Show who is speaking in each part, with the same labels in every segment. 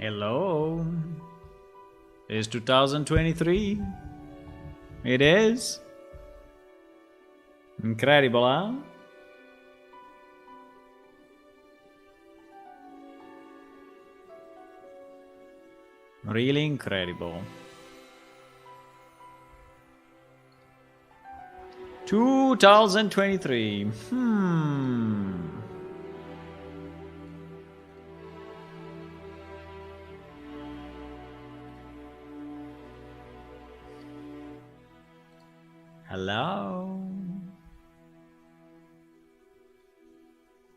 Speaker 1: Hello. It's 2023. It is. Incredible, huh? Really incredible. 2023. Hello.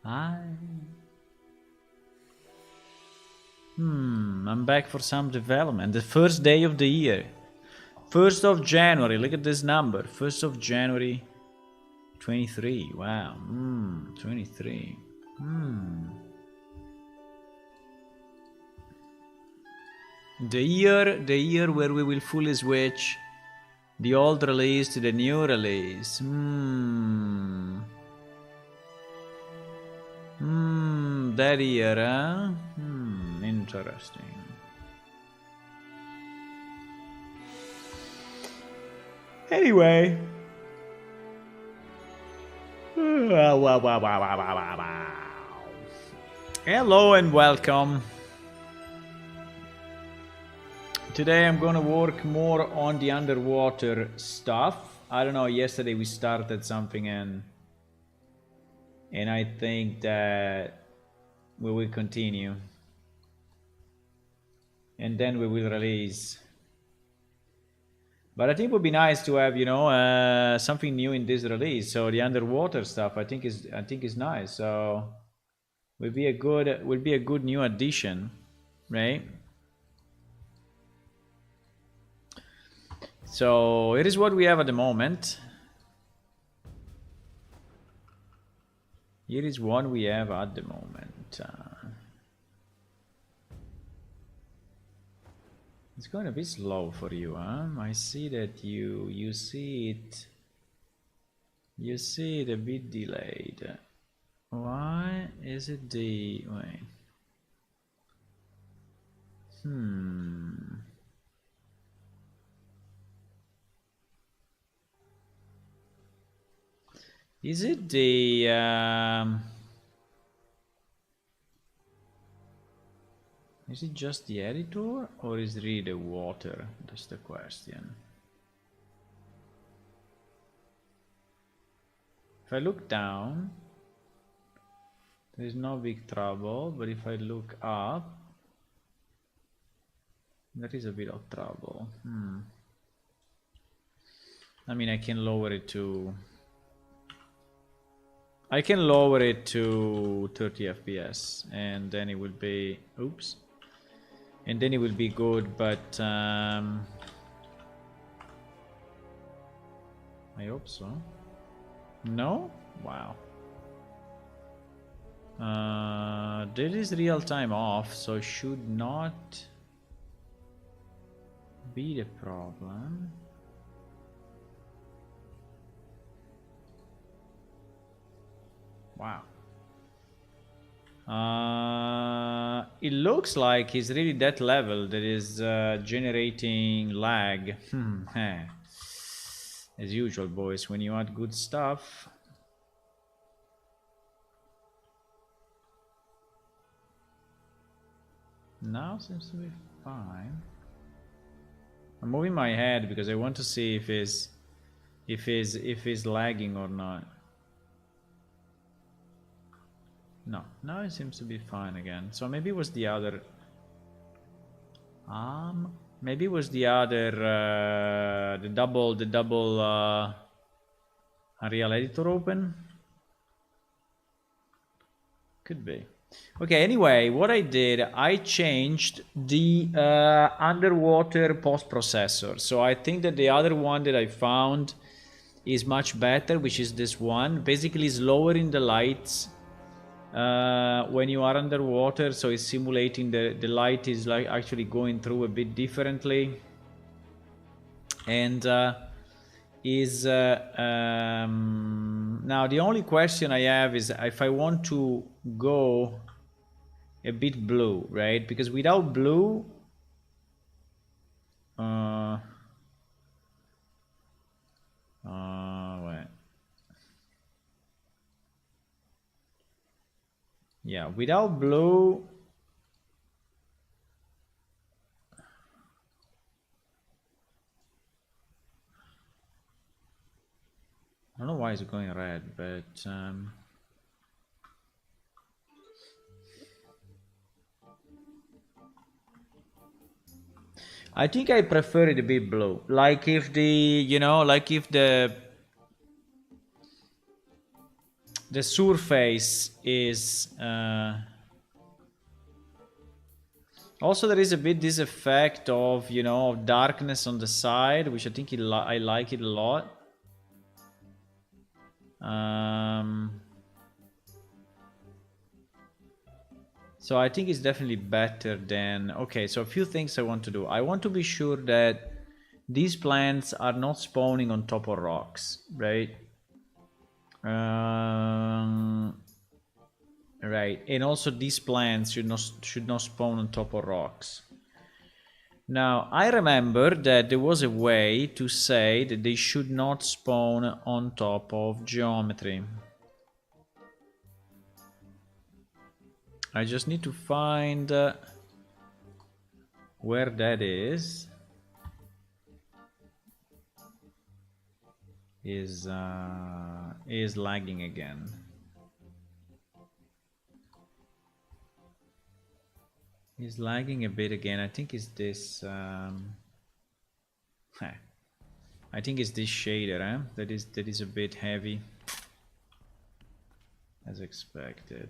Speaker 1: Hi. I'm back for some development. The first day of the year. 1st of January. Look at this number. 1st of January 23. Wow. 23. The year where we will fully switch the old release to the new release. That year, huh? Interesting. Anyway. Hello and welcome. Today I'm gonna work more on the underwater stuff. I don't know, yesterday we started something and I think that we will continue. And then we will release. But I think it would be nice to have, something new in this release. So the underwater stuff I think is nice. So will be a good new addition, right? So it is what we have at the moment. It is what we have at the moment. It's going to be slow for you, huh? I see that you see it. You see it a bit delayed. Why is it the wait? Is it the is it just the editor or is it really the water? That's the question. If I look down, there is no big trouble, but if I look up, there is a bit of trouble. I mean, I can lower it to 30 FPS and then it will be, and then it will be good, but I hope so. No? Wow. There is real time off, so should not be the problem. Wow. It looks like it's really that level that is generating lag. As usual, boys, when you add good stuff. Now seems to be fine. I'm moving my head because I want to see if it's lagging or not. No, now it seems to be fine again. So maybe it was the other. Maybe it was the other. The double Unreal Editor open. Could be. Okay. Anyway, what I did, I changed the underwater post processor. So I think that the other one that I found is much better, which is this one. Basically, it's lowering the lights. When you are underwater, so it's simulating the light is like actually going through a bit differently, and now the only question I have is if I want to go a bit blue, right? Because without blue, wait. Yeah, without blue, I don't know why it's going red, but I think I prefer it a bit blue. Like if the, you know, like if the surface is also there is a bit this effect of, you know, of darkness on the side, which I think I like it a lot. So I think it's definitely better than... Okay, so a few things I want to do. I want to be sure that these plants are not spawning on top of rocks, right? Right, and also these plants should not spawn on top of rocks. Now, I remember that there was a way to say that they should not spawn on top of geometry. I just need to find where that is lagging again. Is lagging a bit again. I think it's this I think it's this shader, that is a bit heavy as expected.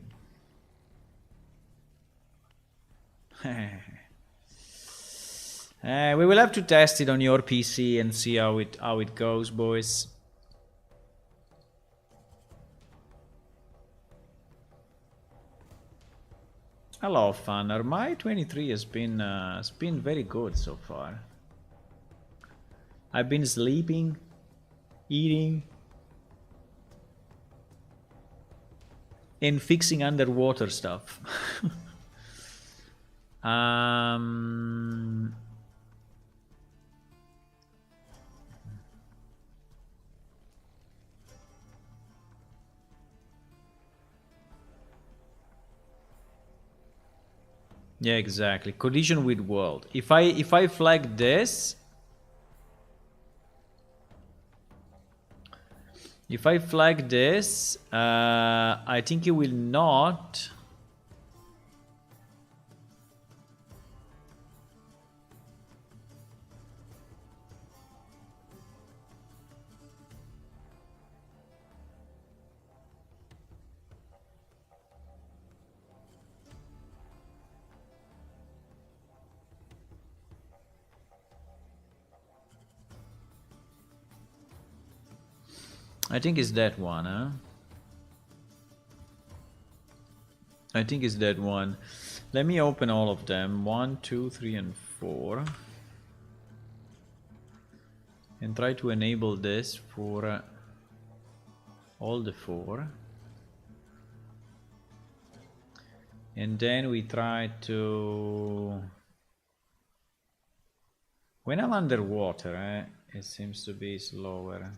Speaker 1: We will have to test it on your PC and see how it goes, boys. Hello, Funner. My 23 has been very good so far. I've been sleeping, eating, and fixing underwater stuff. Yeah, exactly. Collision with world. If I flag this, I think it will not. I think it's that one, huh? I think it's that one. Let me open all of them. 1, 2, 3, and 4. And try to enable this for all the 4. And then we try to... When I'm underwater, it seems to be slower.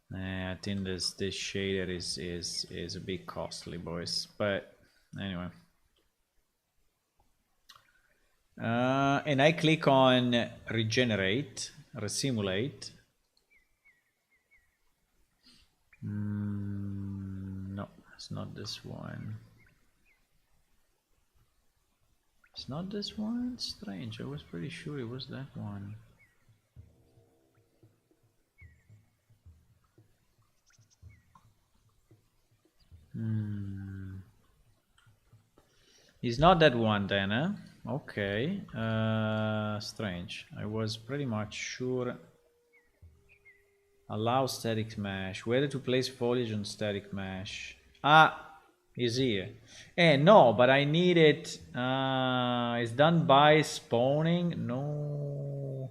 Speaker 1: I think this shader is a bit costly, boys. But anyway. And I click on regenerate, resimulate. No, it's not this one. It's not this one? It's strange. I was pretty sure it was that one. It's not that one then, huh? Okay. Strange. I was pretty much sure. Allow static mesh. Whether to place foliage on static mesh. Is here. No, but I need it. It's done by spawning. No.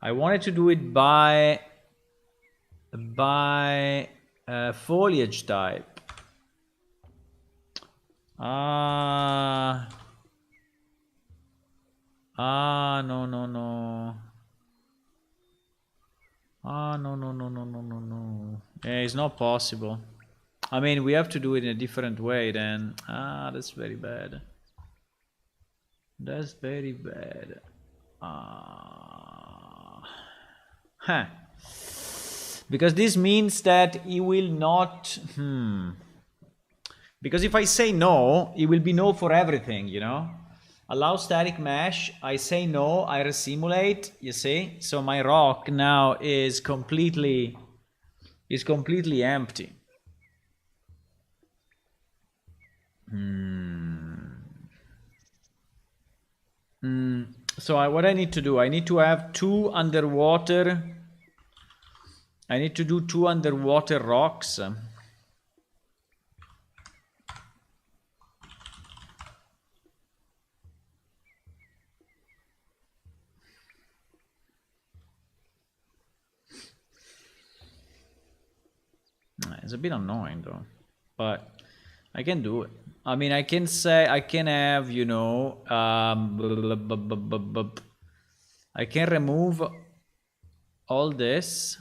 Speaker 1: I wanted to do it by foliage type. No, no, no. No, no, no, no, no, no, no. Yeah, it's not possible. I mean, we have to do it in a different way then. That's very bad. That's very bad. Huh. Because this means that he will not... Because if I say no, it will be no for everything, you know? Allow static mesh, I say no, I resimulate, you see? So my rock now is completely empty. So what I need to do, I need to have two underwater... I need to do two underwater rocks. It's a bit annoying though, but I can do it. I mean, I can say, I can have, you know, I can remove all this.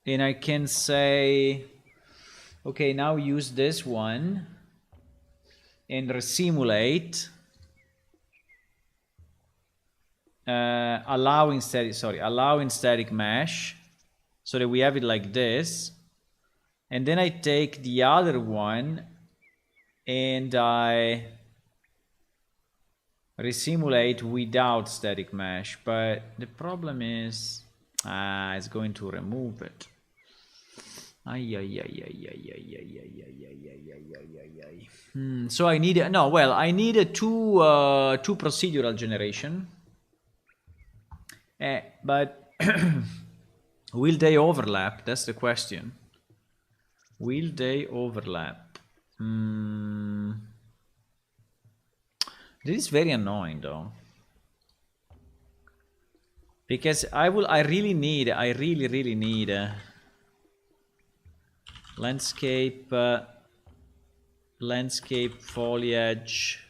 Speaker 1: And I can say, okay, now use this one and resimulate. Allowing static mesh, so that we have it like this. And then I take the other one and I resimulate without static mesh, but the problem is it's going to remove it. So I need I need a two procedural generation. But will they overlap? That's the question. Will they overlap? This is very annoying though. Because I really need landscape foliage,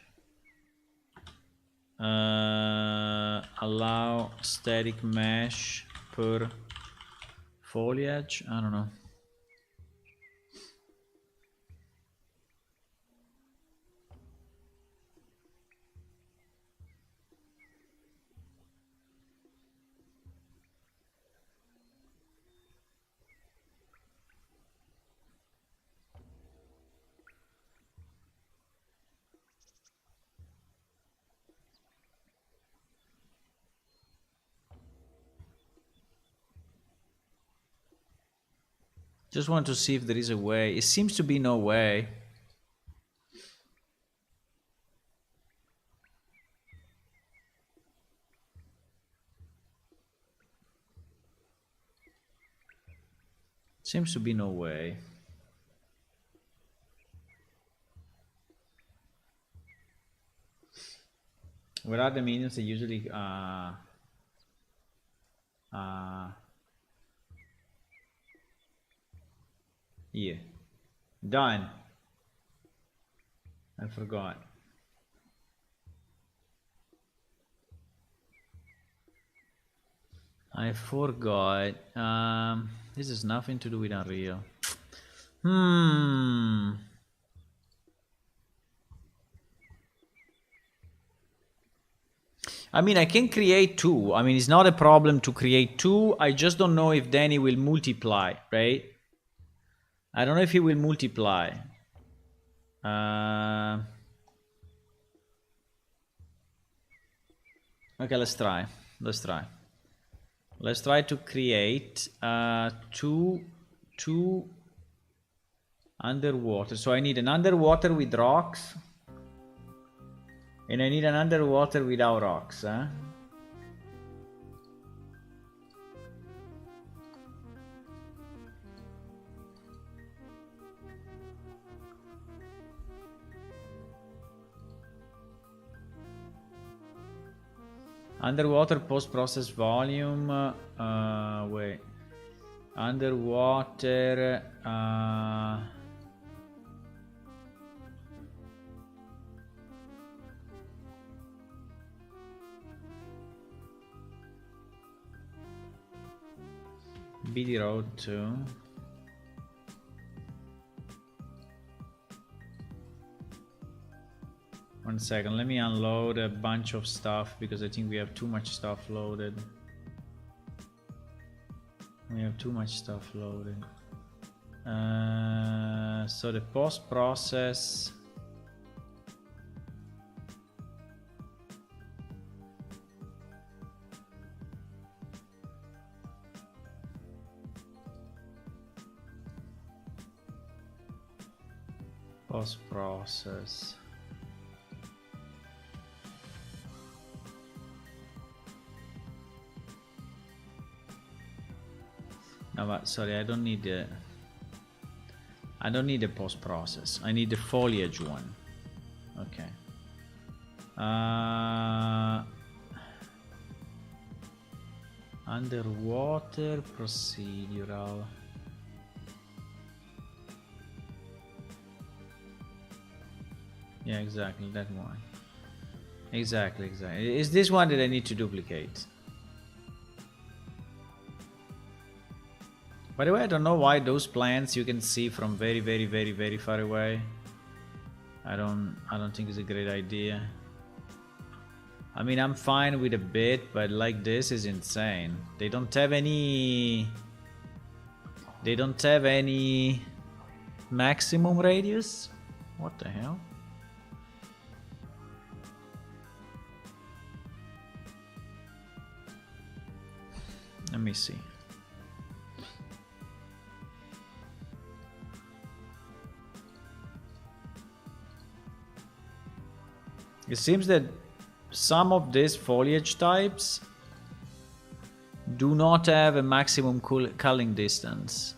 Speaker 1: allow static mesh per foliage. I don't know. Just want to see if there is a way. It seems to be no way. Seems to be no way. Where are the minions? They usually yeah. Done. I forgot. This has nothing to do with Unreal. I mean, I can create two. I mean, it's not a problem to create two. I just don't know if Danny will multiply, right? I don't know if he will multiply. Okay, let's try. Let's try to create two underwater. So I need an underwater with rocks. And I need an underwater without rocks, huh? Underwater post-process volume, wait. underwater. BD Road 2. One second, let me unload a bunch of stuff because I think we have too much stuff loaded. We have too much stuff loaded. So the post-process. Post-process. No, but sorry, I don't need the post-process. I need the foliage one. Okay. Underwater procedural. Yeah, exactly, that one. Exactly. Is this one that I need to duplicate? By the way, I don't know why those plants you can see from very far away. I don't think it's a great idea. I mean, I'm fine with a bit, but like this is insane. They don't have any maximum radius? What the hell? Let me see. It seems that some of these foliage types do not have a maximum culling distance.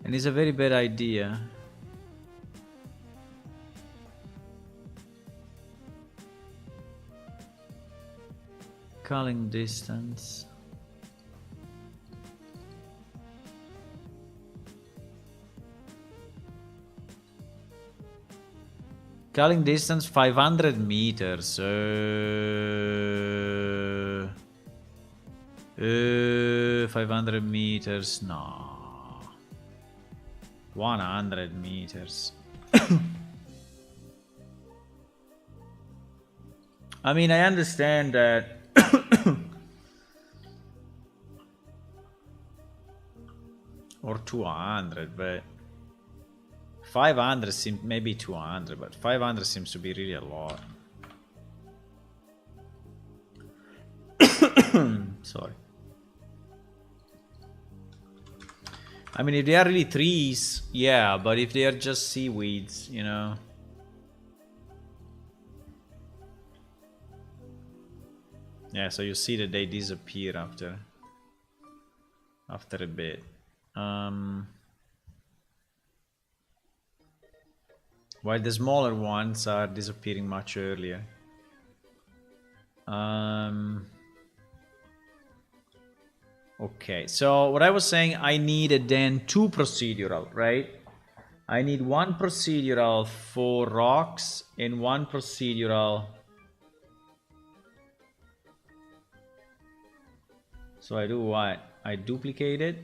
Speaker 1: And it's a very bad idea. Culling distance. Culling distance 500 meters. 500 meters. No. 100 meters. I mean, I understand that. Or 200, but 500 seems maybe 200, but 500 seems to be really a lot. Sorry. I mean, if they are really trees, yeah, but if they are just seaweeds, you know. Yeah, so you see that they disappear after a bit. While the smaller ones are disappearing much earlier. Okay, so what I was saying, I needed then 2 procedural, right? I need 1 procedural for rocks and 1 procedural. So I do what? I duplicate it.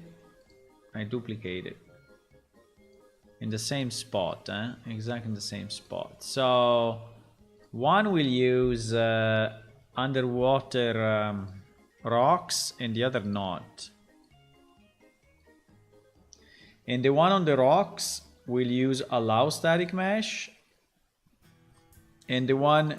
Speaker 1: In the same spot, exactly in the same spot. So one will use underwater rocks and the other not. And the one on the rocks will use allow static mesh, and the one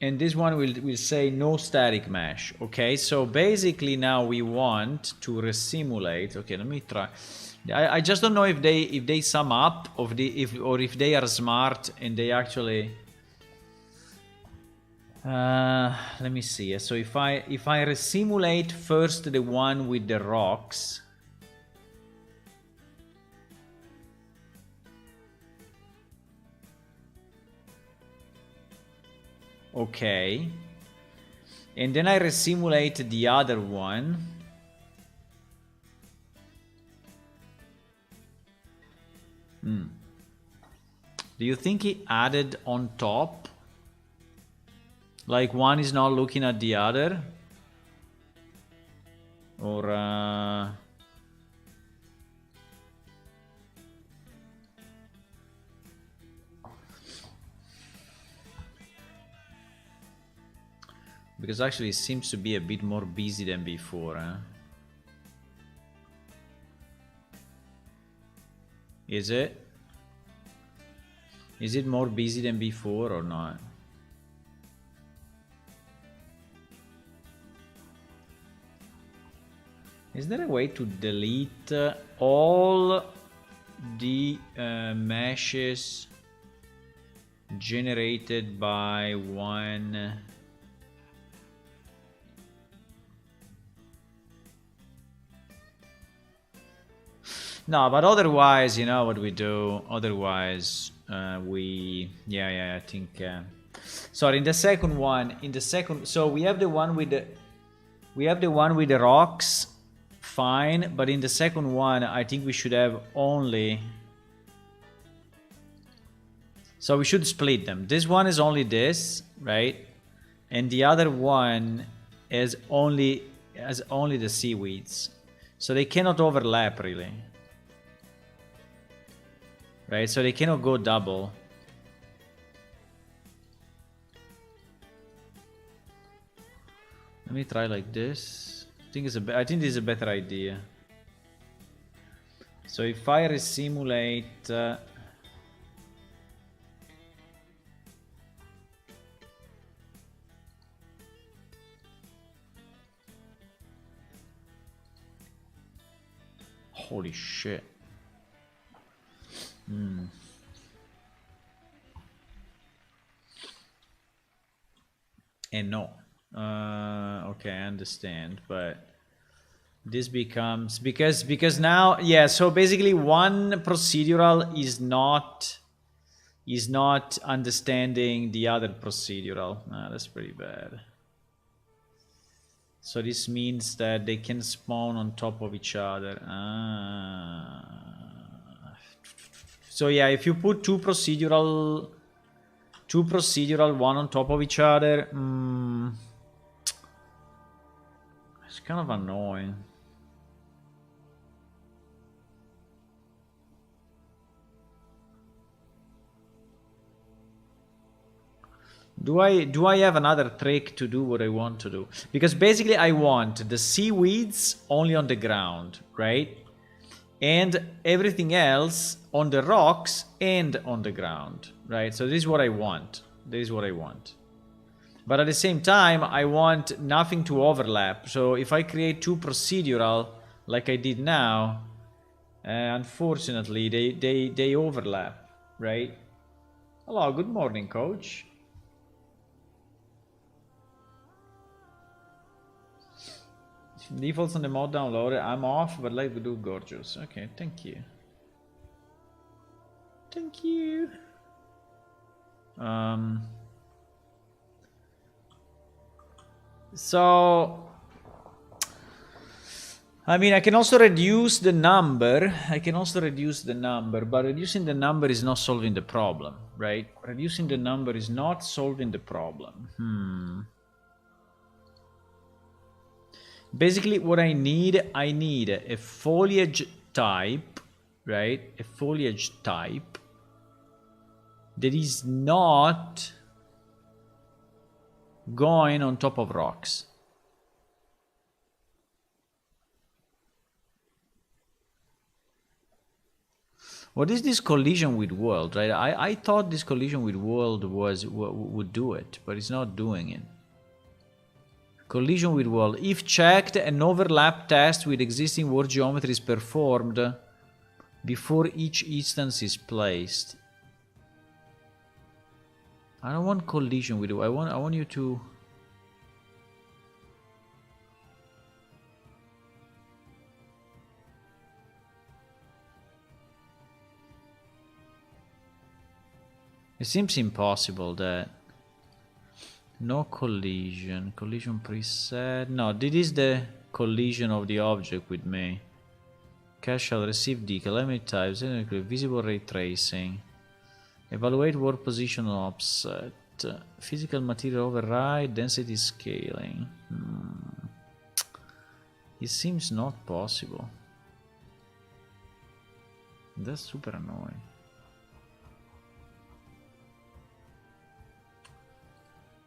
Speaker 1: and this one will say no static mesh. Okay, so basically now we want to resimulate. Okay, let me try. I just don't know if they sum up or if they are smart and they actually. Let me see. So if I resimulate first the one with the rocks. Okay. And then I resimulate the other one. Do you think he added on top? Like one is not looking at the other? Or because actually it seems to be a bit more busy than before, huh? Is it? Is it more busy than before or not? Is there a way to delete all the meshes generated by one? No, but otherwise, you know what we do. Otherwise, I think. Sorry, in the second one, so we have the one with the rocks, fine. But in the second one, I think we should have only. So we should split them. This one is only this, right? And the other one is only the seaweeds, so they cannot overlap really. Right, so they cannot go double. Let me try like this. I think this is a better idea. So if I resimulate, holy shit. And no. Okay, I understand, but this becomes because now, yeah, so basically one procedural is not understanding the other procedural. That's pretty bad. So this means that they can spawn on top of each other. So yeah, if you put two procedural one on top of each other, it's kind of annoying. Do I have another trick to do what I want to do? Because basically I want the seaweeds only on the ground, right? And everything else on the rocks and on the ground, right? So this is what I want. This is what I want. But at the same time, I want nothing to overlap. So if I create two procedural, like I did now, unfortunately, they overlap, right? Hello, good morning, coach. Defaults on the mod downloader. I'm off, but like we do gorgeous. Okay, thank you. Thank you. So I mean, I can also reduce the number. But reducing the number is not solving the problem, right? Reducing the number is not solving the problem. Basically, what I need a foliage type, right? A foliage type that is not going on top of rocks. What is this collision with world, right? I thought this collision with world would do it, but it's not doing it. Collision with world. If checked, an overlap test with existing world geometry is performed before each instance is placed. I don't want collision with you. I want you to. It seems impossible that No collision. Collision preset. No, this is the collision of the object with me. Cache shall receive decal, element types, visible ray tracing. Evaluate work position offset. Physical material override, density scaling. It seems not possible. That's super annoying.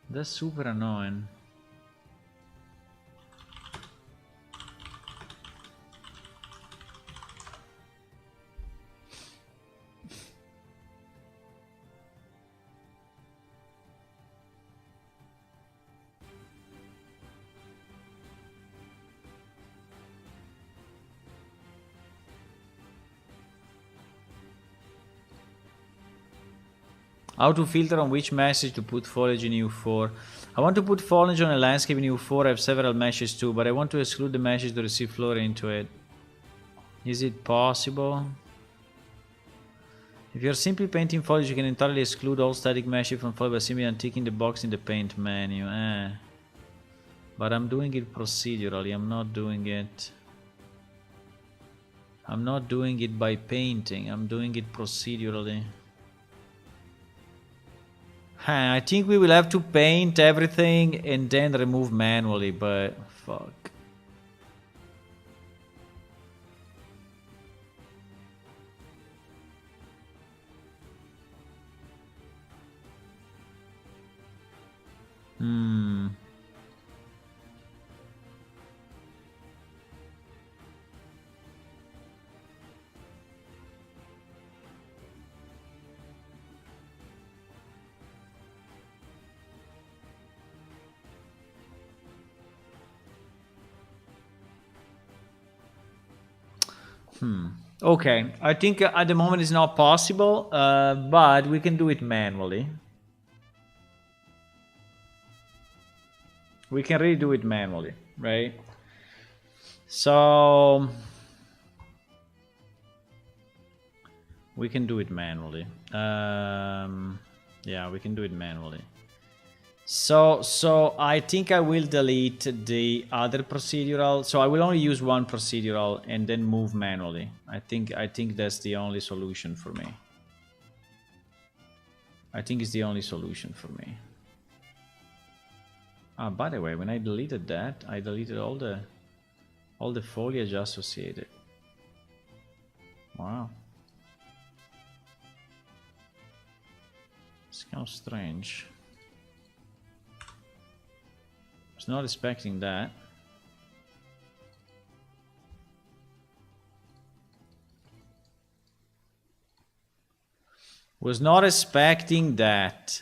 Speaker 1: That's super annoying. How to filter on which message to put foliage in U4. I want to put foliage on a landscape in U4. I have several meshes too, but I want to exclude the meshes to receive flora into it. Is it possible? If you're simply painting foliage, you can entirely exclude all static meshes from foliage by simply unticking the box in the paint menu. But I'm doing it procedurally. I'm not doing it by painting. I'm doing it procedurally. I think we will have to paint everything and then remove manually, but fuck. Okay, I think at the moment it's not possible, but we can do it manually. We can really do it manually, right? So we can do it manually. Yeah, we can do it manually. So I think I will delete the other procedural. So I will only use one procedural and then move manually. I think that's the only solution for me. I think it's the only solution for me. Ah, by the way, when I deleted that, I deleted all the foliage associated. Wow. It's kind of strange. I was not expecting that. Was not expecting that.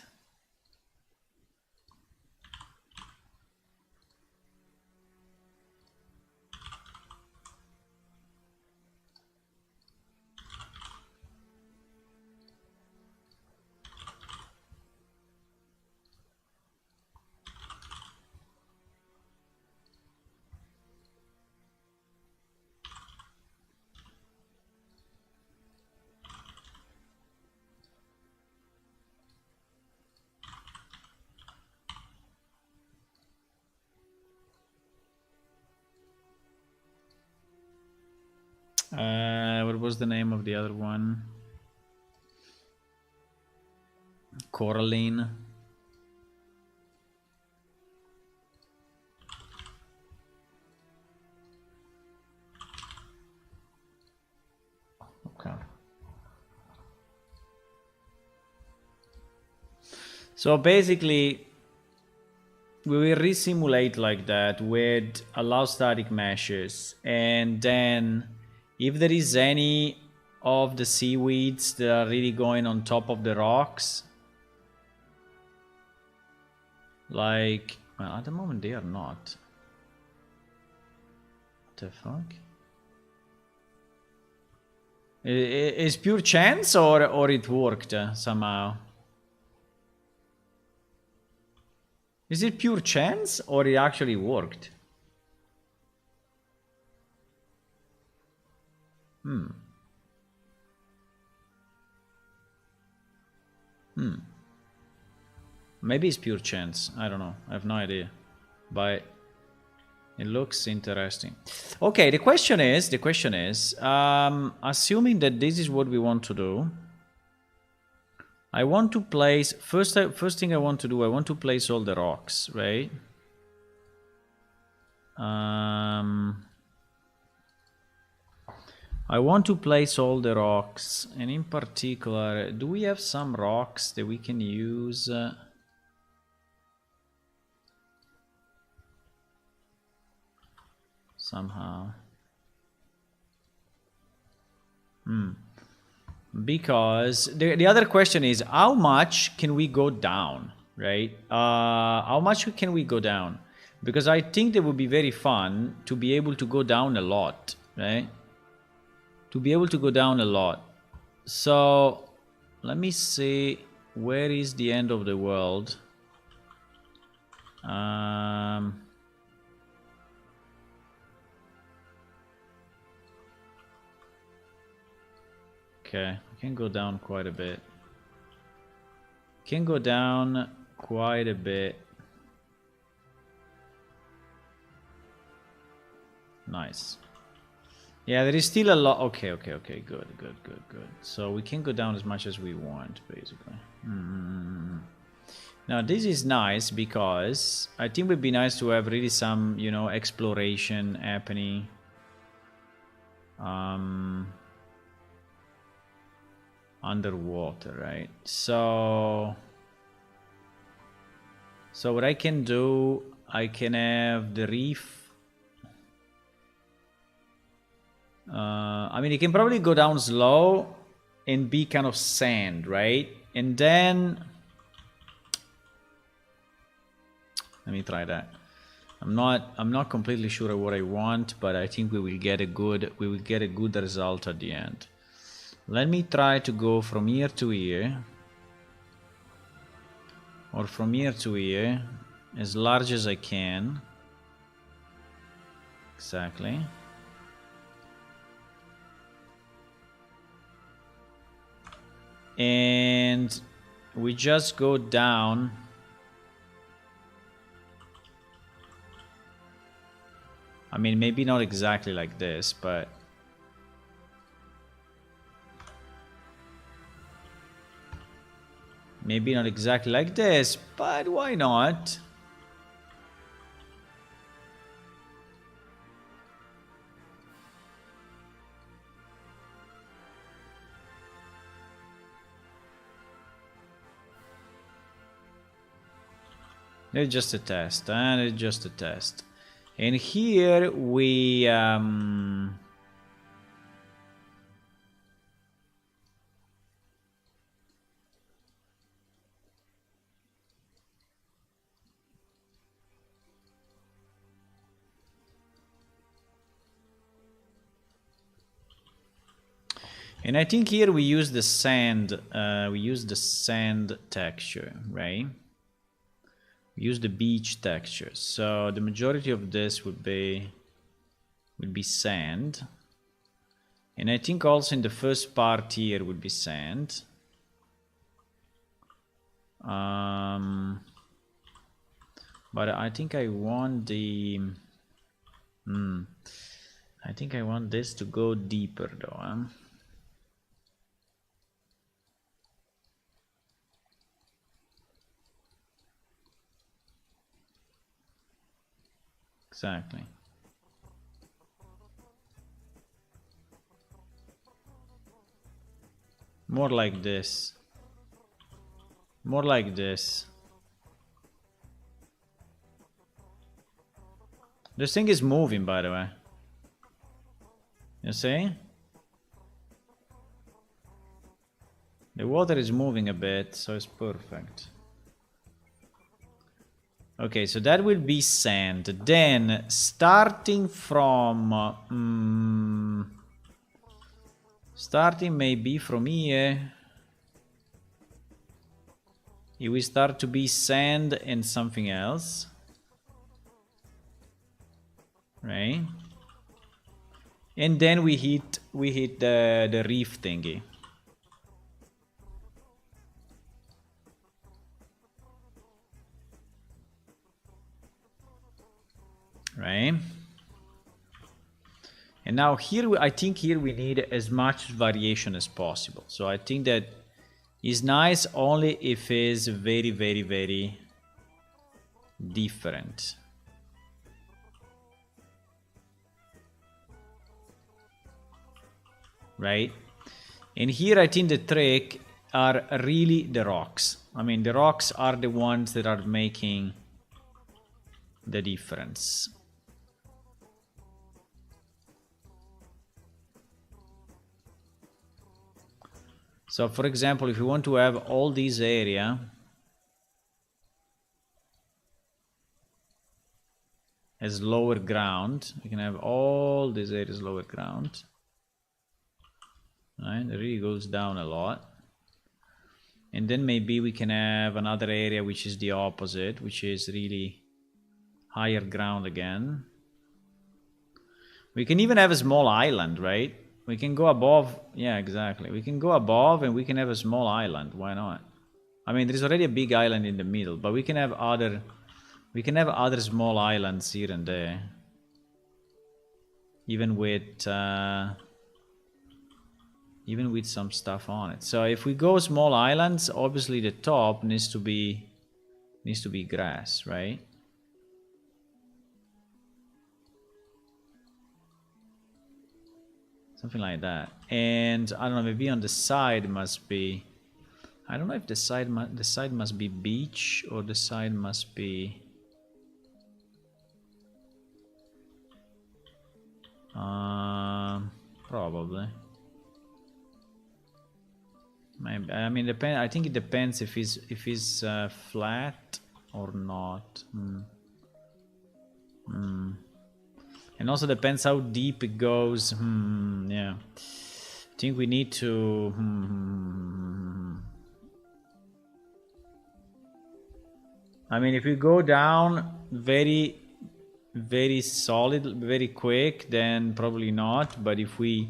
Speaker 1: What was the name of the other one? Coraline. Okay. So basically, we will resimulate like that with allow static meshes, and then if there is any of the seaweeds that are really going on top of the rocks, like, well, at the moment they are not. What the fuck? Is pure chance or it worked somehow? Is it pure chance or it actually worked? Maybe it's pure chance. I don't know. I have no idea. But it looks interesting. Okay, the question is, assuming that this is what we want to do, I want to place, first thing I want to do, I want to place all the rocks, right? I want to place all the rocks, and in particular, do we have some rocks that we can use? Somehow. Because the other question is, how much can we go down, right? How much can we go down? Because I think that would be very fun to be able to go down a lot, right? To be able to go down a lot. So let me see, where is the end of the world? Okay, I can go down quite a bit. Can go down quite a bit. Nice. Yeah, there is still a lot. Okay, good. So we can go down as much as we want, basically. Now this is nice because I think it would be nice to have really some, you know, exploration happening. Underwater, right? So what I can do, I can have the reef. I mean, it can probably go down slow and be kind of sand, right? And then let me try that. I'm not completely sure of what I want, but I think we will get a good result at the end. Let me try to go from here to here, or from here to here, as large as I can. Exactly. And we just go down. I mean, maybe not exactly like this, but maybe not exactly like this, but why not? It's just a test, and it's just a test. And here we and I think here we use the sand. We use the sand texture, right? We use the beach texture. So the majority of this would be sand. And I think also in the first part here would be sand. But I think I want the I think I want this to go deeper though, huh? Exactly. More like this. More like this. This thing is moving, by the way. You see? The water is moving a bit, so it's perfect. Okay, so that will be sand. Then, starting from... starting maybe from here, it will start to be sand and something else. Right? And then we hit the reef thingy. right? And now here, I think here we need as much variation as possible. So I think that is nice only if it's very, very, very different. Right? And here I think the trick are really the rocks. I mean, the rocks are the ones that are making the difference. So for example, if you want to have all this area as lower ground, you can have all this area as lower ground. Right? It really goes down a lot. And then maybe we can have another area which is the opposite, which is really higher ground again. We can even have a small island, right? We can go above. Yeah, exactly. We can go above and we can have a small island. Why not? I mean, there's already a big island in the middle, but we can have other small islands here and there. Even with some stuff on it. So if we go small islands, obviously the top needs to be grass, right? Something like that. And I don't know, maybe on the side must be, I don't know if the side must be beach or the side must be probably. Maybe. I mean, depend. I think it depends if it's flat or not. And also depends how deep it goes. Yeah. I think we need to. I mean, if we go down very, very solid, very quick, then probably not. But if we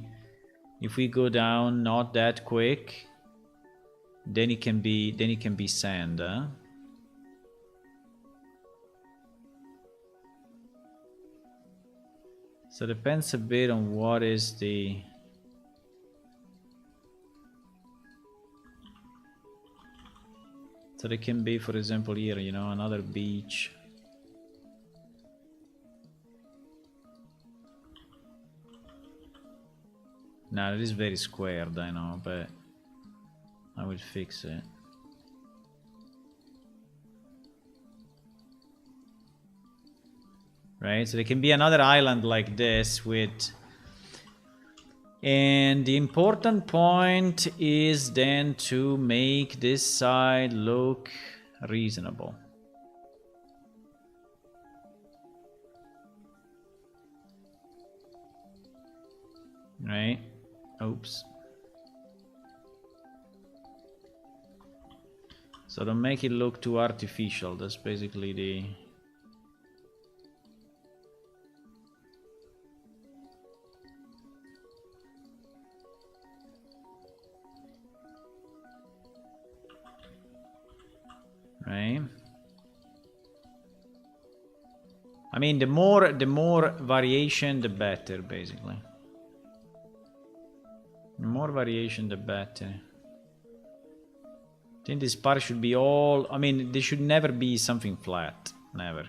Speaker 1: go down not that quick, then it can be sand. Huh? So it depends a bit on what is the. So there can be, for example, here, you know, another beach. Now it is very squared, I know, but I will fix it. Right, so there can be another island like this with, and the important point is then to make this side look reasonable. Right, oops. So don't make it look too artificial. That's basically the. Right. I mean, the more variation, the better, basically. The more variation, the better. I think this part should be all. I mean, there should never be something flat. Never.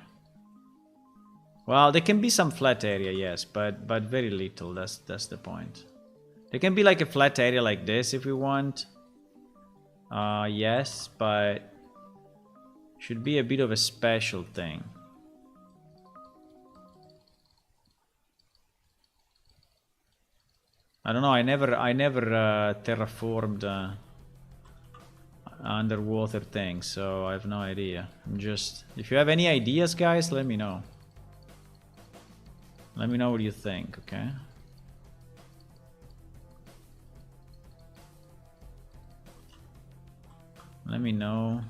Speaker 1: Well, there can be some flat area, yes, but very little. That's the point. There can be like a flat area like this if we want. Yes, but should be a bit of a special thing. I don't know. I never terraformed underwater things, so I have no idea. I'm just. If you have any ideas, guys, let me know. Let me know what you think. Okay. Let me know.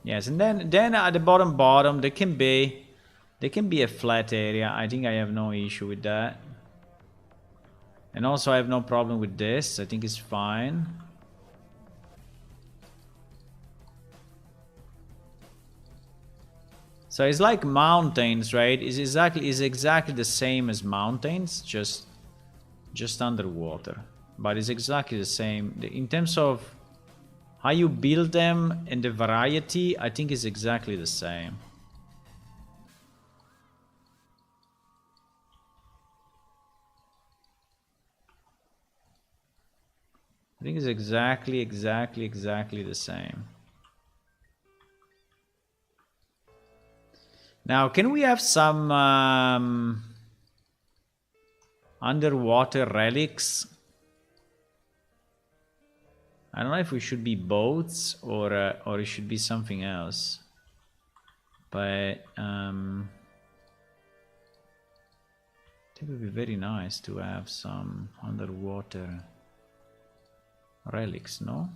Speaker 1: Yes, and then at the bottom there can be a flat area. I think I have no issue with that. And also I have no problem with this. I think it's fine. So it's like mountains, right? It's exactly the same as mountains, just underwater. But it's exactly the same. In terms of how you build them and the variety, I think it's exactly the same. I think it's exactly the same. Now, can we have some underwater relics? I don't know if we should be boats or it should be something else. But I think it would be very nice to have some underwater relics, no?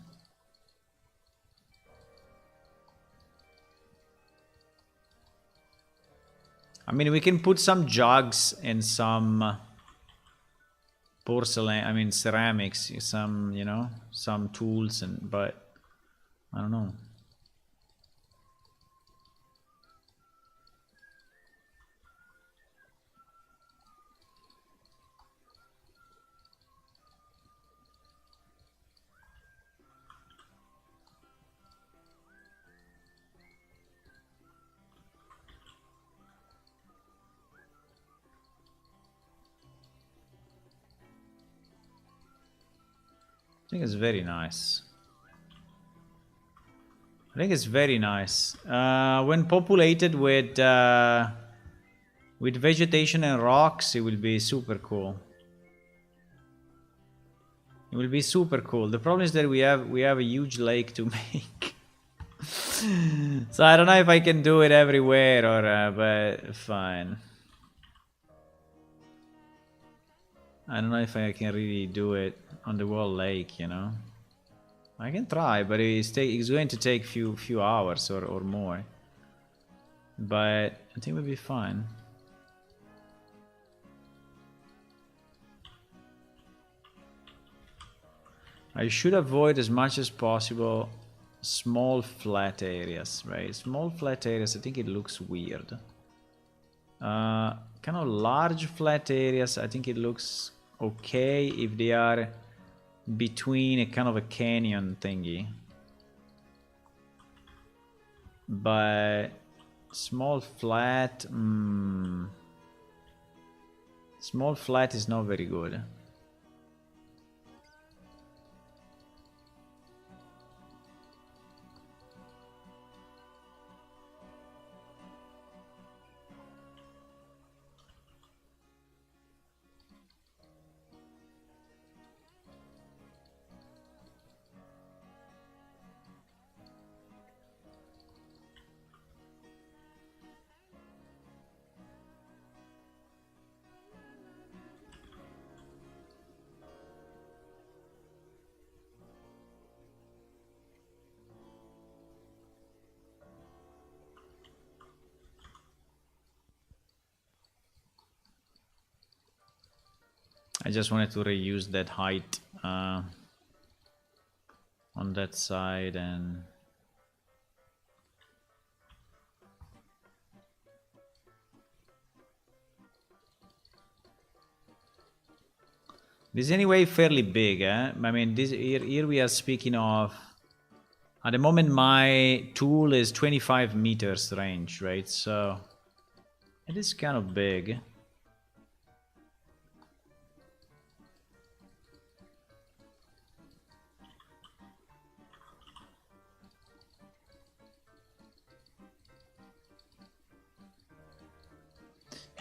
Speaker 1: I mean, we can put some jugs and some porcelain, I mean ceramics, some, you know, some tools, but I don't know. I think it's very nice. I think it's very nice. When populated with vegetation and rocks, it will be super cool. It will be super cool. The problem is that we have a huge lake to make. So I don't know if I can do it everywhere or but fine. I don't know if I can really do it on the whole lake, you know. I can try, but it's going to take few hours or more. But I think we'll be fine. I should avoid as much as possible small flat areas, right? Small flat areas, I think it looks weird. Kind of large flat areas, I think it looks okay if they are between a kind of a canyon thingy. But small flat, small flat is not very good. I just wanted to reuse that height on that side and this is anyway fairly big, eh? I mean, this here we are speaking of. At the moment, my tool is 25 meters range, right? So it is kind of big.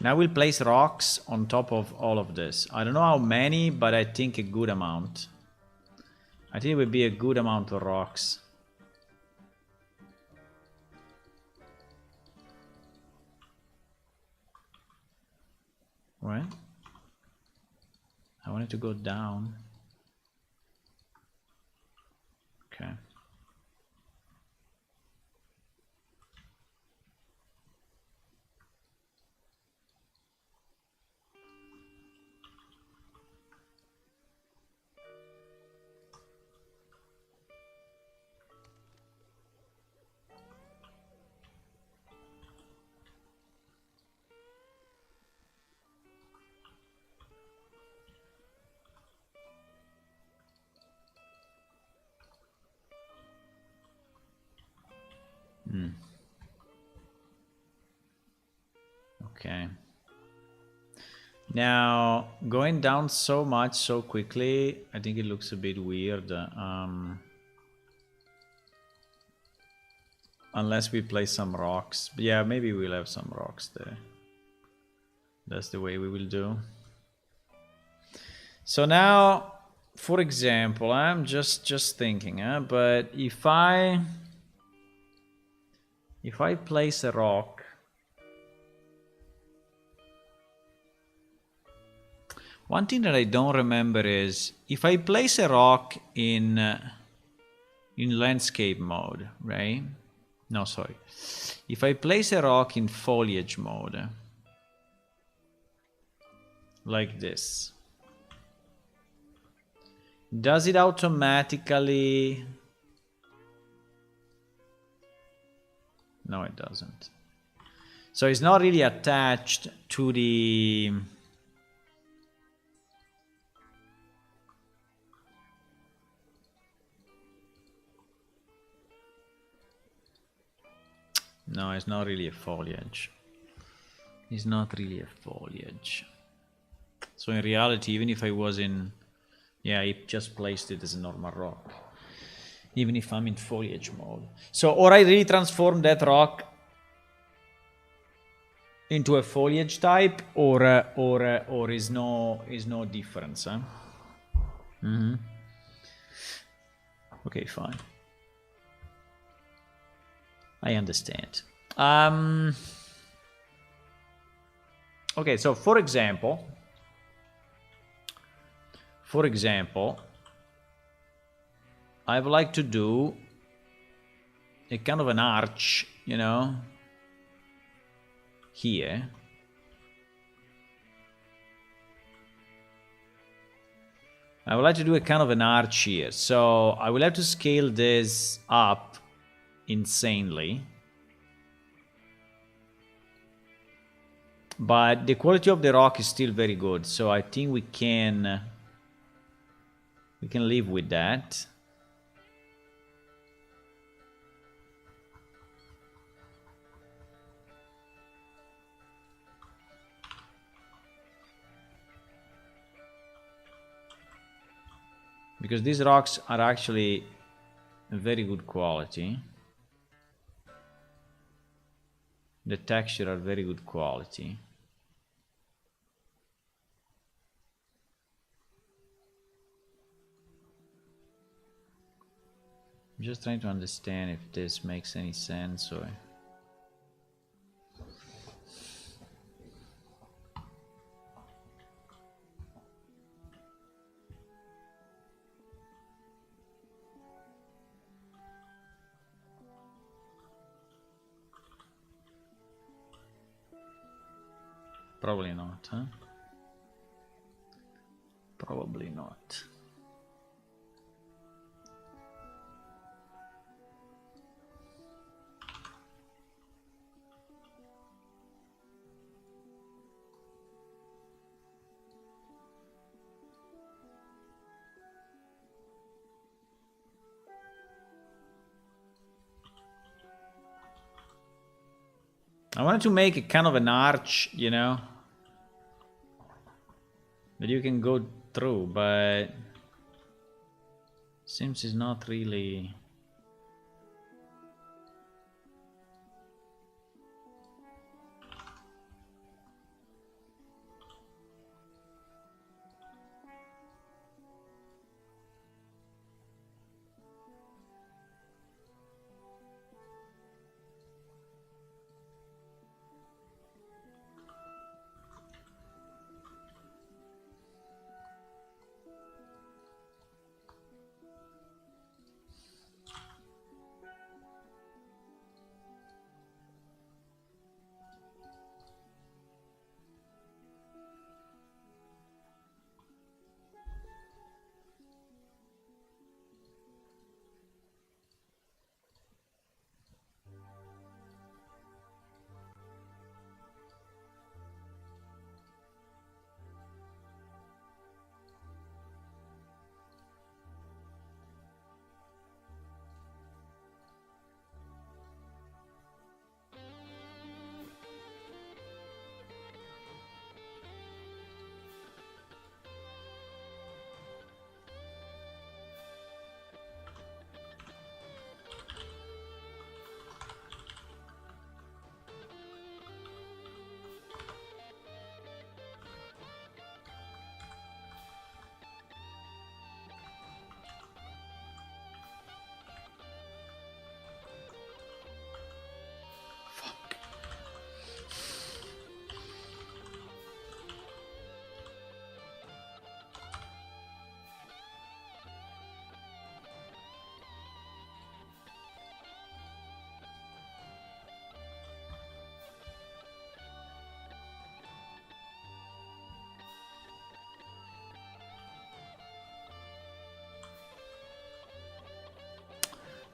Speaker 1: Now we'll place rocks on top of all of this. I don't know how many, but I think a good amount. I think it would be a good amount of rocks. Right? I wanted to go down. Okay. Now, going down so much so quickly, I think it looks a bit weird. Unless we place some rocks. But yeah, maybe we'll have some rocks there. That's the way we will do. So now, for example, I'm just thinking, but if I place a rock, one thing that I don't remember is if I place a rock in landscape mode, right? No, sorry. If I place a rock in foliage mode, like this, does it automatically... No, it doesn't. So it's not really attached to the... No, it's not really a foliage. It's not really a foliage. So in reality, even if I was in... Yeah, I just placed it as a normal rock. Even if I'm in foliage mode. So, or I really transform that rock into a foliage type, or is no difference, huh? Okay, fine. I understand. Okay, so for example, I would like to do a kind of an arch, you know, here. I would like to do a kind of an arch here. So I will have to scale this up insanely. But the quality of the rock is still very good. So I think we can live with that. Because these rocks are actually very good quality. The texture are very good quality. I'm just trying to understand if this makes any sense or... Probably not, huh? Probably not. I wanted to make a kind of an arch, you know, that you can go through, but seems it's not really...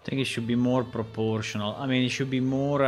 Speaker 1: think it should be more proportional. I mean, it should be more...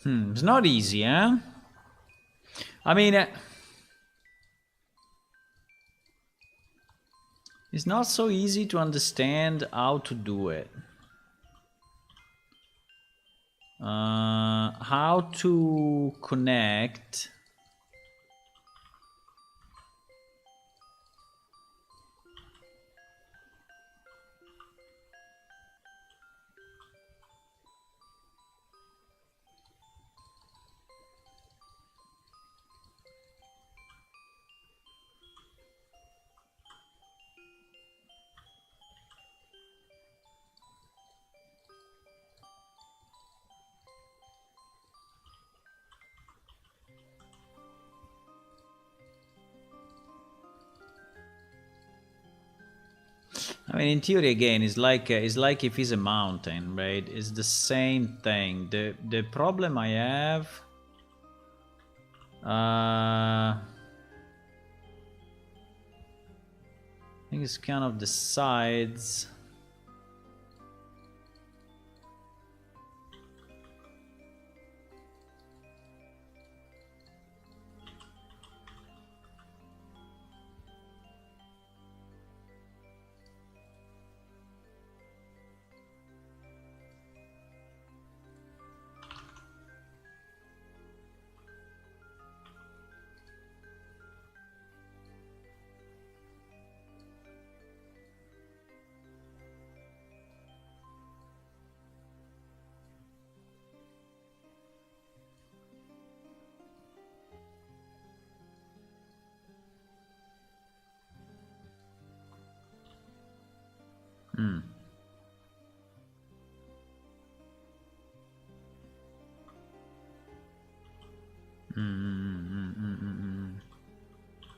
Speaker 1: it's not easy, eh? I mean, it's not so easy to understand how to do it. How to connect... I mean, in theory, again, it's like if it's a mountain, right? It's the same thing. The problem I have, I think it's kind of the sides.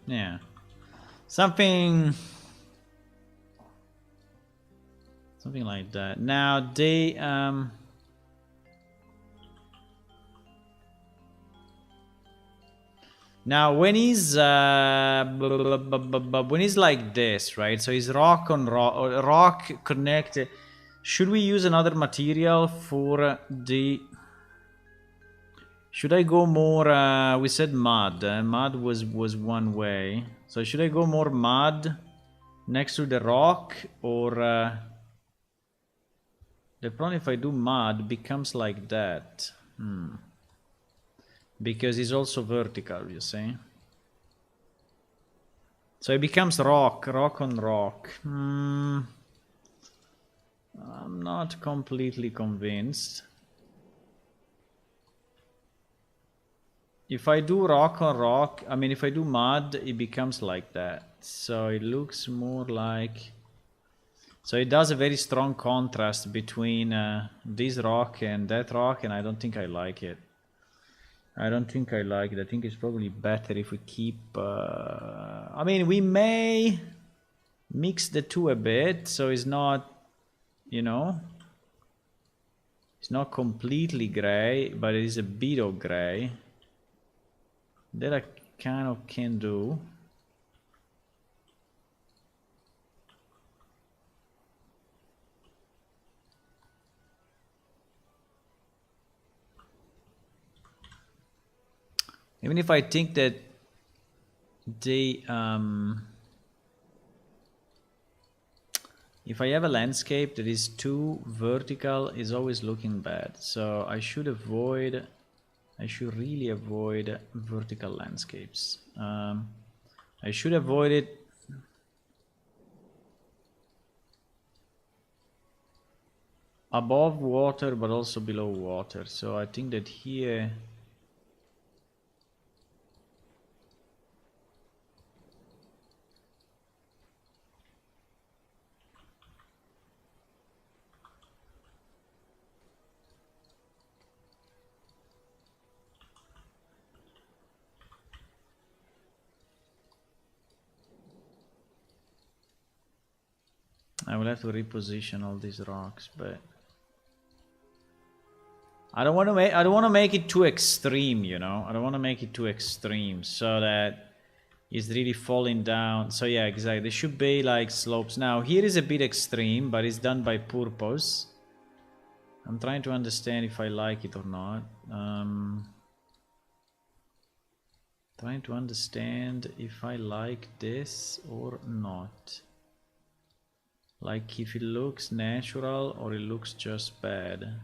Speaker 1: Yeah, something like that. Now they now when he's when he's like this, right? So he's rock on rock, or rock connected. Should we use another material for the... Should I go more... we said mud. Mud was one way. So should I go more mud next to the rock, or... the problem if I do mud becomes like that. Because it's also vertical, you see. So it becomes rock on rock. I'm not completely convinced. If I do rock on rock, I mean, if I do mud, it becomes like that. So it looks more like... So it does a very strong contrast between this rock and that rock, and I don't think I like it. I don't think I like it. I think it's probably better if we keep... I mean, we may mix the two a bit, so it's not, you know... It's not completely gray, but it is a bit of gray. That I kind of can do. Even if I think that the if I have a landscape that is too vertical, is always looking bad. So I should avoid I should really avoid vertical landscapes. I should avoid it. Above water, but also below water. So I think that here... I will have to reposition all these rocks, but I don't want to make it too extreme, you know. I don't want to make it too extreme so that it's really falling down. So yeah, exactly. There should be like slopes. Now here is a bit extreme, but it's done by purpose. I'm trying to understand if I like it or not. Trying to understand if I like this or not. Like if it looks natural or it looks just bad.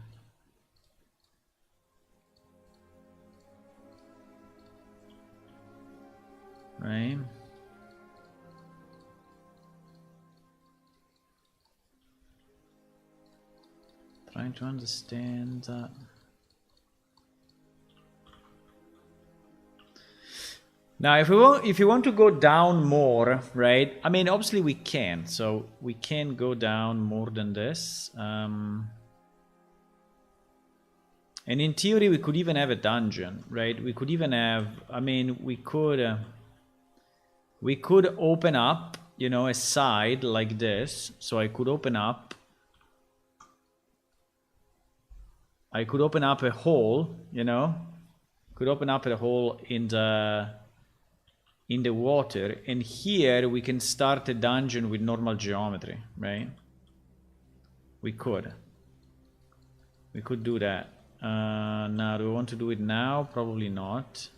Speaker 1: Right? Trying to understand that. Now, if you want to go down more, right? I mean, obviously we can. So we can go down more than this. And in theory, we could even have a dungeon, right? We could even have. I mean, we could open up, you know, a side like this. So I could open up. I could open up a hole, you know. Could open up a hole in the water, and here we can start a dungeon with normal geometry, right? We could do that. Now, do we want to do it now? Probably not,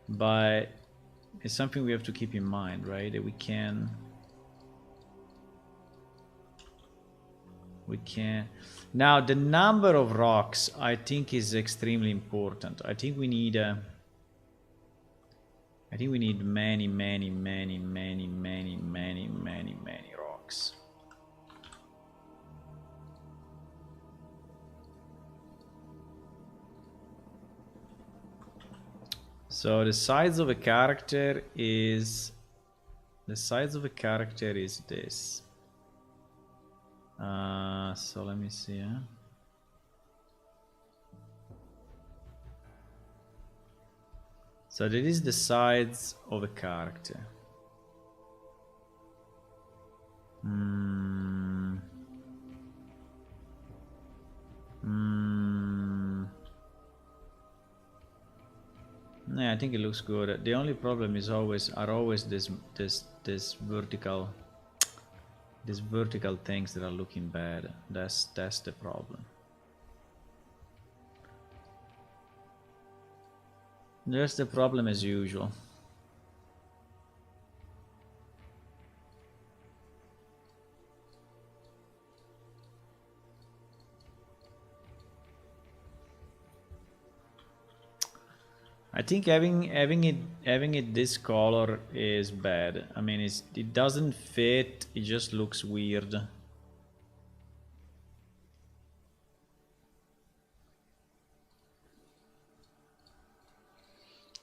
Speaker 1: but it's something we have to keep in mind, right? That we can now the number of rocks I think is extremely important. I think we need many rocks. So the size of a character is this. So let me see. So that is the size of a character. Yeah, I think it looks good. The only problem is always this vertical things that are looking bad. That's the problem. That's the problem as usual. I think having it this color is bad. I mean, it doesn't fit. It just looks weird.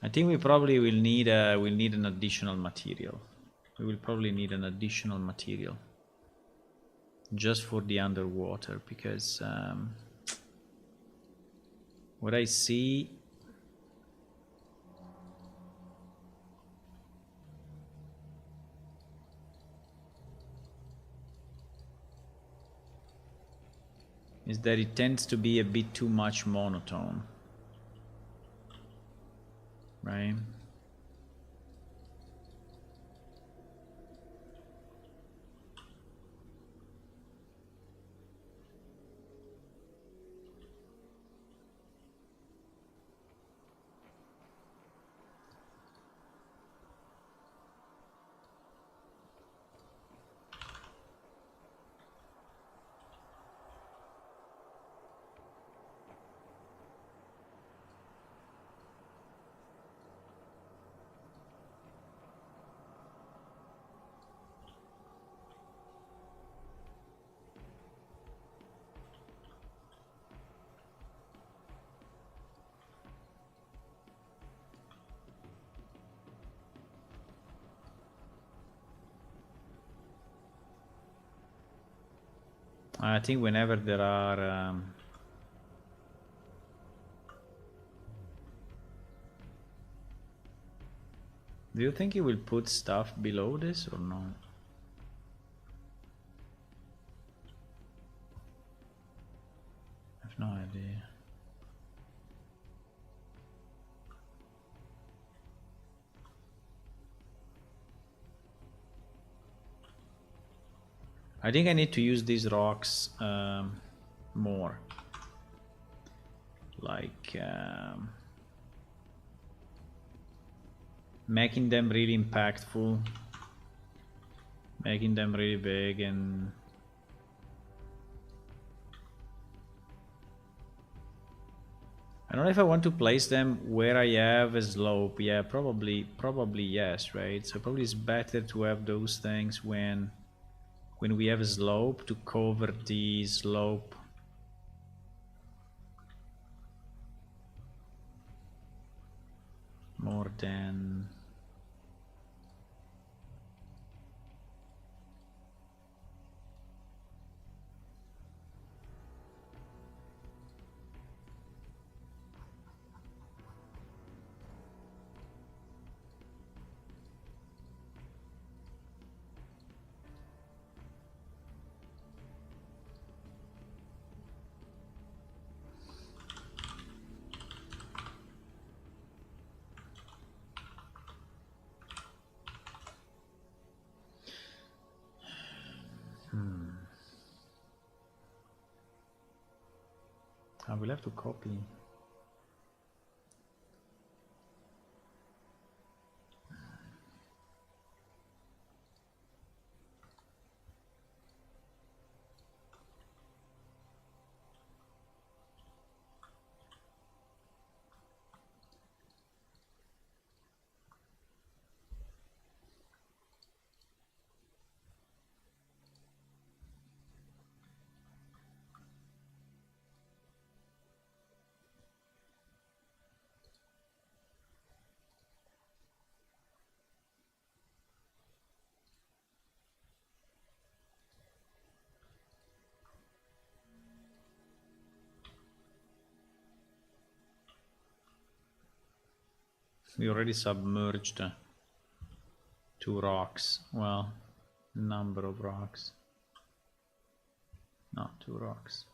Speaker 1: I think we probably will need an additional material. We will probably need an additional material just for the underwater, because what I see is that it tends to be a bit too much monotone, right? I think whenever there are do you think he will put stuff below this or not? I have no idea. I think I need to use these rocks more. Like making them really impactful, making them really big, and I don't know if I want to place them where I have a slope. Yeah, probably yes, right? So probably it's better to have those things when we have a slope to cover the slope. More than I will have to copy. We already submerged 2 rocks. Well, number of rocks. Not 2 rocks.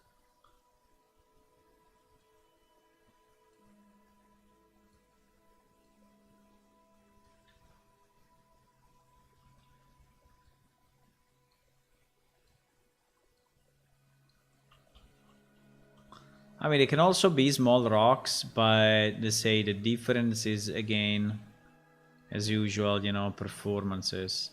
Speaker 1: I mean, it can also be small rocks, but let's say the difference is, again, as usual, you know, performances.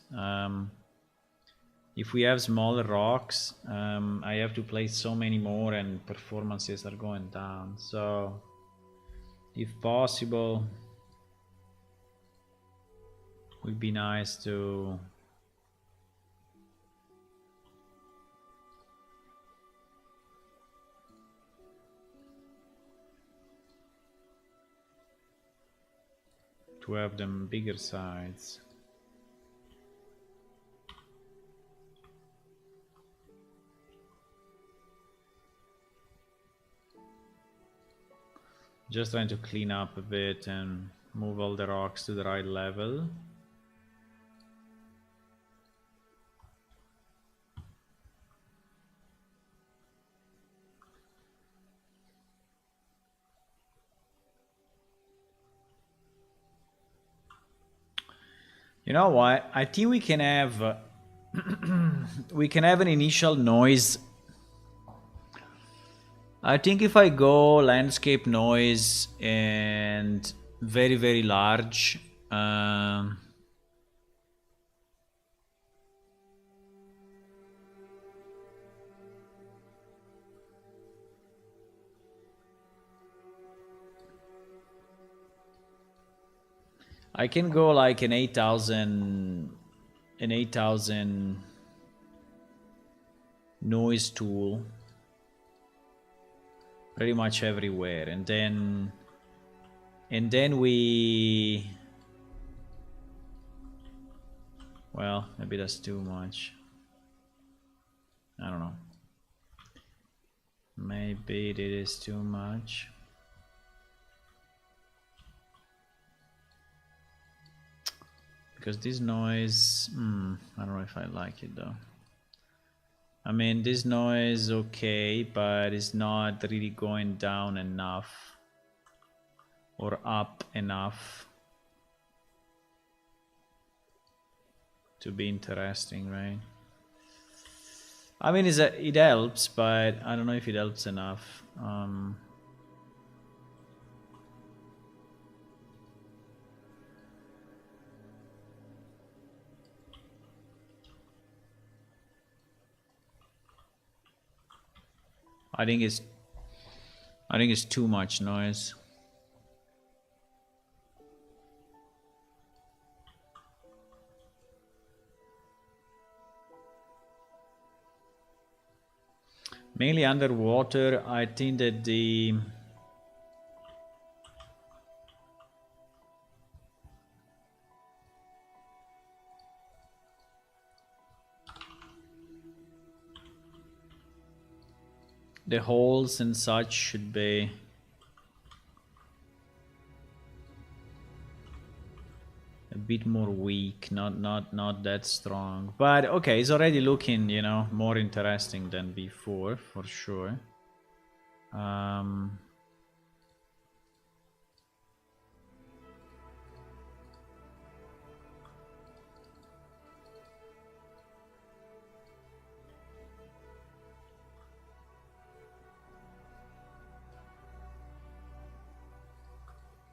Speaker 1: If we have smaller rocks, I have to place so many more and performances are going down. So, if possible, would be nice to have them bigger sides. Just trying to clean up a bit and move all the rocks to the right level. You know what? I think we can have we can have an initial noise. I think if I go landscape noise and very large, I can go like an 8,000 noise tool pretty much everywhere, and then we, well, maybe that's too much. I don't know. Maybe it is too much. Because this noise, I don't know if I like it though. I mean, this noise okay, but it's not really going down enough or up enough to be interesting, right? I mean, it helps, but I don't know if it helps enough. I think it's too much noise. Mainly underwater. I think that the holes and such should be a bit more weak, not that strong. But okay, it's already looking, you know, more interesting than before, for sure.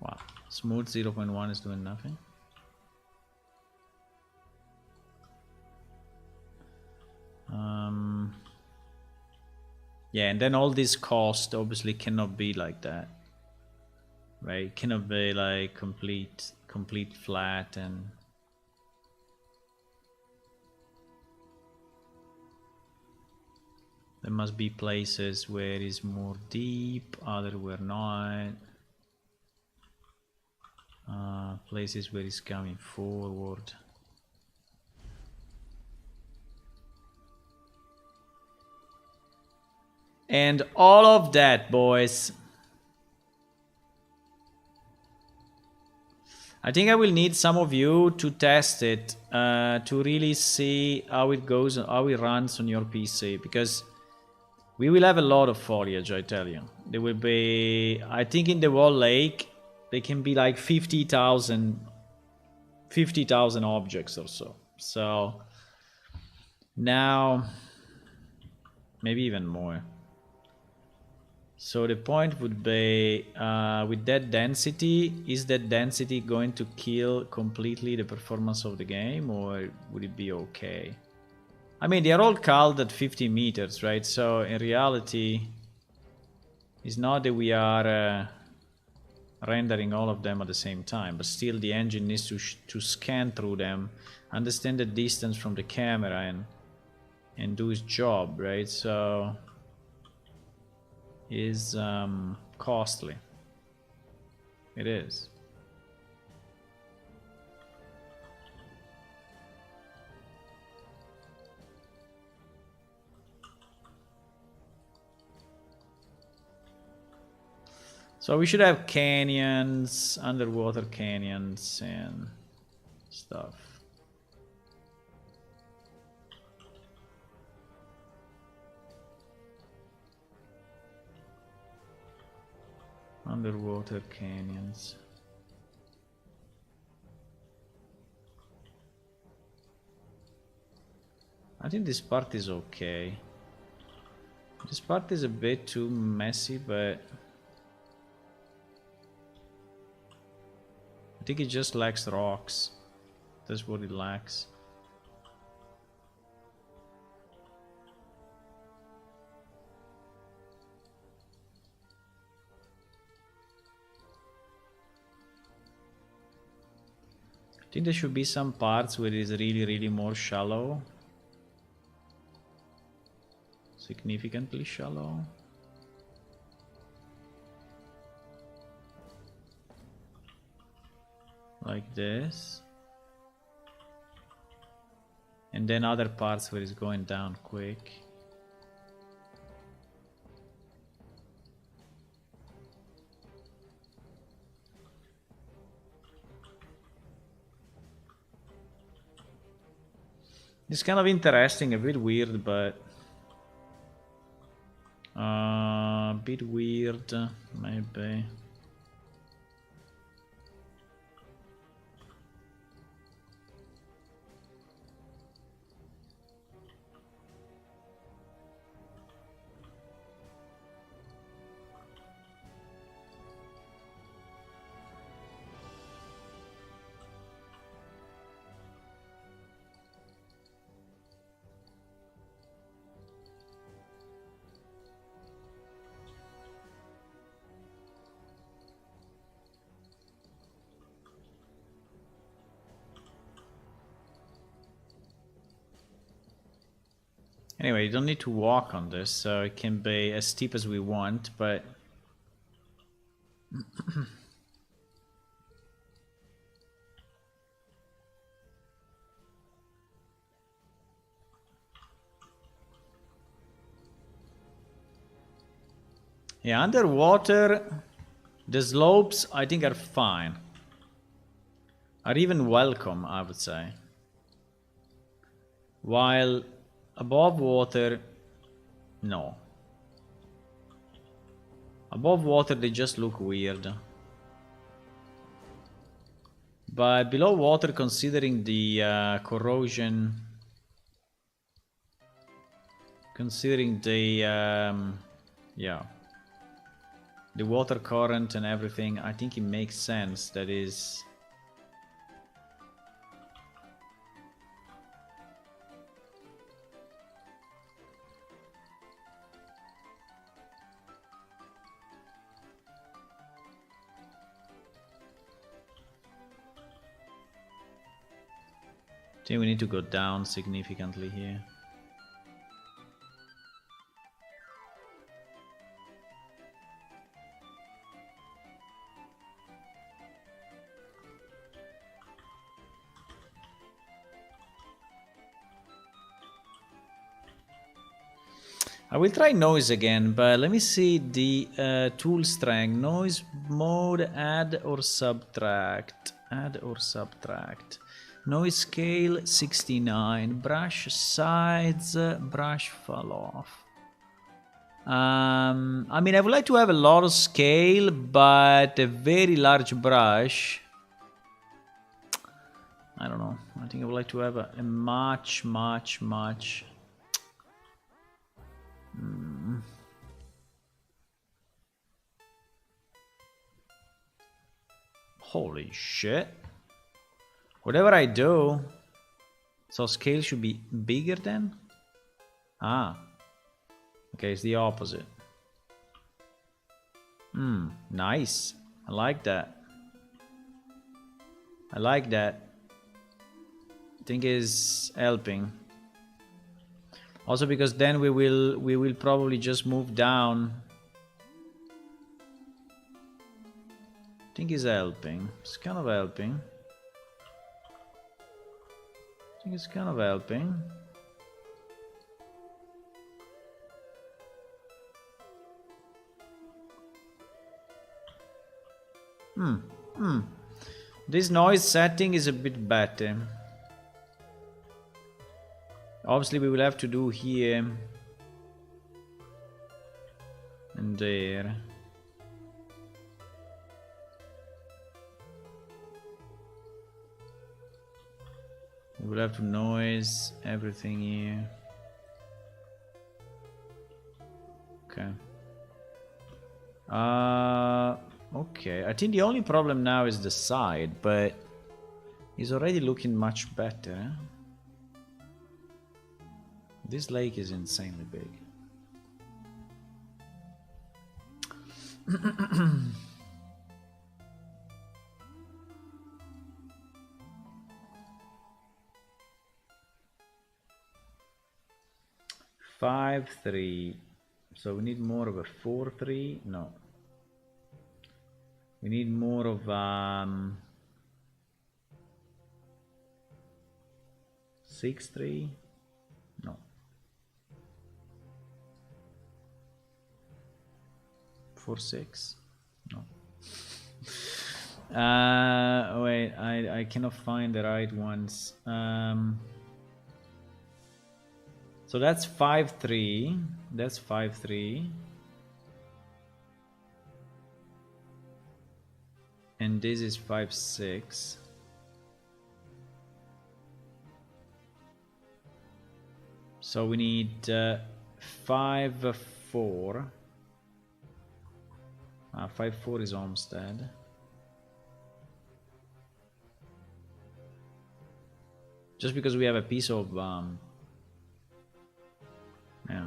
Speaker 1: Wow, smooth 0.1 is doing nothing. Yeah, and then all this cost obviously cannot be like that, right? Cannot be like complete flat, and there must be places where it's more deep, other where not. Places where it's coming forward. And all of that, boys. I think I will need some of you to test it to really see how it goes, how it runs on your PC, because we will have a lot of foliage, I tell you. There will be, I think in the wall lake, there can be like 50,000 objects or so. So now, maybe even more. So the point would be, with that density, is that density going to kill completely the performance of the game, or would it be okay? I mean, they are all called at 50 meters, right? So in reality, it's not that we are rendering all of them at the same time, but still the engine needs to scan through them, understand the distance from the camera, and do its job, right? So is costly. It is. So we should have canyons, underwater canyons and stuff. Underwater canyons. I think this part is okay. This part is a bit too messy, but I think it just lacks rocks. That's what it lacks. I think there should be some parts where it is really more shallow. Significantly shallow. Like this. And then other parts where it's going down quick. It's kind of interesting, a bit weird, but a bit weird, maybe. Anyway, you don't need to walk on this, so it can be as steep as we want, but... yeah, underwater, the slopes, I think, are fine. Are even welcome, I would say. While above water, no. Above water, they just look weird. But below water, considering the corrosion, considering the, yeah, the water current and everything, I think it makes sense. That is... I think we need to go down significantly here. I will try noise again, but let me see the tool strength. Noise mode, add or subtract. Add or subtract. Noise scale 69. Brush size, brush fall off. I mean, I would like to have a lot of scale, but a very large brush. I don't know. I think I would like to have a much. Holy shit. Whatever I do, so scale should be bigger then? Ah. Okay, it's the opposite. Nice. I like that. I like that. I think is helping. Also because then we will probably just move down. I think it's helping. It's kind of helping. I think it's kind of helping. This noise setting is a bit better. Obviously we will have to do here and there. We will have to noise everything here. Okay. Okay. I think the only problem now is the side, but it's already looking much better. Eh? This lake is insanely big. Five, 3. So we need more of a 4-3. No. We need more of 6-3. No. 4-6. No. Wait, I cannot find the right ones. So that's 5-3. That's 5-3. And this is 5-6. So we need 5-4. 5-4 is Olmsted. Just because we have a piece of yeah,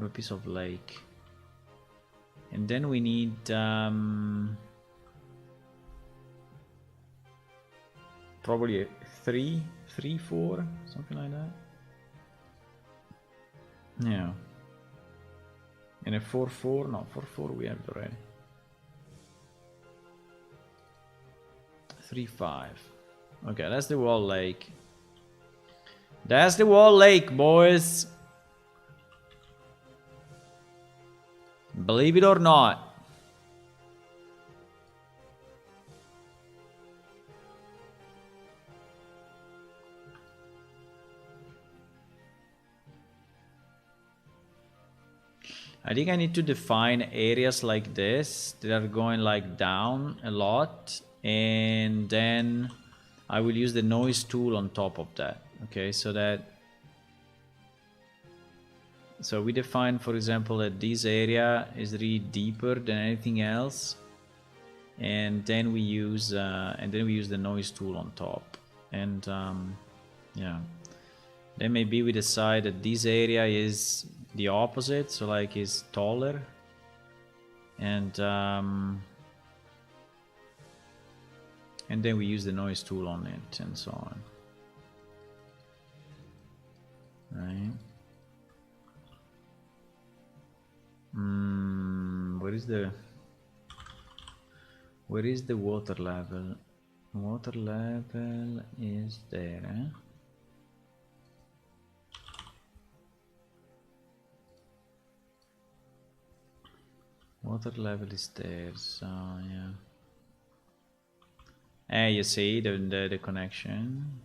Speaker 1: a piece of lake, and then we need probably a 3-4, something like that. Yeah, and a 4-4. No, 4-4 we have already. 3-5. Okay, that's the wall lake. That's the wall lake, boys. Believe it or not. I think I need to define areas like this that are going like down a lot, and then I will use the noise tool on top of that. Okay, so we define, for example, that this area is really deeper than anything else, and then we use the noise tool on top, and yeah, then maybe we decide that this area is the opposite, so like is taller, and then we use the noise tool on it, and so on. Right. Where is the water level? Water level is there, eh? Water level is there, so yeah. You see the connection,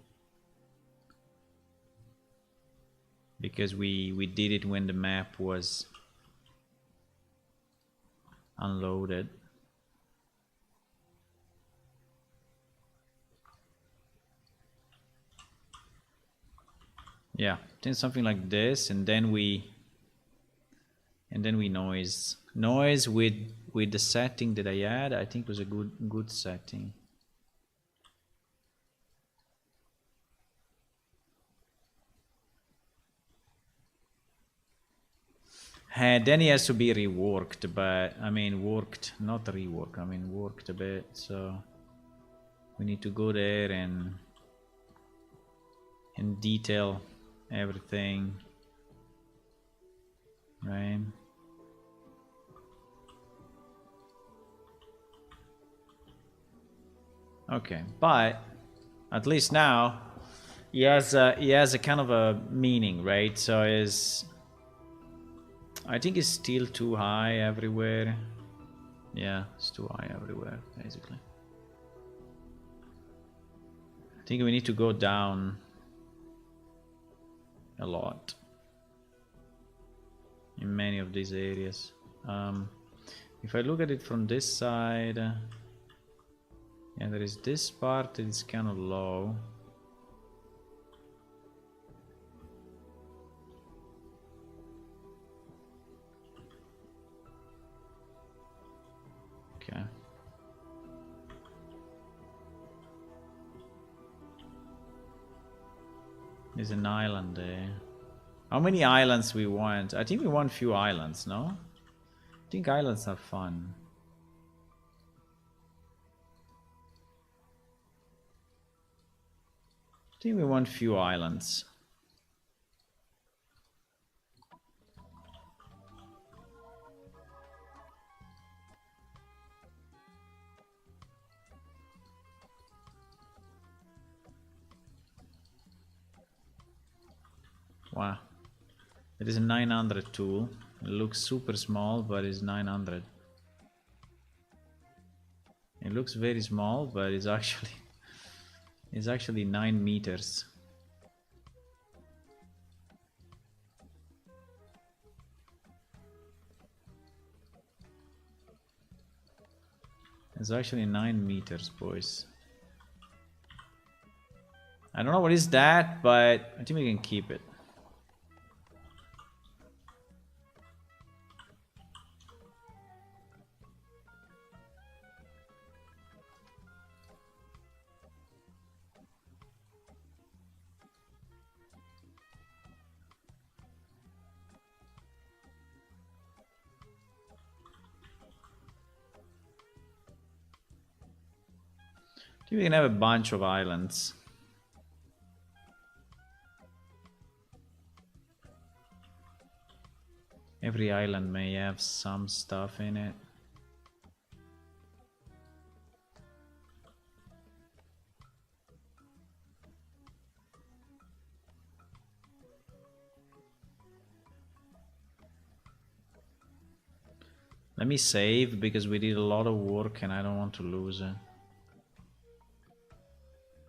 Speaker 1: because we did it when the map was unloaded. Yeah, then something like this, and then we noise with the setting that I had. I think was a good setting. Then he has to be reworked, but I mean worked, not reworked. I mean worked a bit. So we need to go there and detail everything, right? Okay, but at least now he has a kind of a meaning, right? So I think it's still too high everywhere. Yeah, it's too high everywhere, basically. I think we need to go down a lot in many of these areas. If I look at it from this side, yeah, there is this part that is kind of low. Okay. There's an island there. How many islands we want? I think we want few islands, no? I think islands are fun. I think we want few islands. Wow. It is a 900 tool. It looks super small, but it's 900. It looks very small, but it's actually 9 meters. It's actually 9 meters, boys. I don't know what is that, but I think we can keep it. I think we can have a bunch of islands. Every island may have some stuff in it. Let me save because we did a lot of work and I don't want to lose it.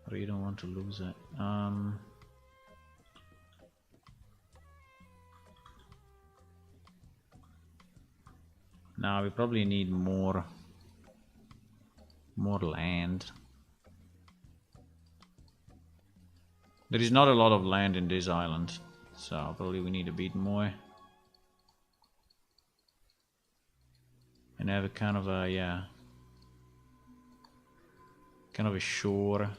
Speaker 1: I really don't want to lose it. Now we probably need more land. There is not a lot of land in this island, so probably we need a bit more. And have a kind of a, yeah, kind of a shore.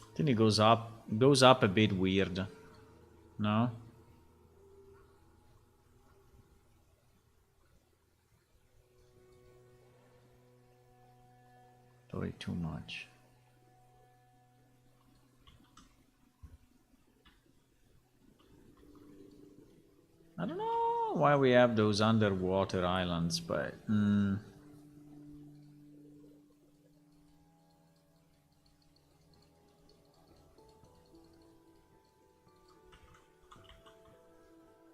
Speaker 1: I think it goes up a bit weird. No? Probably too much. I don't know why we have those underwater islands, but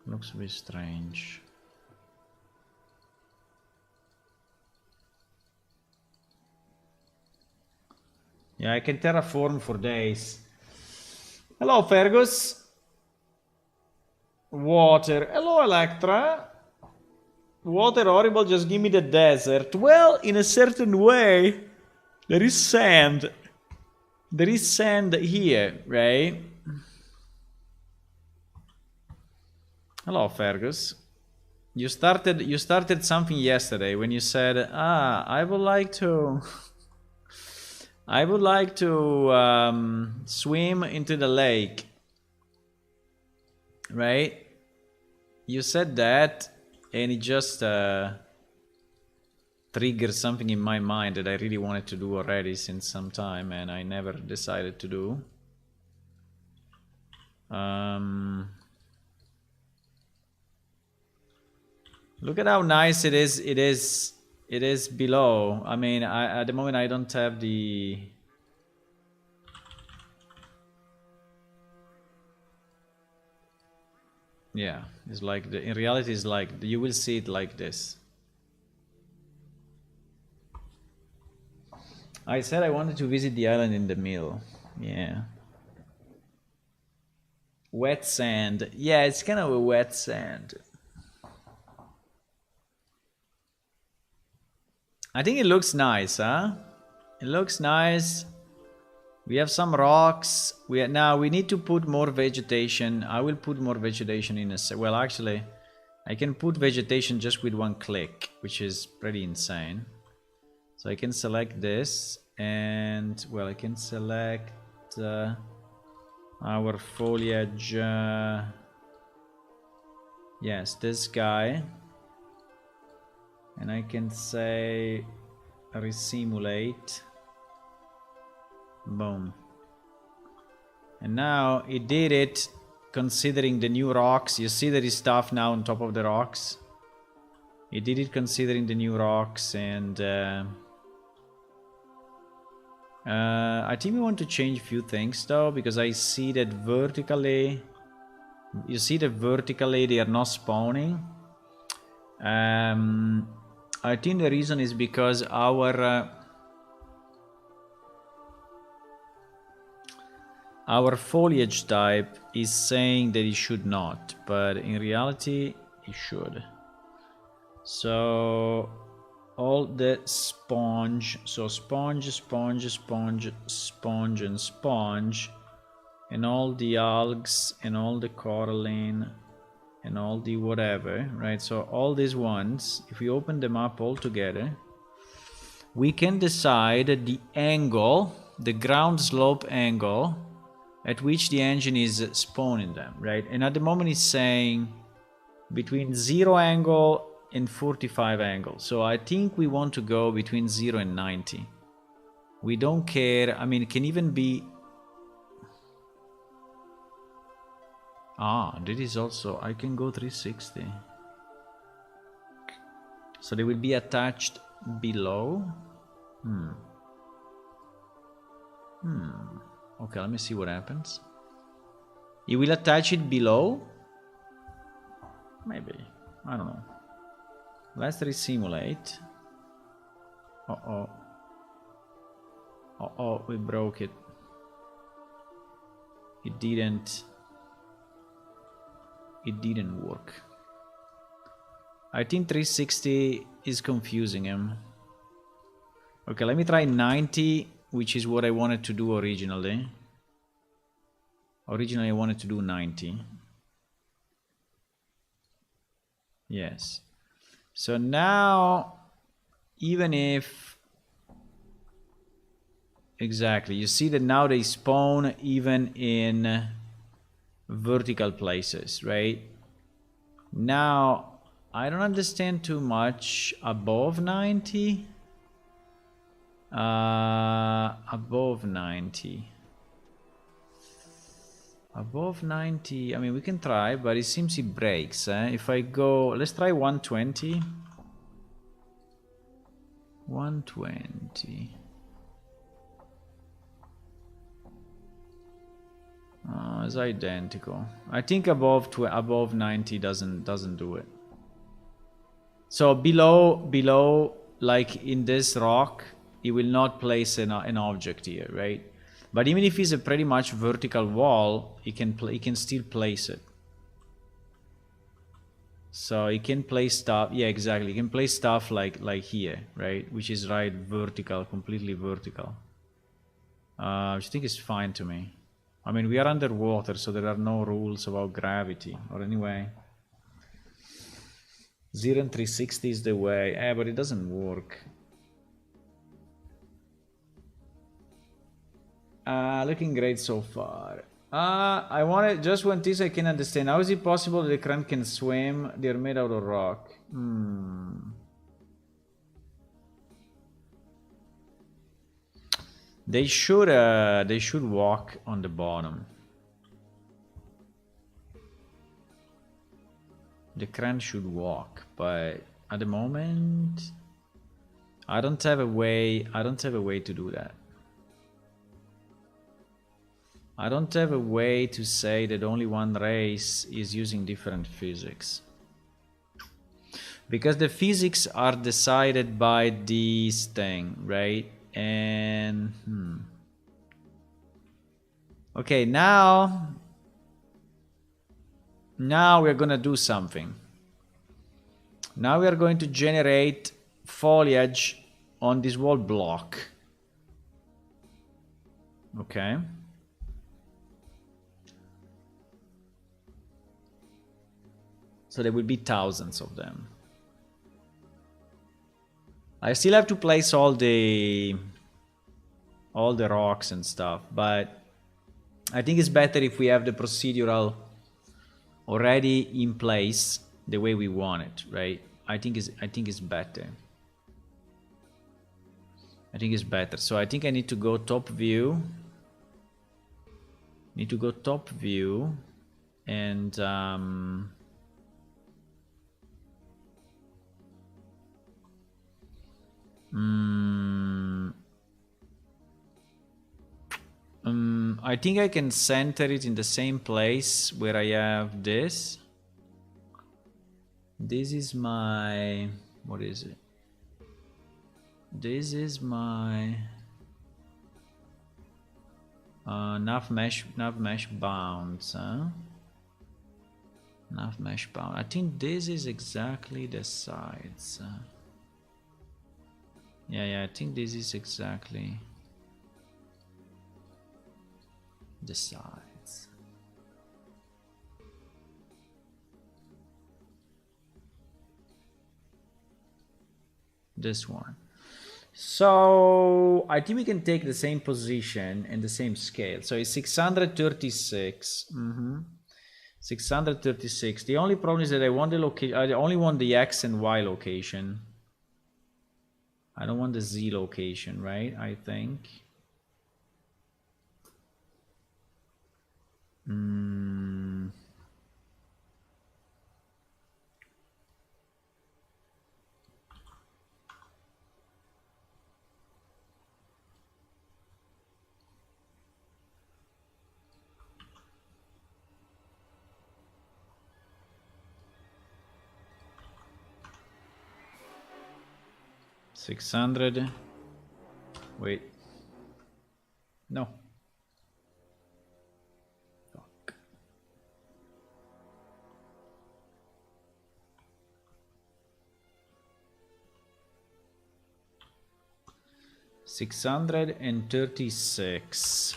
Speaker 1: looks a bit strange. Yeah, I can terraform for days. Hello, Fergus. Water. Hello, Electra. Water horrible, just give me the desert. Well, in a certain way, there is sand. There is sand here, right? Hello, Fergus. You started something yesterday when you said, I would like to swim into the lake. Right? You said that and it just triggered something in my mind that I really wanted to do already since some time and I never decided to do. Look at how nice it is. It is below. I mean, at the moment I don't have the... Yeah, it's like in reality it's like you will see it like this. I said I wanted to visit the island in the middle. Yeah. Wet sand. Yeah, it's kind of a wet sand. I think it looks nice, huh? It looks nice. We have some rocks. Now we need to put more vegetation. I will put more vegetation in a well, actually, I can put vegetation just with one click, which is pretty insane. So I can select this, and well, I can select our foliage. Yes, this guy, and I can say resimulate. Boom. And now it did it considering the new rocks. You see there is stuff now on top of the rocks. It did it considering the new rocks, and I think we want to change a few things though, because I see that vertically, you see that vertically they are not spawning. I think the reason is because our Our foliage type is saying that it should not, but in reality it should. So all the sponge, so sponge, sponge, sponge, sponge, and sponge, and all the algs, and all the coralline, and all the whatever, right? So all these ones, if we open them up all together, we can decide the angle, the ground slope angle at which the engine is spawning them, right? And at the moment it's saying between 0 angle and 45 angle. So I think we want to go between 0 and 90. We don't care. I mean, it can even be... Ah, that is also... I can go 360. So they will be attached below. Okay, let me see what happens. You will attach it below? Maybe. I don't know. Let's resimulate. Uh-oh. Uh-oh, we broke it. It didn't work. I think 360 is confusing him. Okay, let me try 90, which is what I wanted to do originally. Originally I wanted to do 90. Yes. So now, even if... Exactly, you see that now they spawn even in vertical places, right? Now, I don't understand too much above 90. Above 90. Above 90, I mean, we can try, but it seems it breaks. If I go, let's try 120. 120. It's identical. I think above 90 doesn't do it. So below, like in this rock, it will not place an object here, right? But even if it's a pretty much vertical wall, it can still place it. So it can place stuff. Yeah, exactly. It can place stuff like here, right? Which is right vertical, completely vertical. Which I think is fine to me. I mean, we are underwater, so there are no rules about gravity. Or anyway, 0 and 360 is the way. But it doesn't work. Looking great so far. I wanted just one thing I can understand. How is it possible that the crane can swim? They're made out of rock. They should walk on the bottom. The crane should walk, but at the moment, I don't have a way. I don't have a way to do that. I don't have a way to say that only one race is using different physics. Because the physics are decided by this thing, right? And... Okay, now we're gonna do something. Now we are going to generate foliage on this wall block. Okay. So there will be thousands of them. I still have to place all the rocks and stuff, but I think it's better if we have the procedural already in place the way we want it, right? I think it's better. I think it's better. So I think I need to go top view. Need to go top view and I think I can center it in the same place where I have this. This is my... what is it? This is my... Nav mesh bounds, huh? Nav mesh bound. I think this is exactly the sides. Yeah, I think this is exactly the sides. This one. So I think we can take the same position and the same scale. So it's 636. 636. The only problem is that I want the location. I only want the X and Y location. I don't want the Z location, right? I think. 600. Wait. No. Fuck. 636.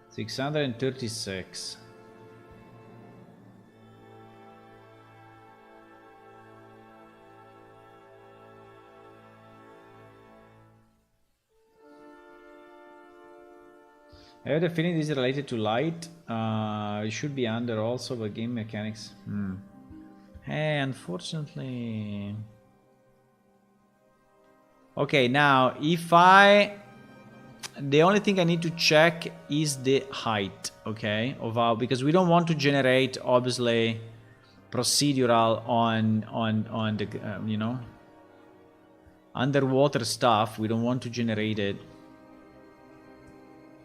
Speaker 1: 636. I have the feeling this is related to light. It should be under also, but game mechanics. Hey, unfortunately. Okay, now if the only thing I need to check is the height, okay, of our, because we don't want to generate obviously procedural on the you know, underwater stuff. We don't want to generate it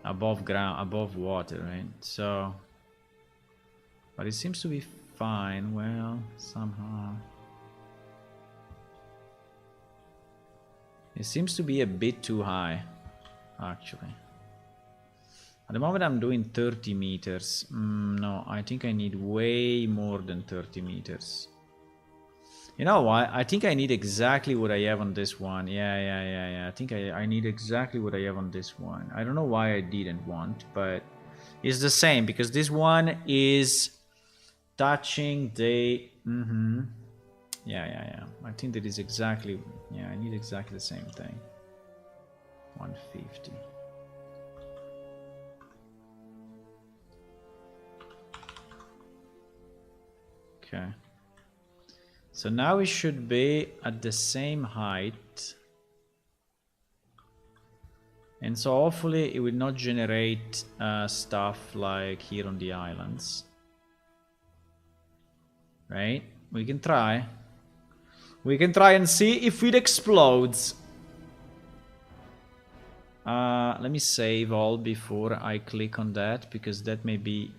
Speaker 1: above ground, above water, right? So, but it seems to be fine. Well, somehow it seems to be a bit too high, actually. At the moment I'm doing 30 meters. No, I think I need way more than 30 meters. You know what? I think I need exactly what I have on this one. Yeah. I think I need exactly what I have on this one. I don't know why I didn't want, but it's the same because this one is touching the... Yeah. I think that is exactly... Yeah, I need exactly the same thing. 150. Okay. So now it should be at the same height. And so hopefully it will not generate stuff like here on the islands. Right? We can try. We can try and see if it explodes. Let me save all before I click on that, because that may be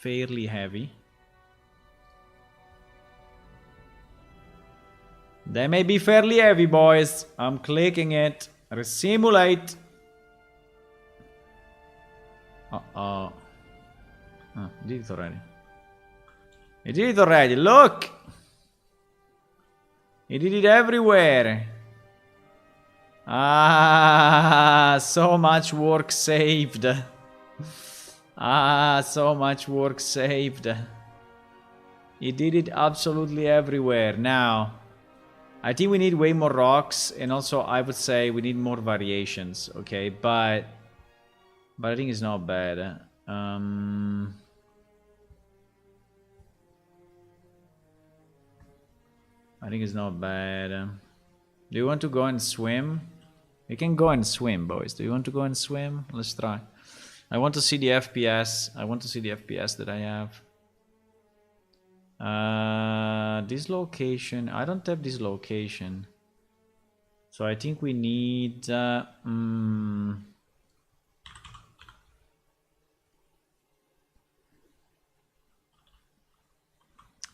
Speaker 1: fairly heavy. They may be fairly heavy, boys. I'm clicking it. Resimulate. Uh-oh. Oh, it did it already. It did it already. Look! It did it everywhere. Ah, so much work saved. Ah, so much work saved. It did it absolutely everywhere. Now... I think we need way more rocks, and also I would say we need more variations, okay? But I think it's not bad. I think it's not bad. Do you want to go and swim? We can go and swim, boys. Do you want to go and swim? Let's try. I want to see the FPS. I want to see the FPS that I have. This location, I don't have this location, so I think we need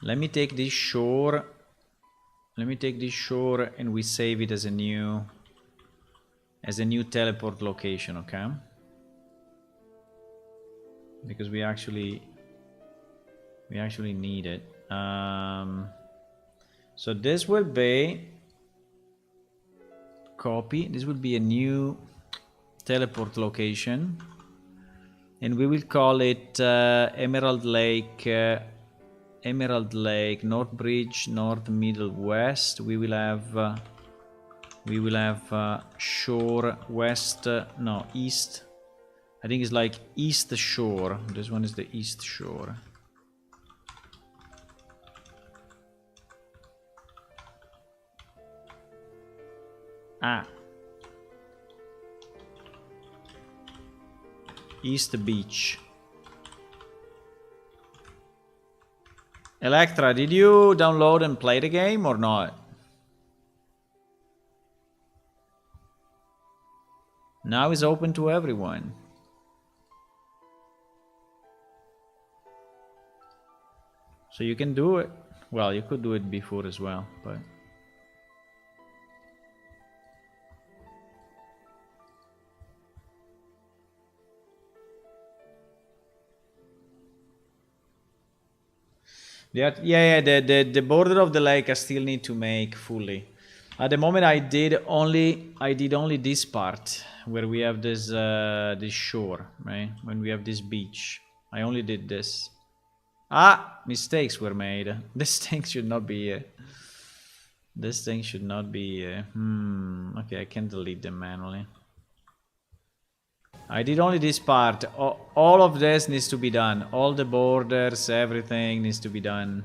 Speaker 1: let me take this shore. Let me take this shore and we save it as a new as a new teleport location, okay? Because we actually need it. So this will be copy. This will be a new teleport location, and we will call it Emerald Lake. Emerald Lake, North Bridge, North, Middle, West. We will have shore, west, no, east. I think it's like east shore. This one is the east shore. Ah. East Beach. Electra, did you download and play the game or not? Now it's open to everyone. So you can do it. Well, you could do it before as well, but... Yeah, the border of the lake I still need to make fully. At the moment I did only this part where we have this this shore, right? When we have this beach. I only did this. Ah, mistakes were made. This thing should not be here. This thing should not be here. Okay, I can delete them manually. I did only this part. All of this needs to be done. All the borders, everything needs to be done.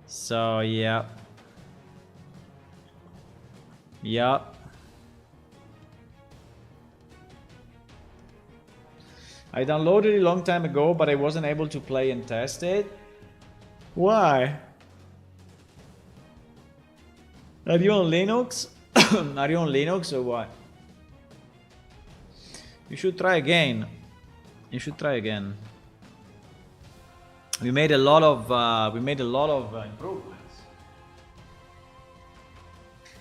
Speaker 1: So, yeah. Yeah. I downloaded it a long time ago, but I wasn't able to play and test it. Why? Are you on Linux? Are you on Linux or what? You should try again. You should try again. We made a lot of improvements.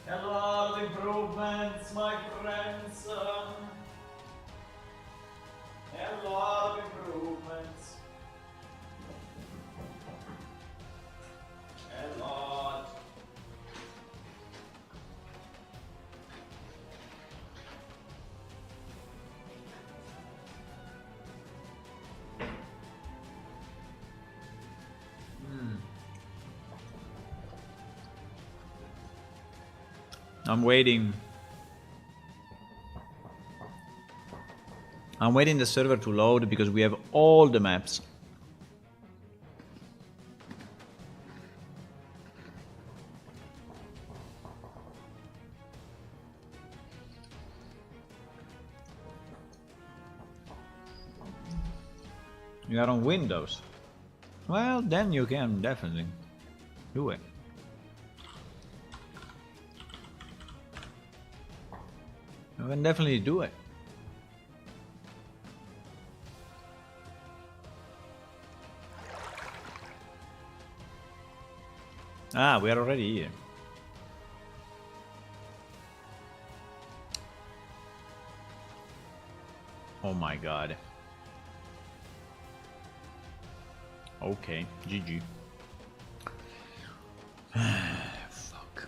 Speaker 1: A lot of improvements, my friends. A lot of improvements. A lot. I'm waiting. I'm waiting the server to load because we have all the maps. You are on Windows. Well, then you can definitely do it. You can definitely do it. Ah, we are already here. Oh my god. Okay, GG. Fuck.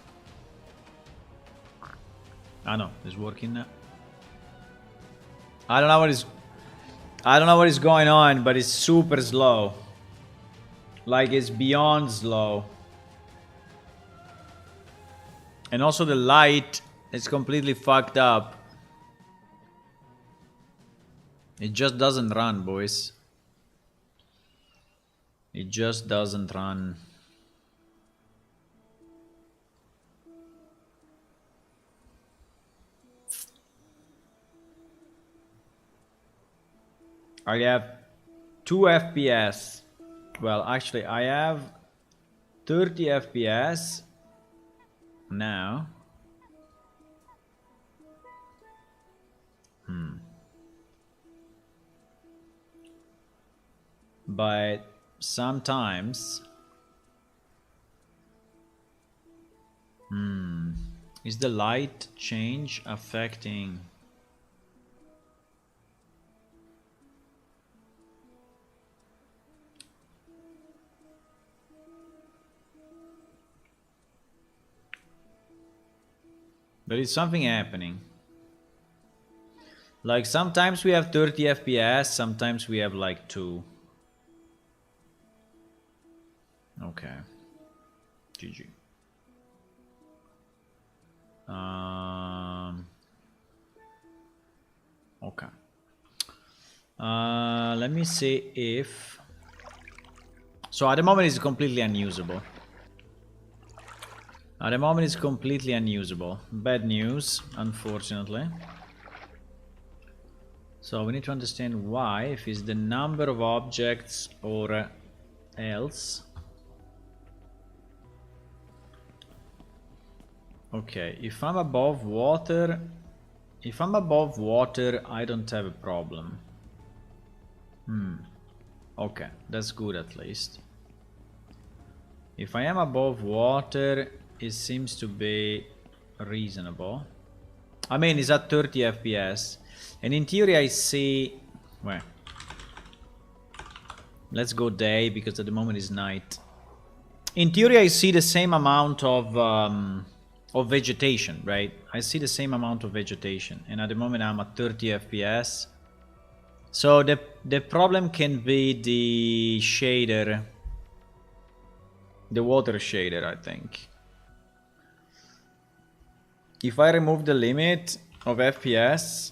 Speaker 1: Ah no, it's working now. I don't know what is going on, but it's super slow. Like it's beyond slow. And also the light is completely fucked up. It just doesn't run, boys. It just doesn't run. I have 2 FPS. Well, actually, I have 30 FPS now. But sometimes Is the light change affecting? There is something happening. Like sometimes we have 30 FPS, sometimes we have like 2. Okay. GG. Okay. Let me see if... So at the moment it's completely unusable. At the moment it's completely unusable. Bad news, unfortunately. So we need to understand why, if it's the number of objects or else. Okay, if I'm above water, I don't have a problem. Okay, that's good at least. If I am above water, it seems to be reasonable. I mean, it's at 30 FPS. And in theory I see... Well, let's go day, because at the moment it's night. In theory I see the same amount of vegetation, right? I see the same amount of vegetation. And at the moment I'm at 30 FPS. So the problem can be the shader. The water shader, I think. If I remove the limit of FPS,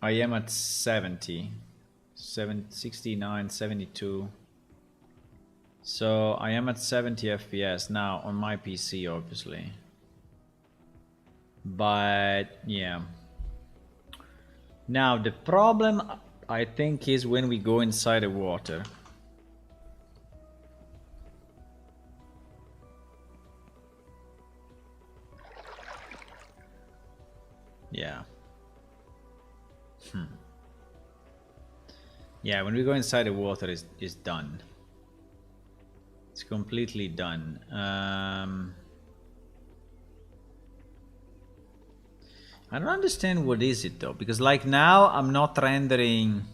Speaker 1: I am at 70, 69, 72. So I am at 70 FPS now on my PC, obviously. But yeah. Now the problem, I think, is when we go inside the water. Yeah. Yeah, when we go inside the water, it's done. It's completely done. I don't understand what is it though, because like now I'm not rendering.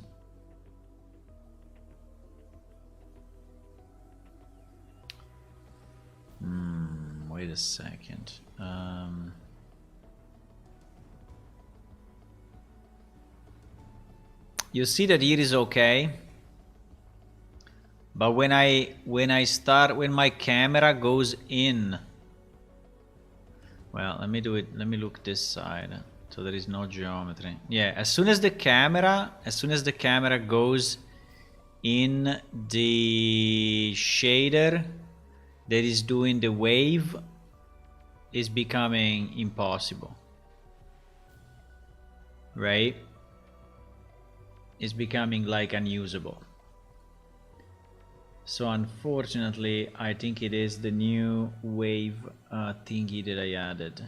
Speaker 1: Wait a second. You see that here is okay, but when my camera goes in, well, let me do it. Let me look this side, so there is no geometry. Yeah, as soon as the camera goes in the shader that is doing the wave, is becoming impossible, right? It's becoming like unusable. So unfortunately, I think it is the new wave thingy that I added.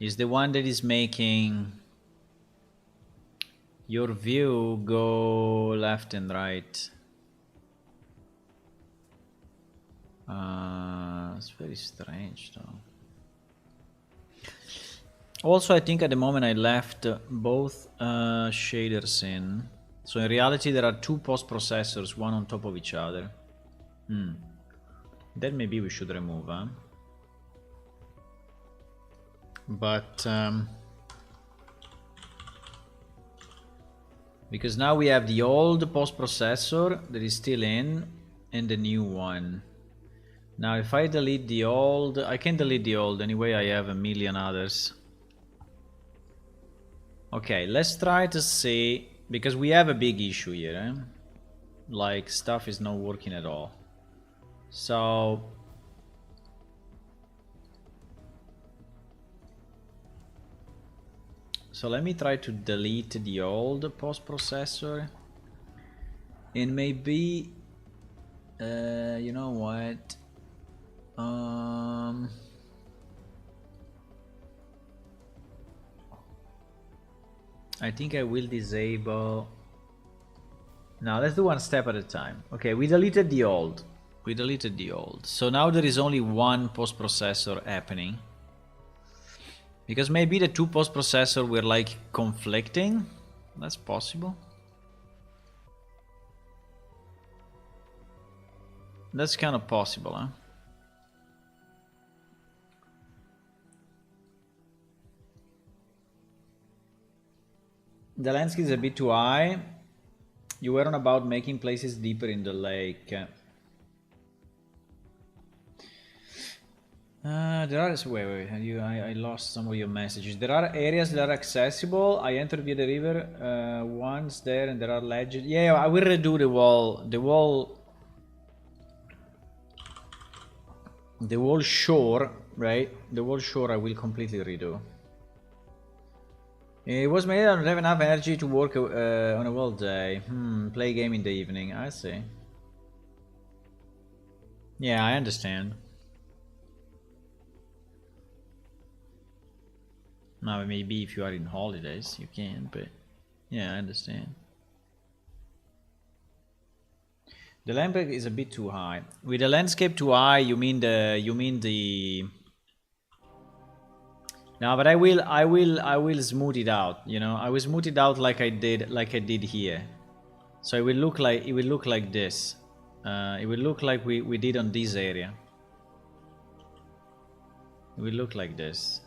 Speaker 1: Is the one that is making your view go left and right. It's very strange though. Also, I think at the moment I left both shaders in. So in reality there are two post-processors, one on top of each other. That maybe we should remove, huh? But because now we have the old post-processor that is still in, and the new one. Now if I delete the old, I can delete the old anyway, I have a million others. Okay, let's try to see, because we have a big issue here, eh? Like stuff is not working at all. So let me try to delete the old post-processor, and maybe you know what, I think I will disable. Now let's do one step at a time. Okay, we deleted the old. We deleted the old. So now there is only one post-processor happening. Because maybe the two post-processor were like conflicting. That's possible. That's kind of possible, huh? The landscape is a bit too high. You were on about making places deeper in the lake. There are wait. I lost some of your messages. There are areas that are accessible. I entered via the river once there, and there are ledges. Yeah, I will redo the wall. The wall shore, right? The wall shore I will completely redo. It was made. I don't have enough energy to work on a well day. Play a game in the evening. I see. Yeah, I understand. Now maybe if you are in holidays you can, but yeah, I understand. The landscape is a bit too high. With the landscape too high, you mean the. No, but I will smooth it out. You know, I will smooth it out like I did here. So it will look like this. It will look like we did on this area. It will look like this.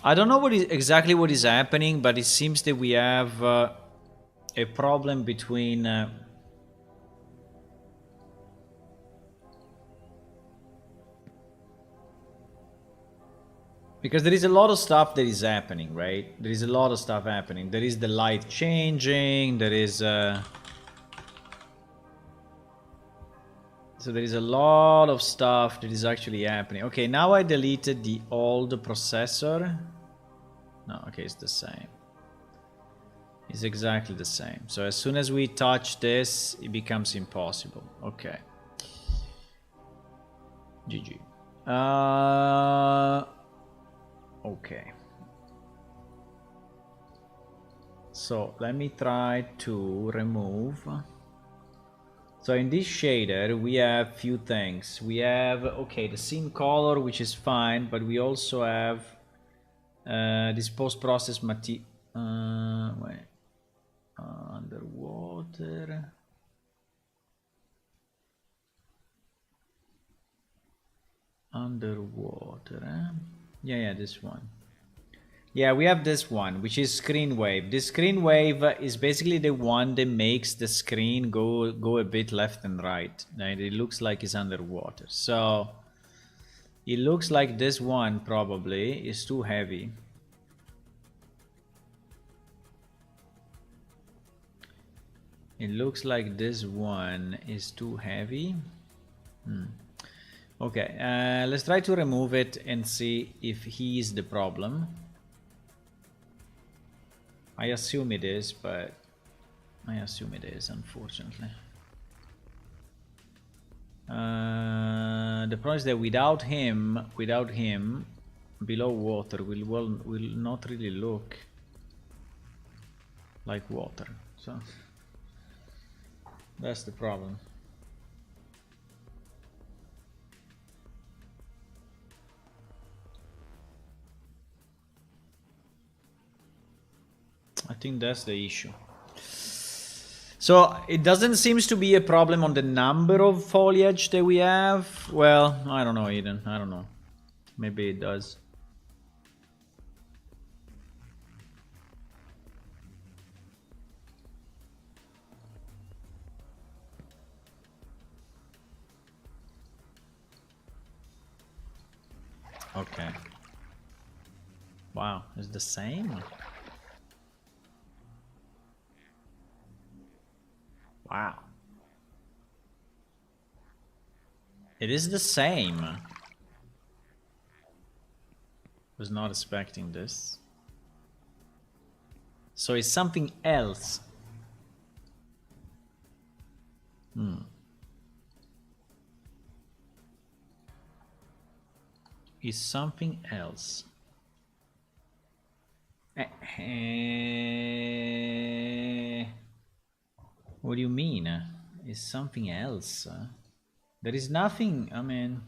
Speaker 1: I don't know exactly what is happening, but it seems that we have a problem between. Because there is a lot of stuff that is happening, right? There is a lot of stuff happening. There is the light changing. There is. So there is a lot of stuff that is actually happening. Okay, now I deleted the old processor. No, okay, it's the same. It's exactly the same. So as soon as we touch this, it becomes impossible. Okay. GG. Okay. So let me try to remove. So in this shader we have few things. We have okay the scene color, which is fine, but we also have this post-process underwater. Underwater, yeah, this one. Yeah, we have this one, which is screen wave. This screen wave is basically the one that makes the screen go a bit left and right. And it looks like it's underwater. So it looks like this one probably is too heavy. It looks like this one is too heavy. Okay, let's try to remove it and see if he is the problem. I assume it is, but I assume it is, unfortunately. The problem is that without him, below water will not really look like water. So that's the problem. I think that's the issue. So it doesn't seem to be a problem on the number of foliage that we have. Well, I don't know, Eden. I don't know. Maybe it does. Okay. Wow, it's the same? Wow. It is the same. Was not expecting this. So it's something else. It's something else. What do you mean? It's something else. There is nothing, I mean...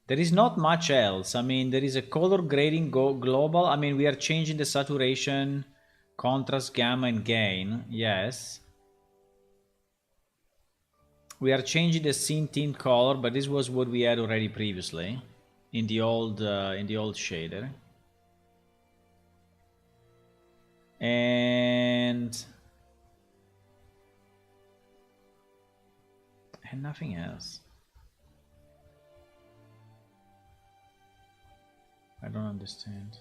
Speaker 1: There is not much else. I mean, there is a color grading global. I mean, we are changing the saturation, contrast, gamma, and gain. Yes. We are changing the scene theme color, but this was what we had already previously in the old shader. And nothing else. I don't understand.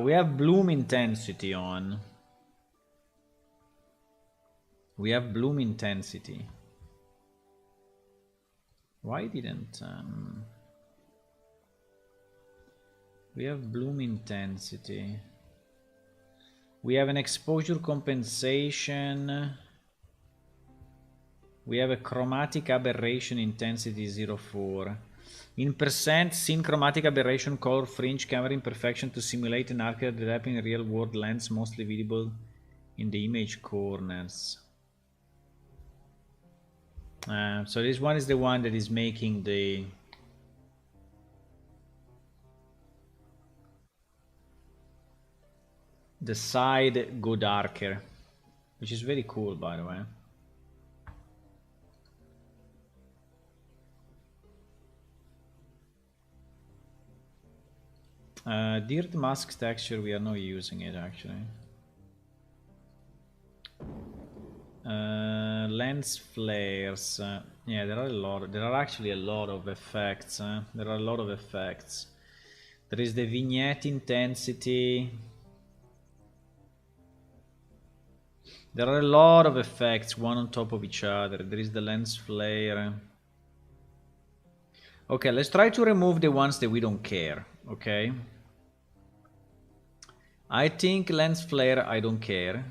Speaker 1: We have bloom intensity on. We have bloom intensity. Why didn't... we have bloom intensity. We have an exposure compensation. We have a chromatic aberration intensity 0.4. In percent, scene chromatic aberration color fringe camera imperfection to simulate an accurate depth in real world lens mostly visible in the image corners. So this one is the one that is making the side go darker, which is very cool, by the way. Dirt mask texture, we are not using it actually. Lens flares. Yeah, there are a lot. There are actually a lot of effects. There are a lot of effects. There is the vignette intensity. There are a lot of effects, one on top of each other. There is the lens flare. Okay, let's try to remove the ones that we don't care, okay? I think lens flare, I don't care.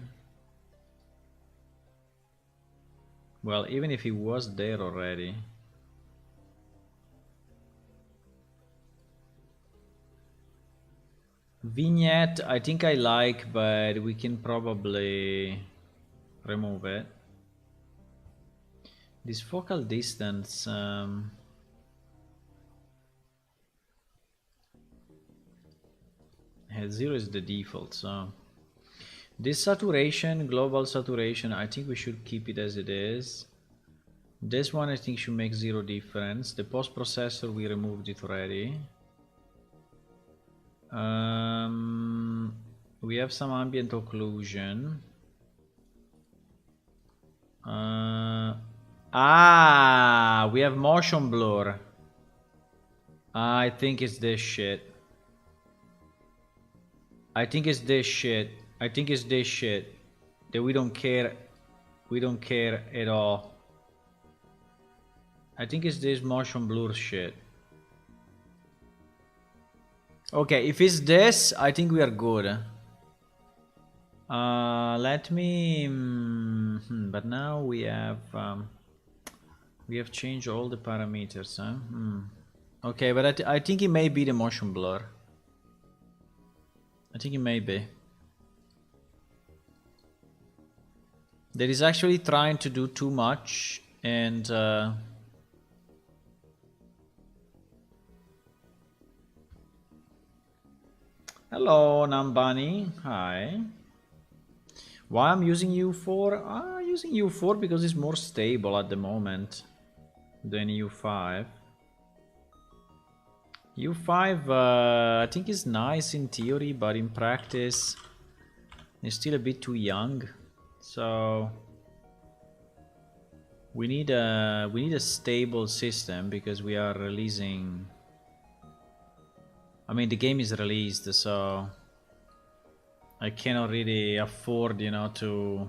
Speaker 1: Well, even if it was there already. Vignette, I think I like, but we can probably remove it. This focal distance, yeah, 0 is the default, so this saturation, global saturation, I think we should keep it as it is. This one I think should make 0 difference. The post processor, we removed it already. We have some ambient occlusion. We have motion blur. I think it's this shit. I think it's this shit. I think it's this shit. That we don't care. We don't care at all. I think it's this motion blur shit. Okay, if it's this, I think we are good. Let me... but now we have changed all the parameters, huh? Okay, but I think it may be the motion blur. I think it may be. That is actually trying to do too much, and hello, Nambani. Hi. Why I'm using U4? I'm using U4 because it's more stable at the moment than U5. U5 I think is nice in theory, but in practice it's still a bit too young. So we need a stable system because we are releasing. I mean, the game is released, so I cannot really afford, you know, to...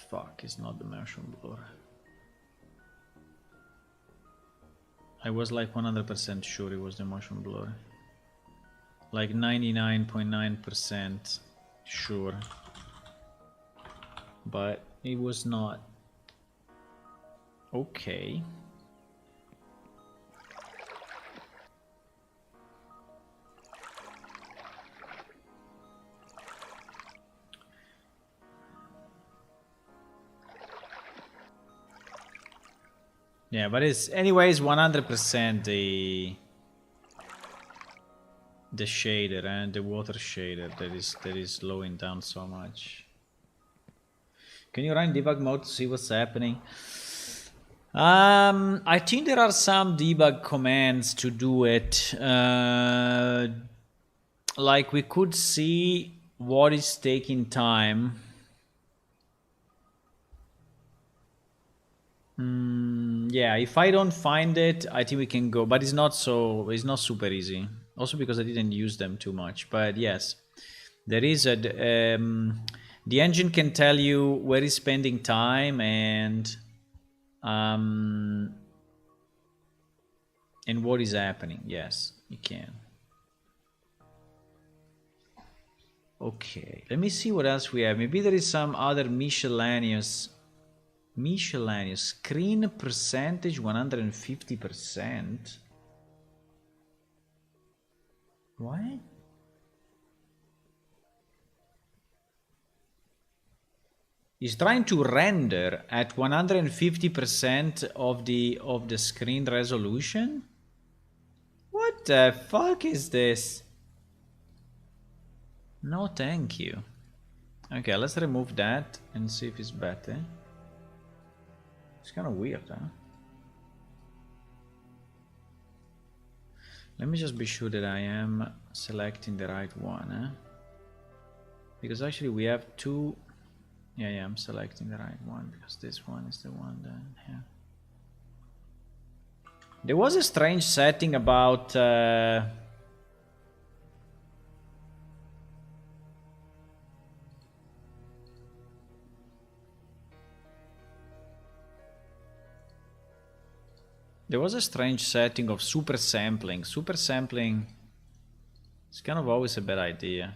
Speaker 1: Fuck, it's not the motion blur. I was like 100% sure it was the motion blur. Like 99.9% sure. But it was not. Okay. Yeah, but it's anyways 100% the shader and the water shader that is slowing down so much. Can you run debug mode to see what's happening? I think there are some debug commands to do it. Like we could see what is taking time. Yeah, if I don't find it, I think we can go, but it's not super easy. Also because I didn't use them too much. But yes, there is the engine can tell you where it's spending time and what is happening. Yes, you can. Okay, let me see what else we have. Maybe there is some other miscellaneous screen percentage 150%. What? It's trying to render at 150% of the screen resolution. What the fuck is this? No, thank you. Okay, let's remove that and see if it's better. It's kind of weird, huh? Let me just be sure that I am selecting the right one, huh? Because actually we have two. Yeah, I'm selecting the right one because this one is the one that, yeah. There was a strange setting about there was a strange setting of super sampling. Super sampling is kind of always a bad idea.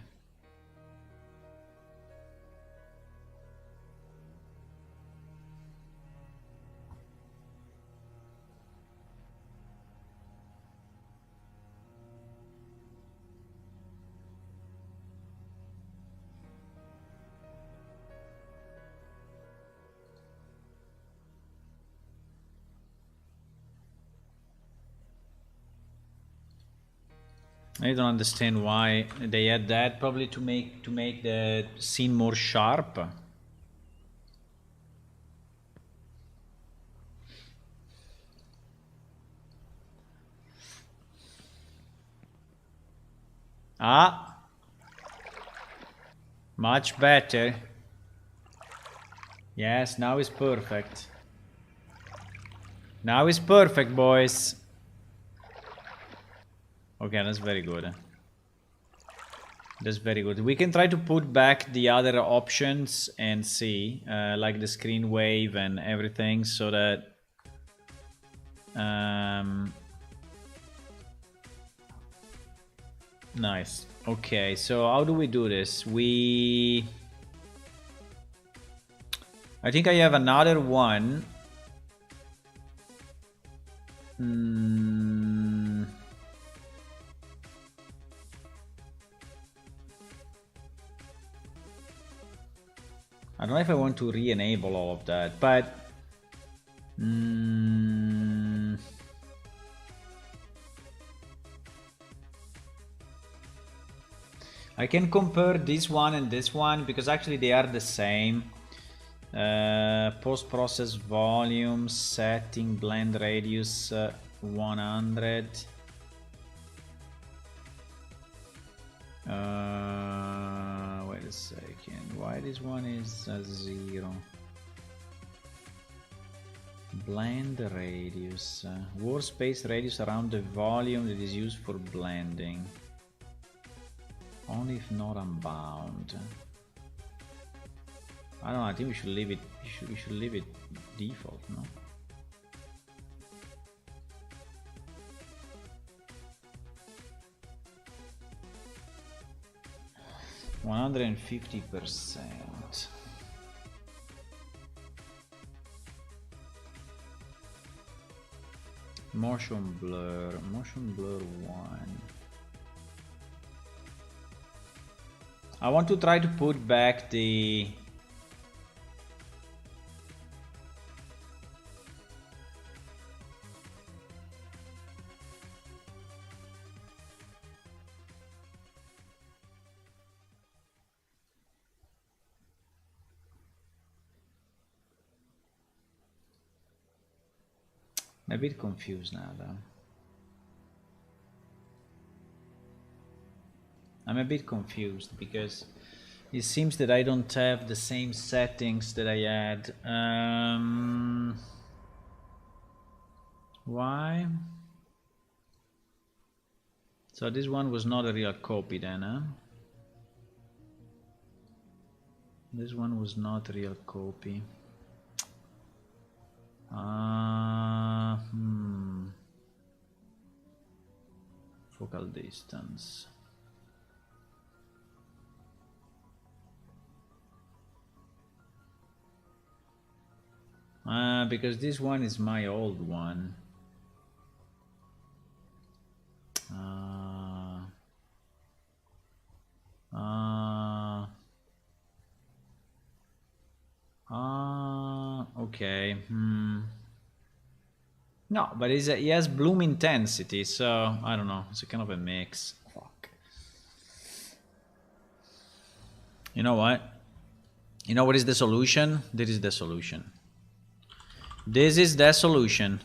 Speaker 1: I don't understand why they had that. Probably to make the scene more sharp. Ah, much better. Yes, now it's perfect. Now it's perfect, boys. Okay, that's very good. That's very good. We can try to put back the other options and see, like the screen wave and everything, so that nice. Okay, so how do we do this? I think I have another one. I don't know if I want to re-enable all of that, but I can compare this one and this one because actually they are the same. Post-process volume setting, blend radius 100. Wait a second, why this one is 0? Blend radius, workspace radius around the volume that is used for blending, only if not unbound. I don't know, I think we should leave it, we should leave it default, no? %. Motion blur 1. I want to try to put back the I'm a bit confused now though. I'm a bit confused because it seems that I don't have the same settings that I had. Why? So this one was not a real copy then, huh? This one was not a real copy. Focal distance. Because this one is my old one. Okay. No, but he has bloom intensity, so I don't know. It's a kind of a mix. Fuck. You know what? You know what is the solution? This is the solution. This is the solution.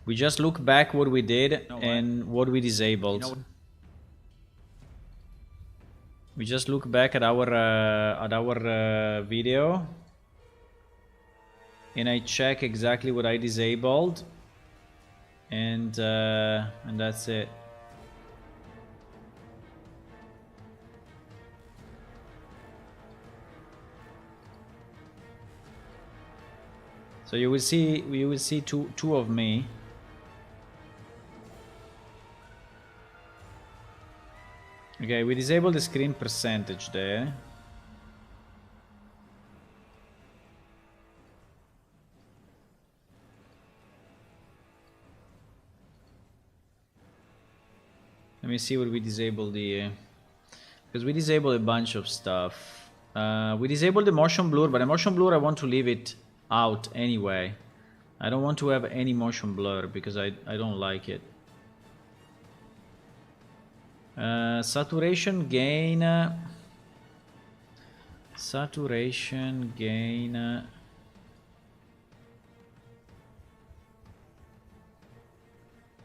Speaker 1: We just look back what we did and what we disabled. We just look back at our video, and I check exactly what I disabled, and that's it. So you will see two of me. Okay, we disable the screen percentage there. Let me see what we disabled here. Because we disabled a bunch of stuff. We disabled the motion blur, but the motion blur I want to leave it out anyway. I don't want to have any motion blur because I don't like it. Saturation gain. Saturation gain.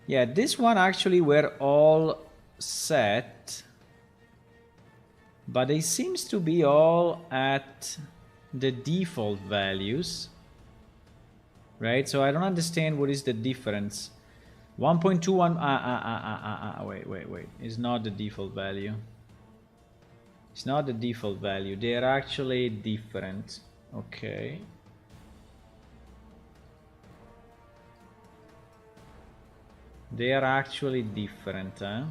Speaker 1: Yeah, this one actually were all set, but it seems to be all at the default values, right? So I don't understand what is the difference. 1.21 wait, it's not the default value. It's not the default value. They are actually different. Okay. They are actually different, huh?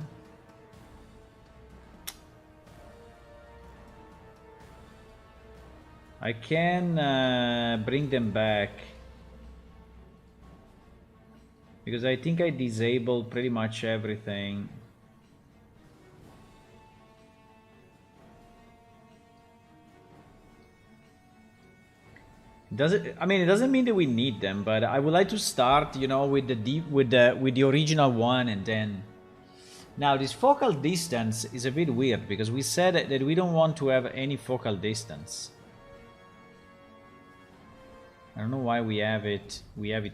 Speaker 1: I can bring them back because I think I disabled pretty much everything. Does it? I mean, it doesn't mean that we need them, but I would like to start, you know, with the original one, and then. Now, this focal distance is a bit weird because we said that we don't want to have any focal distance. I don't know why we have it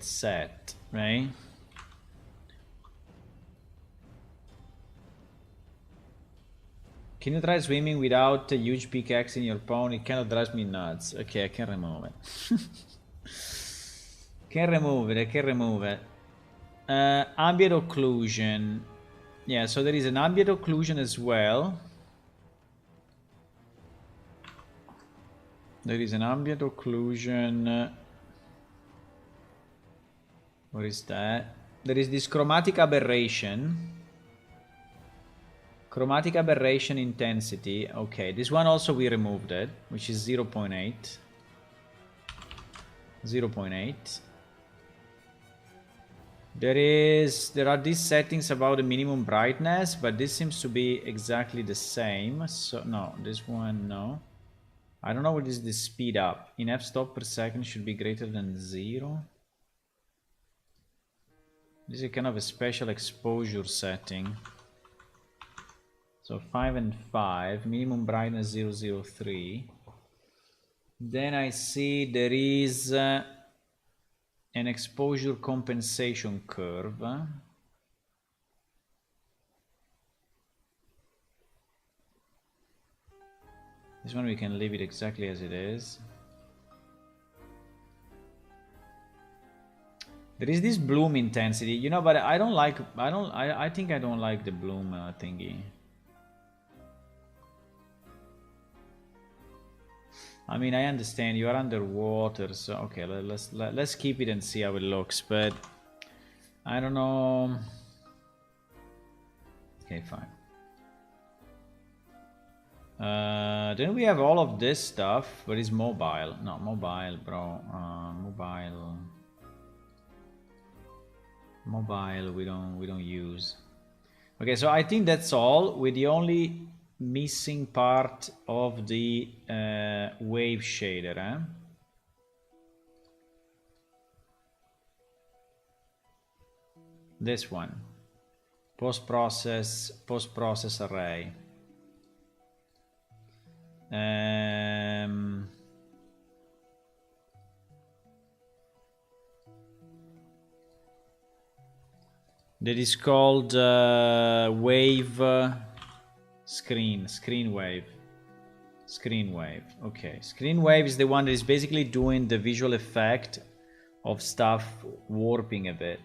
Speaker 1: set, right? Can you try swimming without a huge pickaxe in your pond? It kind of drives me nuts. Okay, I can remove it. I can remove it. Ambient occlusion. Yeah, so there is an ambient occlusion as well. There is an ambient occlusion. What is that? There is this chromatic aberration. Chromatic aberration intensity. Okay, this one also we removed it, which is 0.8. 0.8. There are these settings about the minimum brightness, but this seems to be exactly the same. So no, this one no. I don't know what is the speed up. In f-stop per second should be greater than 0. This is kind of a special exposure setting. So 5 and 5, minimum brightness 003. Then I see there is an exposure compensation curve. This one we can leave it exactly as it is. There is this bloom intensity, you know, but I don't like, I think I don't like the bloom thingy. I mean, I understand you are underwater, so okay, let's keep it and see how it looks, but I don't know. Okay, fine. Then we have all of this stuff, but it's mobile. No, mobile, bro. Mobile we don't use. Okay, so I think that's all, with the only missing part of the wave shader, eh? This one, post-process array. That is called wave screen wave. Okay, screen wave is the one that is basically doing the visual effect of stuff warping a bit,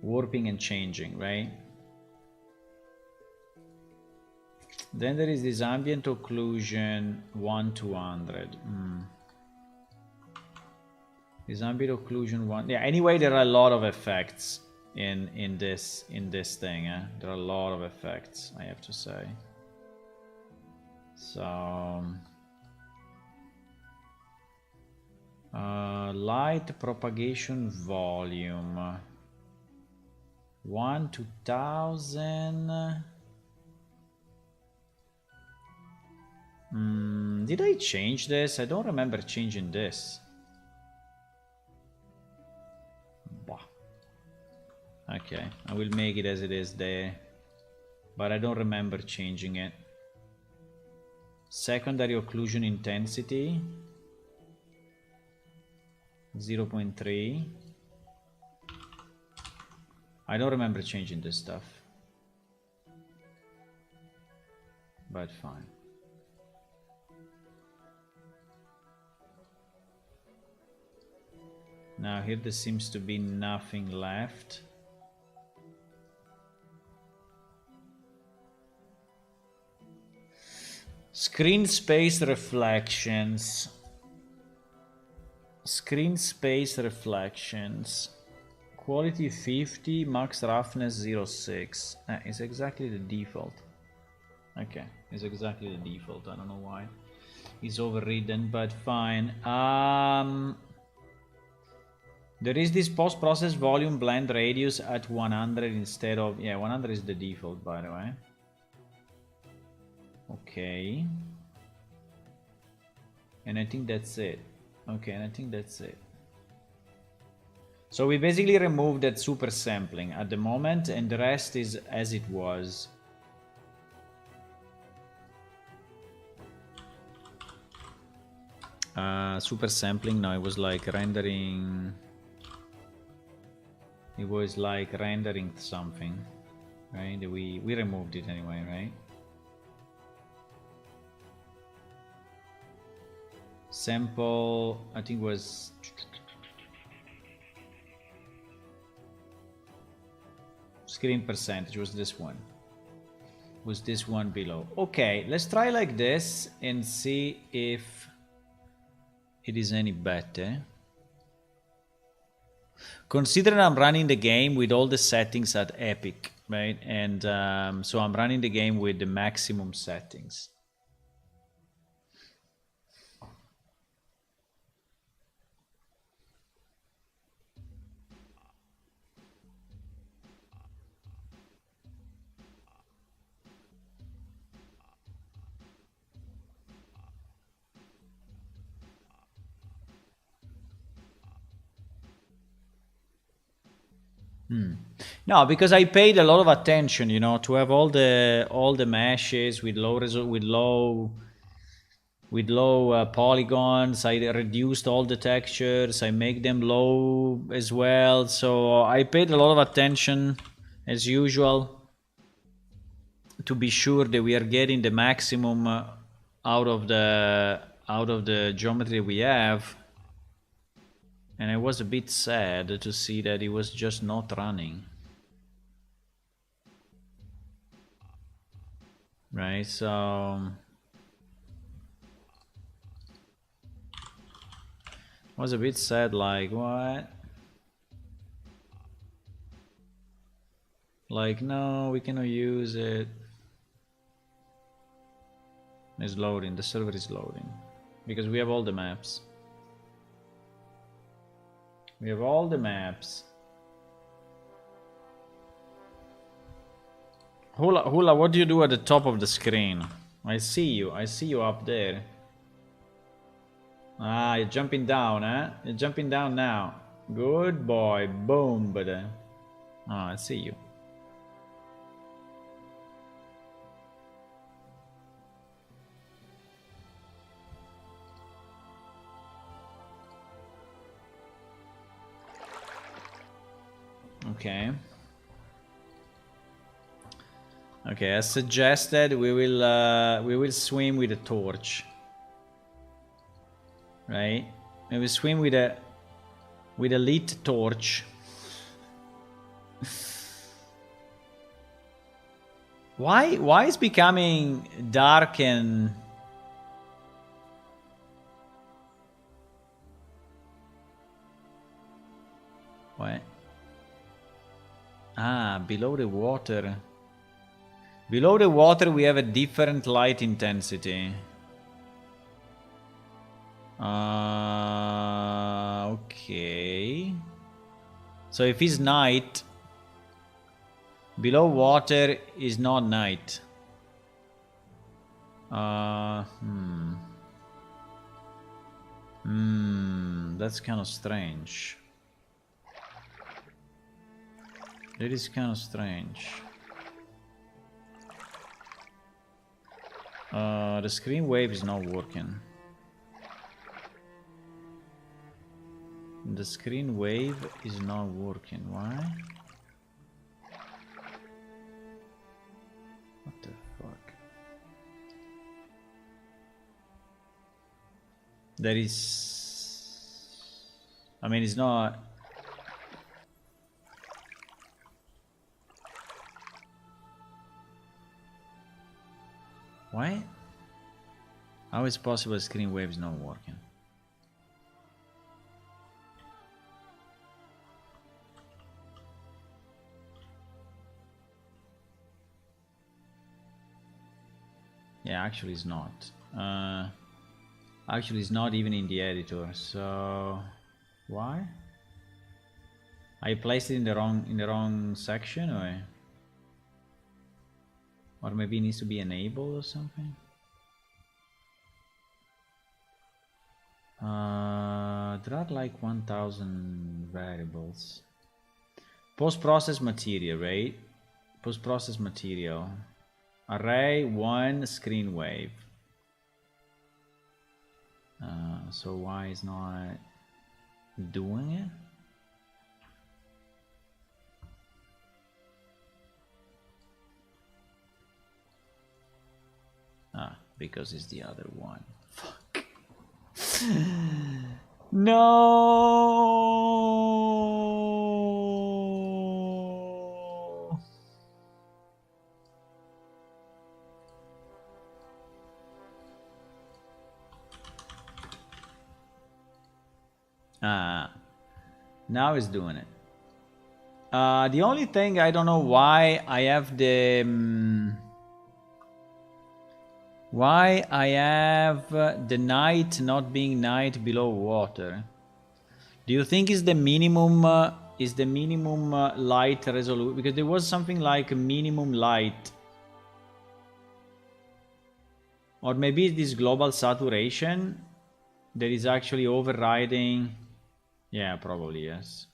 Speaker 1: warping and changing, right? Then there is this ambient occlusion 1-200. This ambient occlusion 1. Yeah. Anyway, there are a lot of effects in this thing. There are a lot of effects, I have to say. So light propagation volume 1-2000. Did I change this? I don't remember changing this. Bah. Okay, I will make it as it is there, but I don't remember changing it. Secondary occlusion intensity 0.3. I don't remember changing this stuff, but fine. Now here there seems to be nothing left. Screen space reflections. Quality 50, max roughness 0.6. It's exactly the default. Okay, it's exactly the default. I don't know why. It's overridden, but fine. There is this post-process volume blend radius at 100 instead of... Yeah, 100 is the default, by the way. Okay. And I think that's it. Okay, and I think that's it. So we basically removed that super sampling at the moment, and the rest is as it was. Super sampling, no, it was like rendering... It was like rendering something, right? We removed it anyway, right? Sample, I think was... Screen percentage was this one. Was this one below. Okay, let's try like this and see if it is any better. Considering I'm running the game with all the settings at Epic, right? And so I'm running the game with the maximum settings. No, because I paid a lot of attention, you know, to have all the meshes with low with low polygons. I reduced all the textures. I make them low as well. So I paid a lot of attention, as usual, to be sure that we are getting the maximum out of the geometry we have. And I was a bit sad to see that it was just not running. Right, so was a bit sad, like, what? Like, no, we cannot use it. It's loading, the server is loading. Because we have all the maps. We have all the maps. Hula, what do you do at the top of the screen? I see you up there. Ah, you're jumping down, eh? You're jumping down now. Good boy, boom, but I see you. Okay. Okay, as suggested, we will swim with a torch. Right? We will swim with a lit torch. Why is becoming dark and what? Ah, below the water. Below the water we have a different light intensity. Okay. So if it's night, below water is not night. That's kind of strange. That is kind of strange. The screen wave is not working. The screen wave is not working. Why? What the fuck? That is... I mean, it's not... Why? How is it possible screen wave is not working? Yeah, actually it's not. Actually it's not even in the editor, so why? I placed it in the wrong section, or maybe it needs to be enabled or something. There are like 1000 variables. Post-process material, right? Post-process material. Array 1 screen wave. So why is not doing it? Because it's the other one. Fuck. No. Now it's doing it. The only thing, I don't know why I have the night not being night below water. Do you think is the minimum light resolution? Because there was something like minimum light, or maybe this global saturation that is actually overriding. Yeah, probably yes.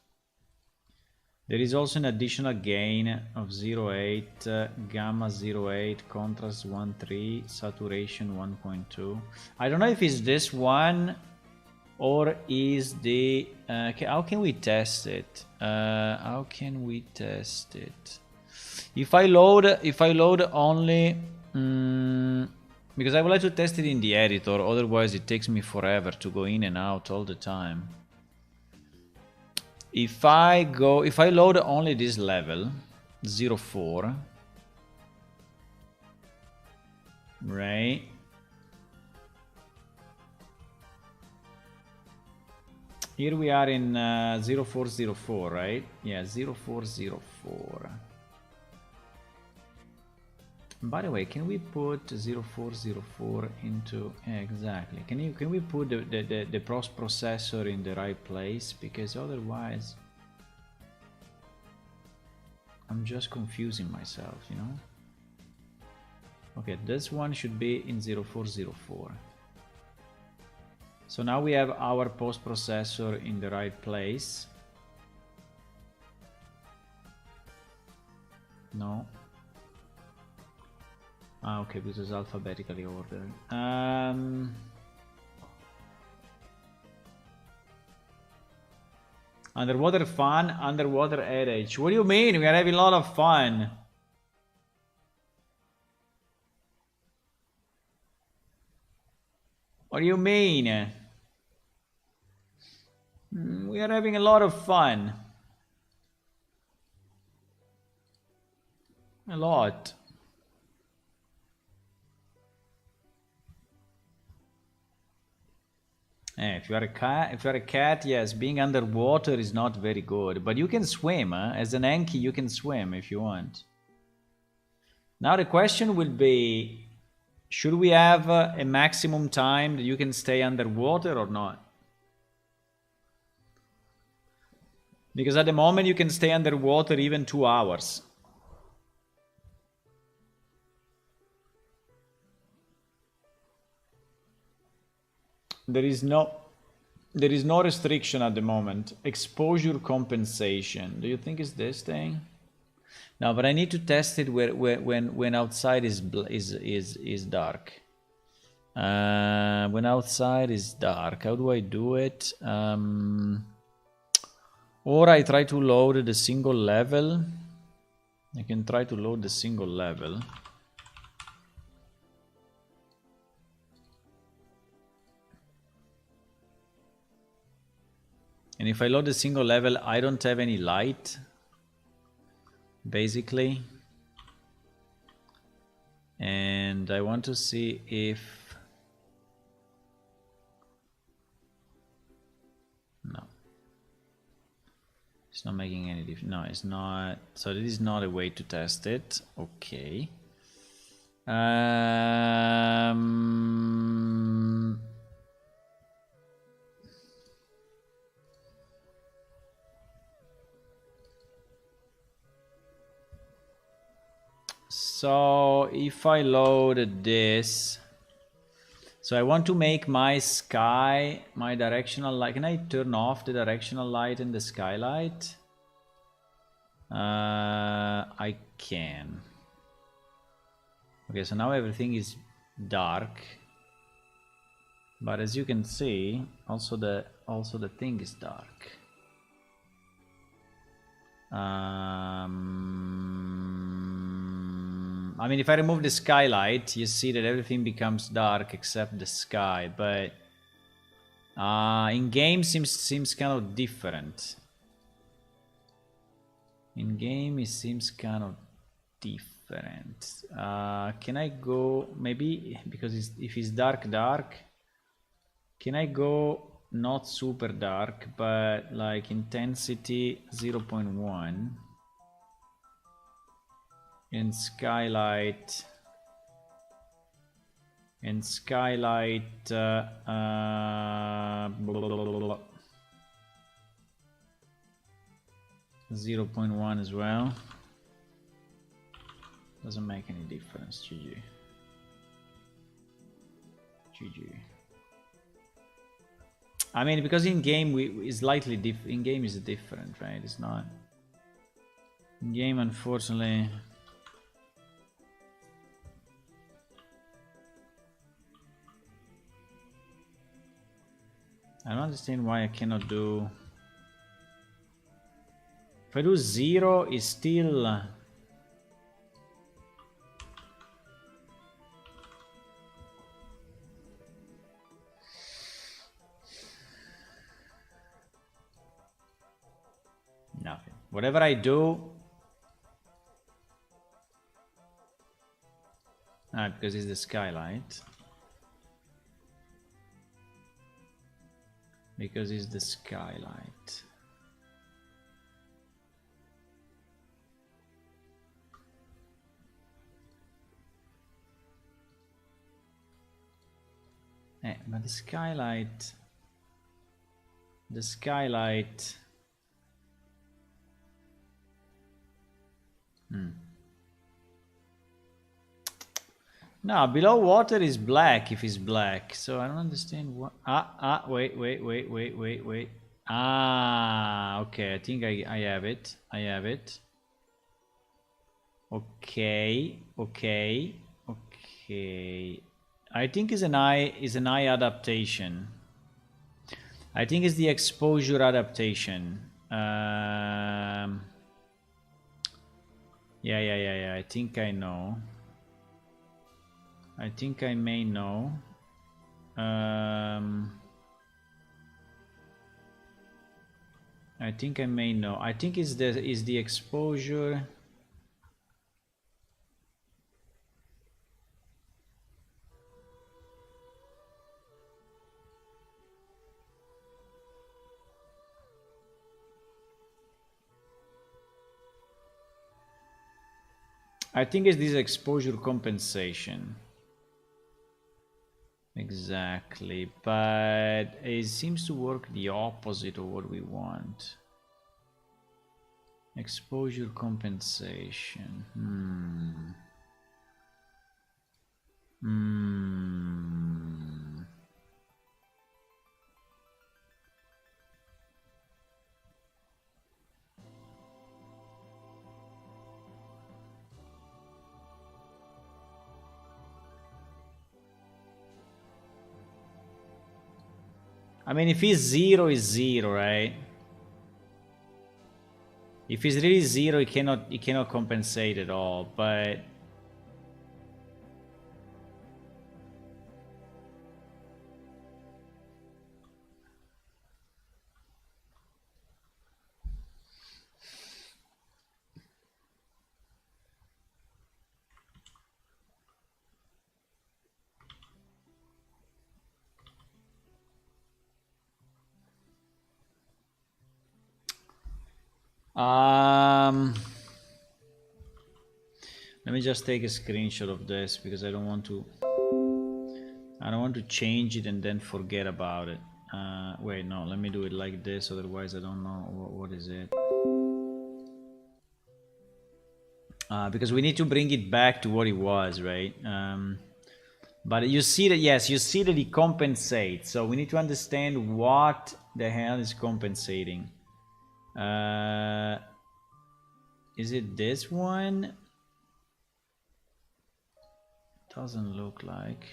Speaker 1: There is also an additional gain of 0.8, gamma 0.8, contrast 1.3, saturation 1.2. I don't know if it's this one or is the... how can we test it? How can we test it? If I load only... because I would like to test it in the editor, otherwise it takes me forever to go in and out all the time. If I load only this level, 0.4, right? Here we are in 0404, right? Yeah, 0404. By the way, can we put 0404 into... yeah, exactly. Can we put the post processor in the right place? Because otherwise I'm just confusing myself, you know? Okay, this one should be in 0404. So now we have our post processor in the right place. No. Ah, okay, because it's alphabetically ordered. Underwater fun, underwater adage. What do you mean? We are having a lot of fun. What do you mean? We are having a lot of fun. A lot. If you are a cat, yes, being underwater is not very good. But you can swim, huh? As an Anki, you can swim if you want. Now the question will be, should we have a maximum time that you can stay underwater or not? Because at the moment you can stay underwater even 2 hours. There is no restriction at the moment. Exposure compensation. Do you think it's this thing? No, but I need to test it when outside is dark. When outside is dark, how do I do it? Or I try to load the single level. I can try to load the single level. And if I load the single level, I don't have any light, basically. And I want to see if... no. It's not making any difference. No, it's not. So this is not a way to test it. Okay. So if I load this, so I want to make my sky, my directional light. Can I turn off the directional light in the skylight? I can. Okay, so now everything is dark. But as you can see, also the thing is dark. I mean, if I remove the skylight, you see that everything becomes dark except the sky, but in game seems kind of different. In game it seems kind of different. Can I go, maybe, because if it's dark, can I go not super dark, but like intensity 0.1 and skylight 0.1 as well. Doesn't make any difference. GG. I mean, because in game is slightly in game is different, right? It's not. Game, unfortunately. I don't understand why I cannot do. If I do 0, it's still. Nothing. Whatever I do. Because it's the skylight. Because it's the skylight. But the skylight. The skylight. No, below water is black if it's black. So I don't understand what. Wait. Okay. I think I have it. I have it. Okay. I think it's an eye adaptation. I think it's the exposure adaptation. Yeah. I think I know. I think I may know. I think I may know. I think it's the exposure. I think it's this exposure compensation. Exactly, but it seems to work the opposite of what we want. Exposure compensation. I mean, if it's 0, it's 0, right? If it's really 0, it cannot compensate at all, but let me just take a screenshot of this because I don't want to change it and then forget about it. Wait, no, let me do it like this, otherwise I don't know what is it. Because we need to bring it back to what it was, right? But you see that, yes, you see that it compensates. So we need to understand what the hell is compensating. Is it this one? Doesn't look like.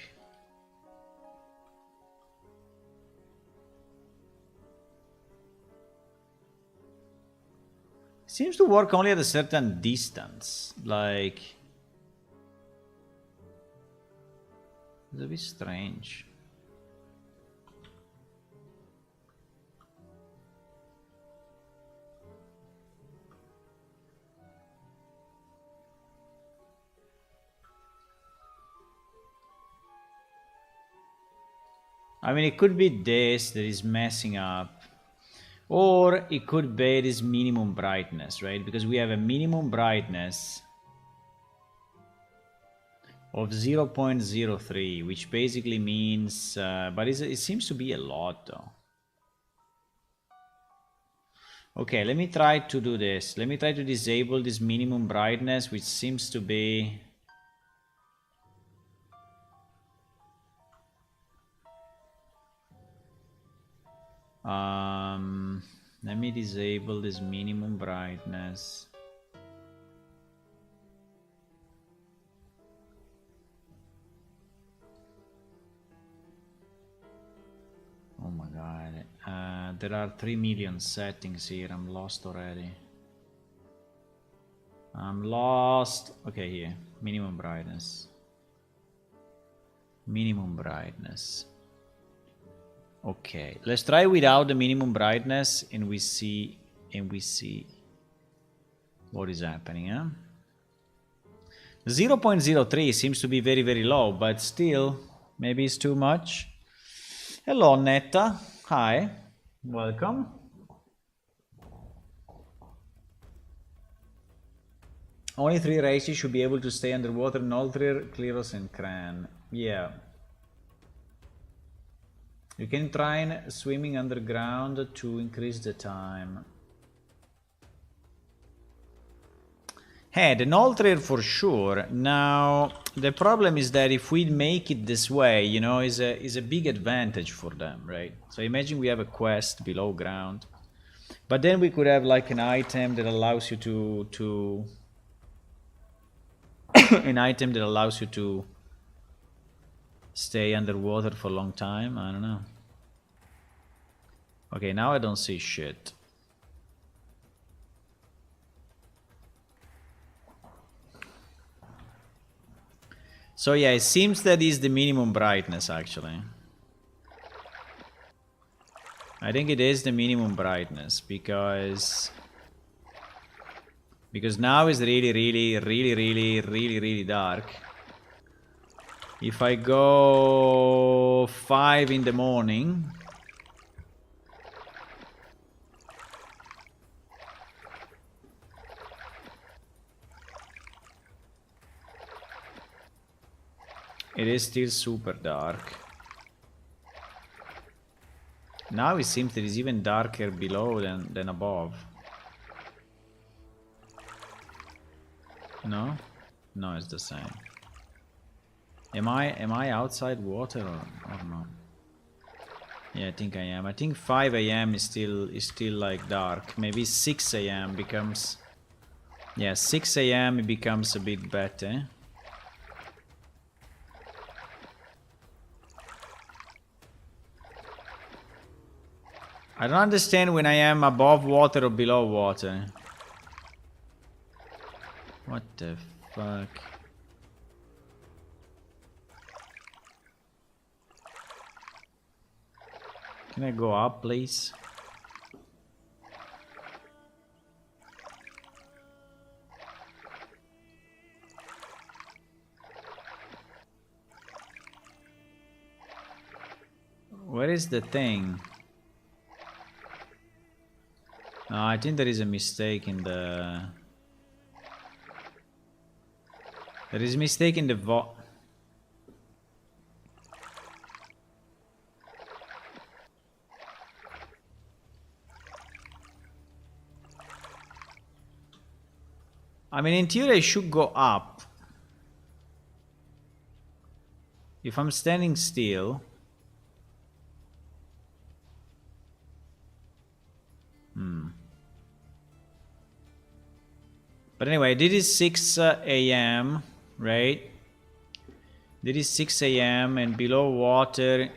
Speaker 1: Seems to work only at a certain distance. Like, it's a bit strange. I mean, it could be this that is messing up. Or it could be this minimum brightness, right? Because we have a minimum brightness of 0.03, which basically means, but it seems to be a lot though. Okay, let me try to do this. Let me try to disable this minimum brightness, which seems to be... let me disable this minimum brightness. Oh my god. There are 3 million settings here. I'm lost already. I'm lost. Okay, here. Minimum brightness. Minimum brightness. Okay, let's try without the minimum brightness and we see what is happening, huh? 0.03 seems to be very, very low, but still, maybe it's too much. Hello, Netta. Hi. Welcome. Only 3 races should be able to stay underwater: Noltrir, Kleros, and Kran. Yeah. You can try swimming underground to increase the time. Hey, the Noltrir for sure. Now, the problem is that if we make it this way, you know, is a big advantage for them, right? So imagine we have a quest below ground. But then we could have like an item that allows you to an item that allows you to stay underwater for a long time. I don't know. Okay, now I don't see shit. So yeah, it seems that is the minimum brightness actually. I think it is the minimum brightness because now it's really dark. If I go 5 in the morning, it is still super dark. Now it seems that it's even darker below than above. No? No, it's the same. Am I outside water or not? Yeah, I think I am. I think 5 AM is still like dark. Maybe 6 AM becomes... Yeah, 6 AM it becomes a bit better. I don't understand when I am above water or below water. What the fuck? Can I go up, please? Where is the thing? No, I think there is a mistake in the... There is a mistake in the I mean, in theory I should go up. If I'm standing still... But anyway, this is 6 AM, right? This is 6 AM and below water...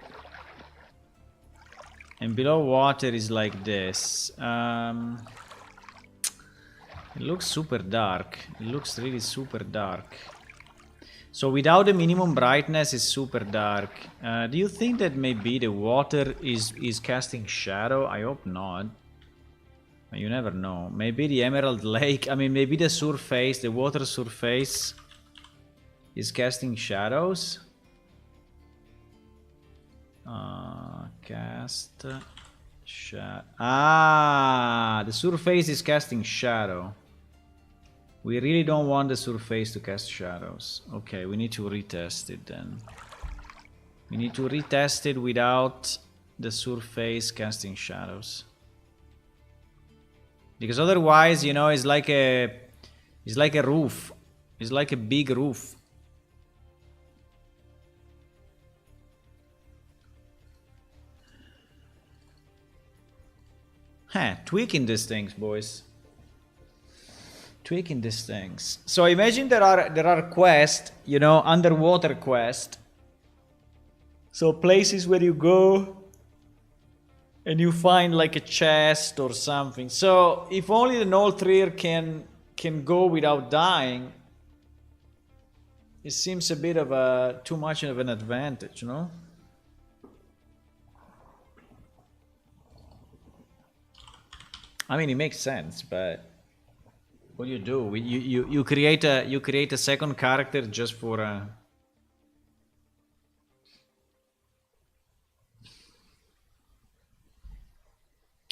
Speaker 1: And below water is like this. It looks super dark. It looks really super dark. So without the minimum brightness, it's super dark. Do you think that maybe the water is casting shadow? I hope not. You never know. Maybe the Emerald Lake, I mean, maybe the surface, the water surface is casting shadows. Cast shadow. Ah, the surface is casting shadow. We really don't want the surface to cast shadows. Okay, we need to retest it then. We need to retest it without the surface casting shadows. Because otherwise, you know, it's like a roof. It's like a big roof. Huh, tweaking these things, boys. Tweaking these things. So imagine there are quests, you know, underwater quests. So places where you go and you find like a chest or something. So if only the Nolthrir can go without dying, it seems a bit of a too much of an advantage, no? I mean, it makes sense, but what do you do? You create a second character just for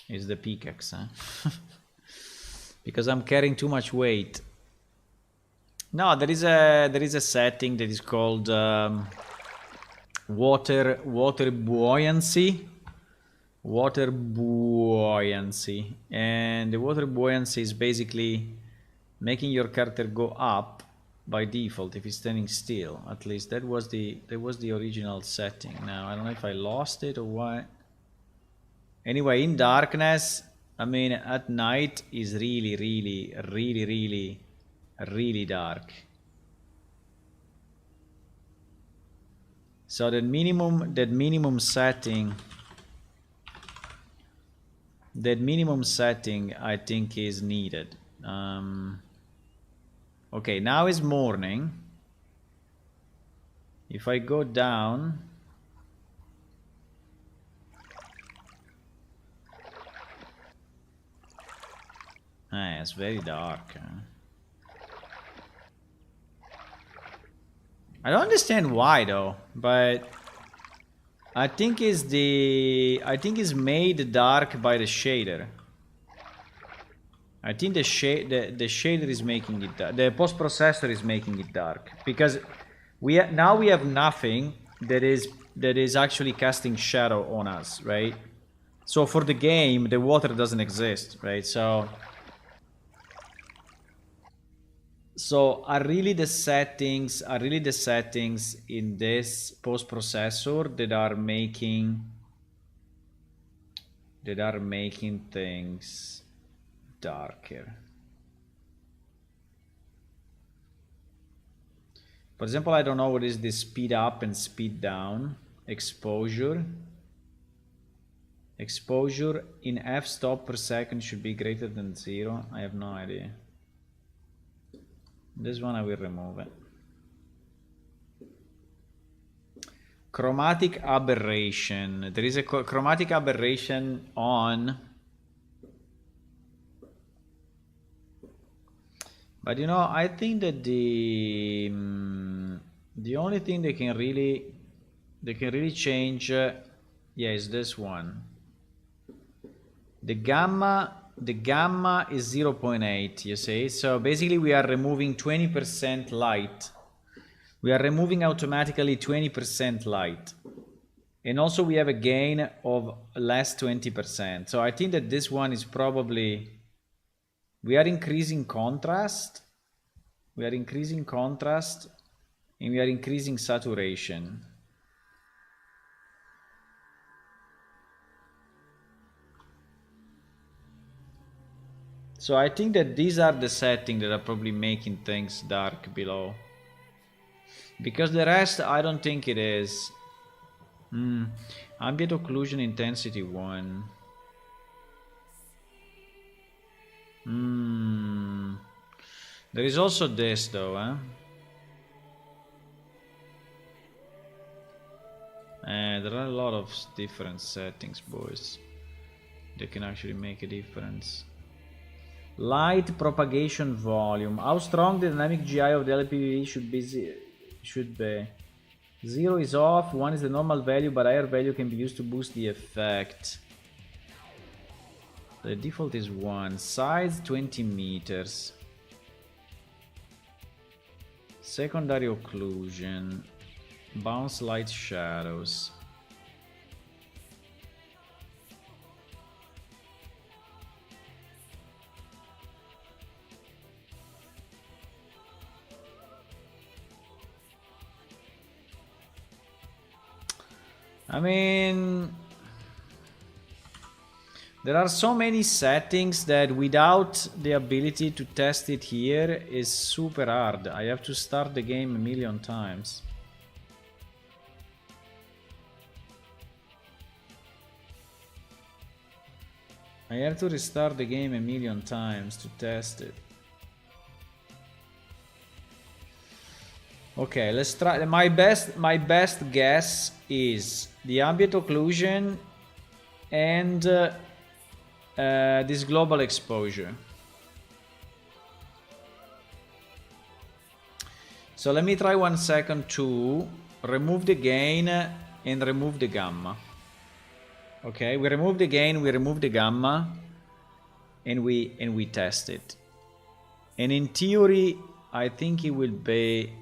Speaker 1: is the pickaxe, huh? Because I'm carrying too much weight. No, there is a setting that is called water buoyancy. Water buoyancy, and the water buoyancy is basically making your character go up by default if it's standing still. At least that was the original setting. Now I don't know if I lost it or what. Anyway, in darkness, I mean at night is really dark. So that minimum setting I think is needed. Okay, now is morning. If I go down, it's very dark. I don't understand why though, but I think it's made dark by the shader. I think the shader is making it dark. The post processor is making it dark because now we have nothing that is actually casting shadow on us, right? So for the game, the water doesn't exist, right? So are really the settings in this post processor that are making things darker. For example, I don't know what is this speed up and speed down. Exposure in f-stop per second should be greater than 0. I have no idea. This one I will remove it. Chromatic aberration. There is a chromatic aberration on. But you know, I think that the only thing they can really change, yeah, is this one. The gamma is 0.8, you see. So basically we are removing 20% light. We are removing automatically 20% light. And also we have a gain of less 20%. So I think that this one is probably, we are increasing contrast. And we are increasing saturation. So I think that these are the settings that are probably making things dark below. Because the rest, I don't think it is. Ambient occlusion intensity 1. There is also this though, there are a lot of different settings, boys. They can actually make a difference. Light propagation volume. How strong the dynamic GI of the LPV should be? 0 is off, 1 is the normal value, but higher value can be used to boost the effect. The default is 1. Size 20 meters. Secondary occlusion. Bounce light shadows. I mean, there are so many settings that without the ability to test it here is super hard. I have to start the game a million times. I have to restart the game a million times to test it. Okay, let's try. My best guess is the ambient occlusion and this global exposure. So let me try 1 second to remove the gain and remove the gamma. Okay, we remove the gain, we remove the gamma, and we test it. And in theory, I think it will be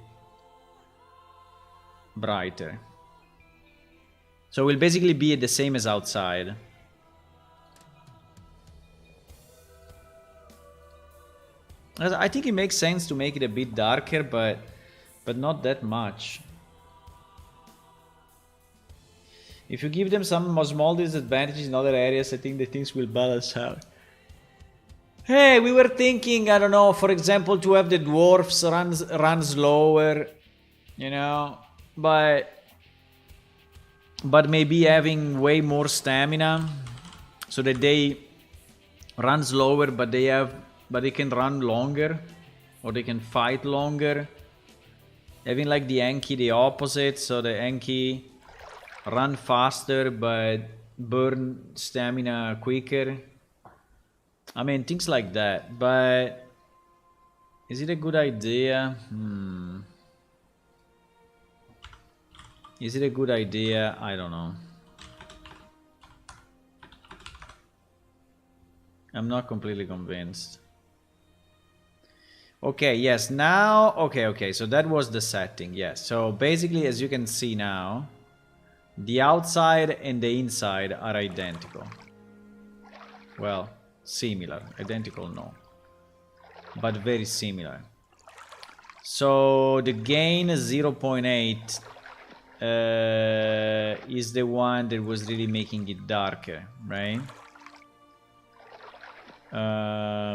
Speaker 1: brighter. So it will basically be the same as outside. I think it makes sense to make it a bit darker, but not that much. If you give them some small disadvantages in other areas, I think the things will balance out. Hey, we were thinking, I don't know, for example, to have the dwarfs run slower, you know, but maybe having way more stamina so that they run slower, but they can run longer, or they can fight longer. Having like the Enki the opposite, so the Enki run faster but burn stamina quicker. I mean, things like that. But is it a good idea? Is it a good idea? I don't know. I'm not completely convinced. Okay, yes, now, okay, so that was the setting, yes. So basically, as you can see now, the outside and the inside are identical. Well, similar. Identical, no. But very similar. So the gain 0.8 is the one that was really making it darker, right?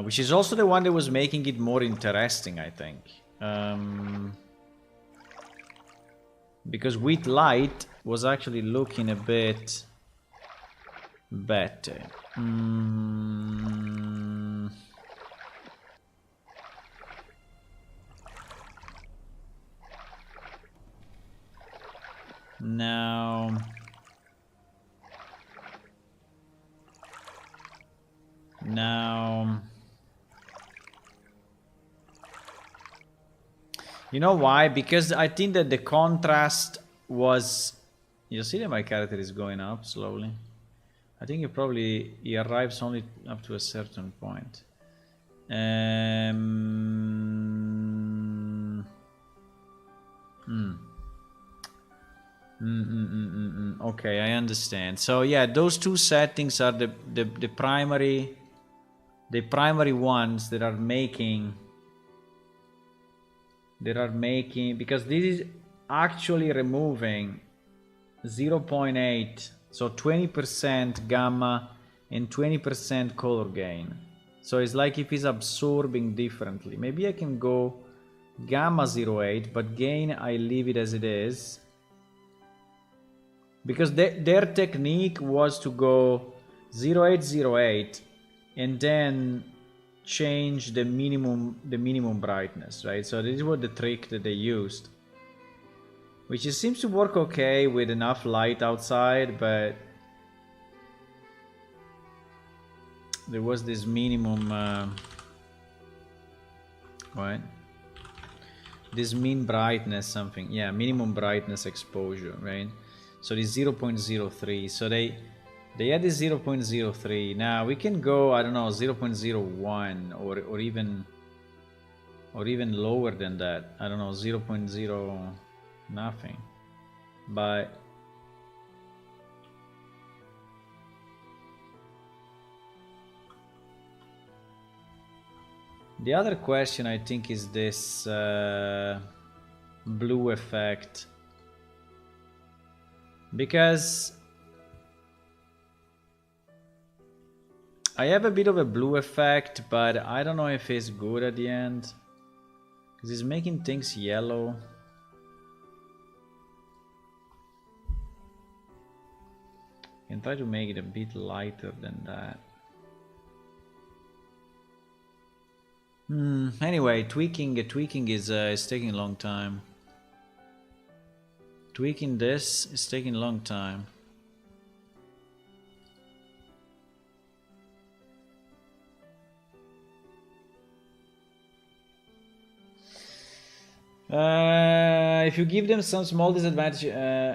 Speaker 1: Which is also the one that was making it more interesting, I think. Because with light was actually looking a bit better. Now... You know why? Because I think that the contrast was... You see that my character is going up slowly? I think he arrives only up to a certain point. Okay, I understand. So yeah, those two settings are the primary ones that are making because this is actually removing 0.8, so 20% gamma and 20% color gain. So it's like if it's absorbing differently. Maybe I can go gamma 0.8, but gain I leave it as it is. Because their technique was to go 0.808 and then change the minimum brightness, right? So this was the trick that they used, which seems to work okay with enough light outside, but there was this minimum what? This mean brightness something, yeah, minimum brightness exposure, right? So this 0.03, so they had this 0.03. Now we can go, I don't know, 0.01 or even lower than that. I don't know, 0.0 nothing. But the other question I think is this blue effect, because I have a bit of a blue effect, but I don't know if it's good at the end, because it's making things yellow. I can try to make it a bit lighter than that. Anyway, tweaking is taking a long time. Tweaking this is taking a long time. If you give them some small disadvantage,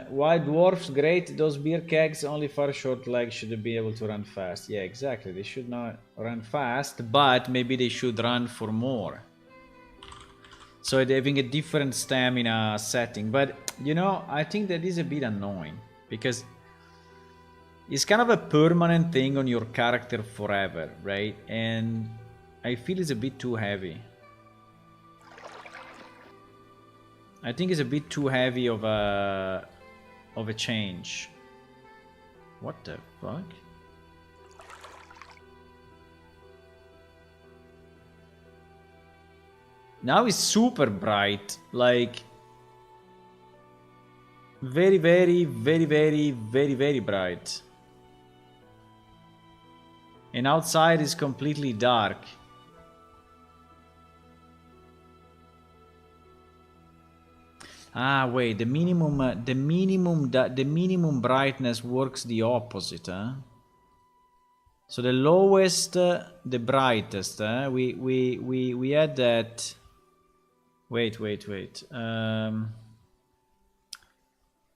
Speaker 1: why dwarfs great? Those beer kegs only far short legs should be able to run fast. Yeah, exactly. They should not run fast, but maybe they should run for more. So they're having a different stamina setting. But you know, I think that is a bit annoying because it's kind of a permanent thing on your character forever, right? And I feel it's a bit too heavy. I think it's a bit too heavy of a change. What the fuck? Now it's super bright, like very, very, very, very, very, very bright. And outside is completely dark. Ah, wait, the minimum brightness works the opposite, huh? So the lowest, the brightest, huh? We had that. Wait.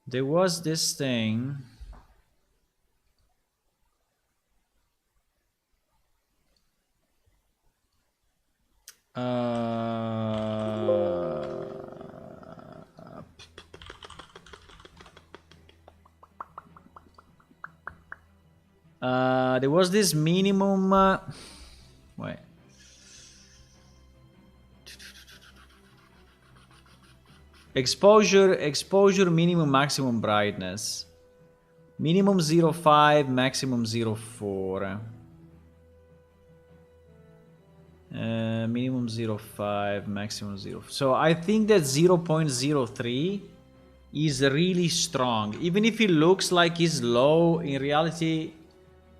Speaker 1: There was this thing. There was this minimum. Wait. Exposure, minimum, maximum brightness. Minimum 0.5, maximum 0.4. Minimum 0.5, maximum 0. So I think that 0.03 is really strong. Even if it looks like it's low, in reality,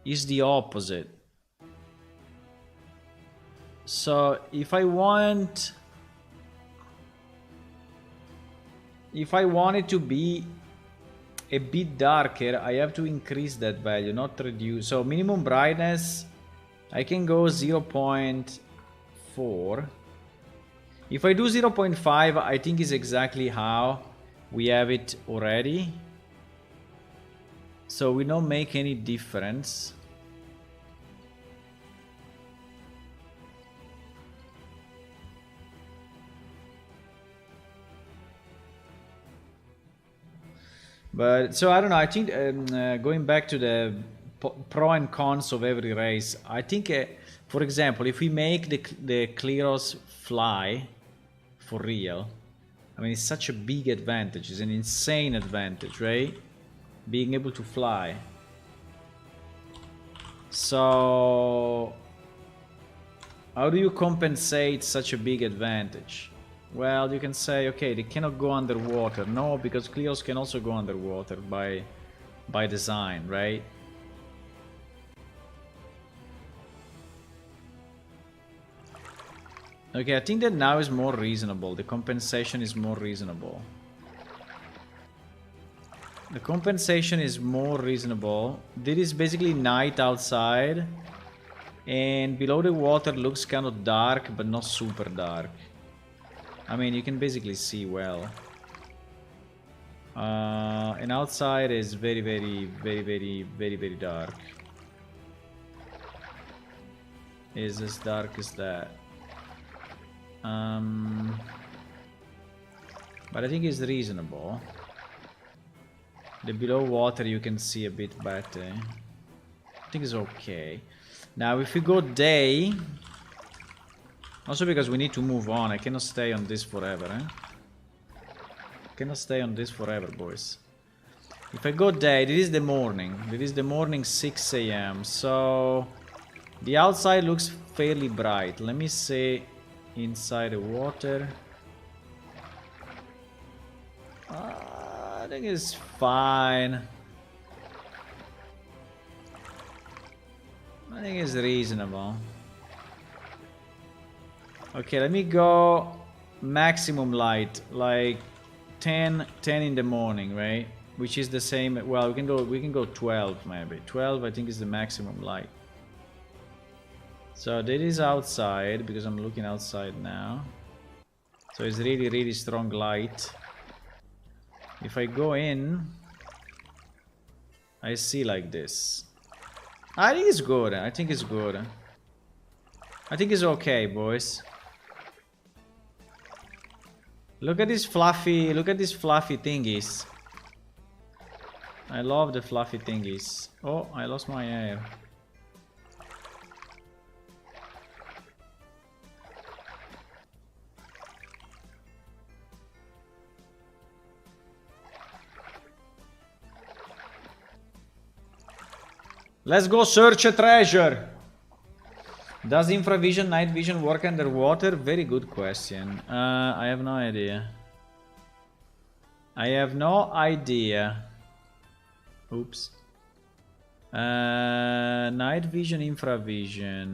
Speaker 1: it's the opposite. So if I want it to be a bit darker, I have to increase that value, not reduce. So minimum brightness, I can go 0.4. If I do 0.5, I think is exactly how we have it already. So we don't make any difference. But so I don't know. I think going back to the pro and cons of every race, I think, for example, if we make the Kleros fly for real, I mean, it's such a big advantage. It's an insane advantage, right? Being able to fly. So how do you compensate such a big advantage? Well, you can say, okay, they cannot go underwater. No, because Kleos can also go underwater by design, right? Okay, I think that now is more reasonable. The compensation is more reasonable. The compensation is more reasonable. This is basically night outside. And below the water looks kind of dark, but not super dark. I mean, you can basically see well. And outside is very, very, very, very, very, very dark. Is as dark as that. But I think it's reasonable. The below water you can see a bit better. I think it's okay. Now if we go day... Also because we need to move on. I cannot stay on this forever, eh? I cannot stay on this forever, boys. If I go day, this is the morning. This is the morning 6 AM. So the outside looks fairly bright. Let me see inside the water. I think it's fine. I think it's reasonable. Okay, let me go maximum light, like 10 in the morning, right? Which is the same. Well, we can go 12 maybe. 12 I think is the maximum light. So that is outside because I'm looking outside now. So it's really strong light. If I go in, I see like this. I think it's good. I think it's good. I think it's okay, boys. Look at these fluffy thingies. I love the fluffy thingies. Oh, I lost my hair. Let's go search a treasure. Does infravision, night vision work underwater? Very good question. I have no idea. I have no idea. Oops. Night vision, infravision.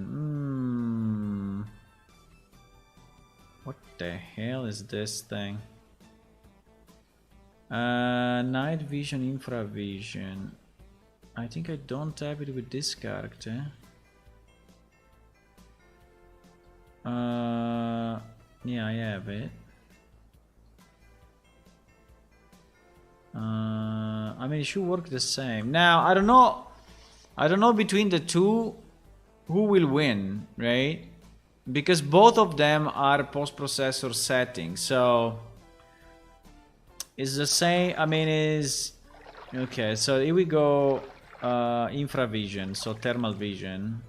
Speaker 1: What the hell is this thing? Night vision, infravision. I think I don't have it with this character. Yeah, I have it. I mean, it should work the same. Now, I don't know between the two who will win, right? Because both of them are post-processor settings, so it's the same. I mean, is okay. So here we go. Infravision, so thermal vision.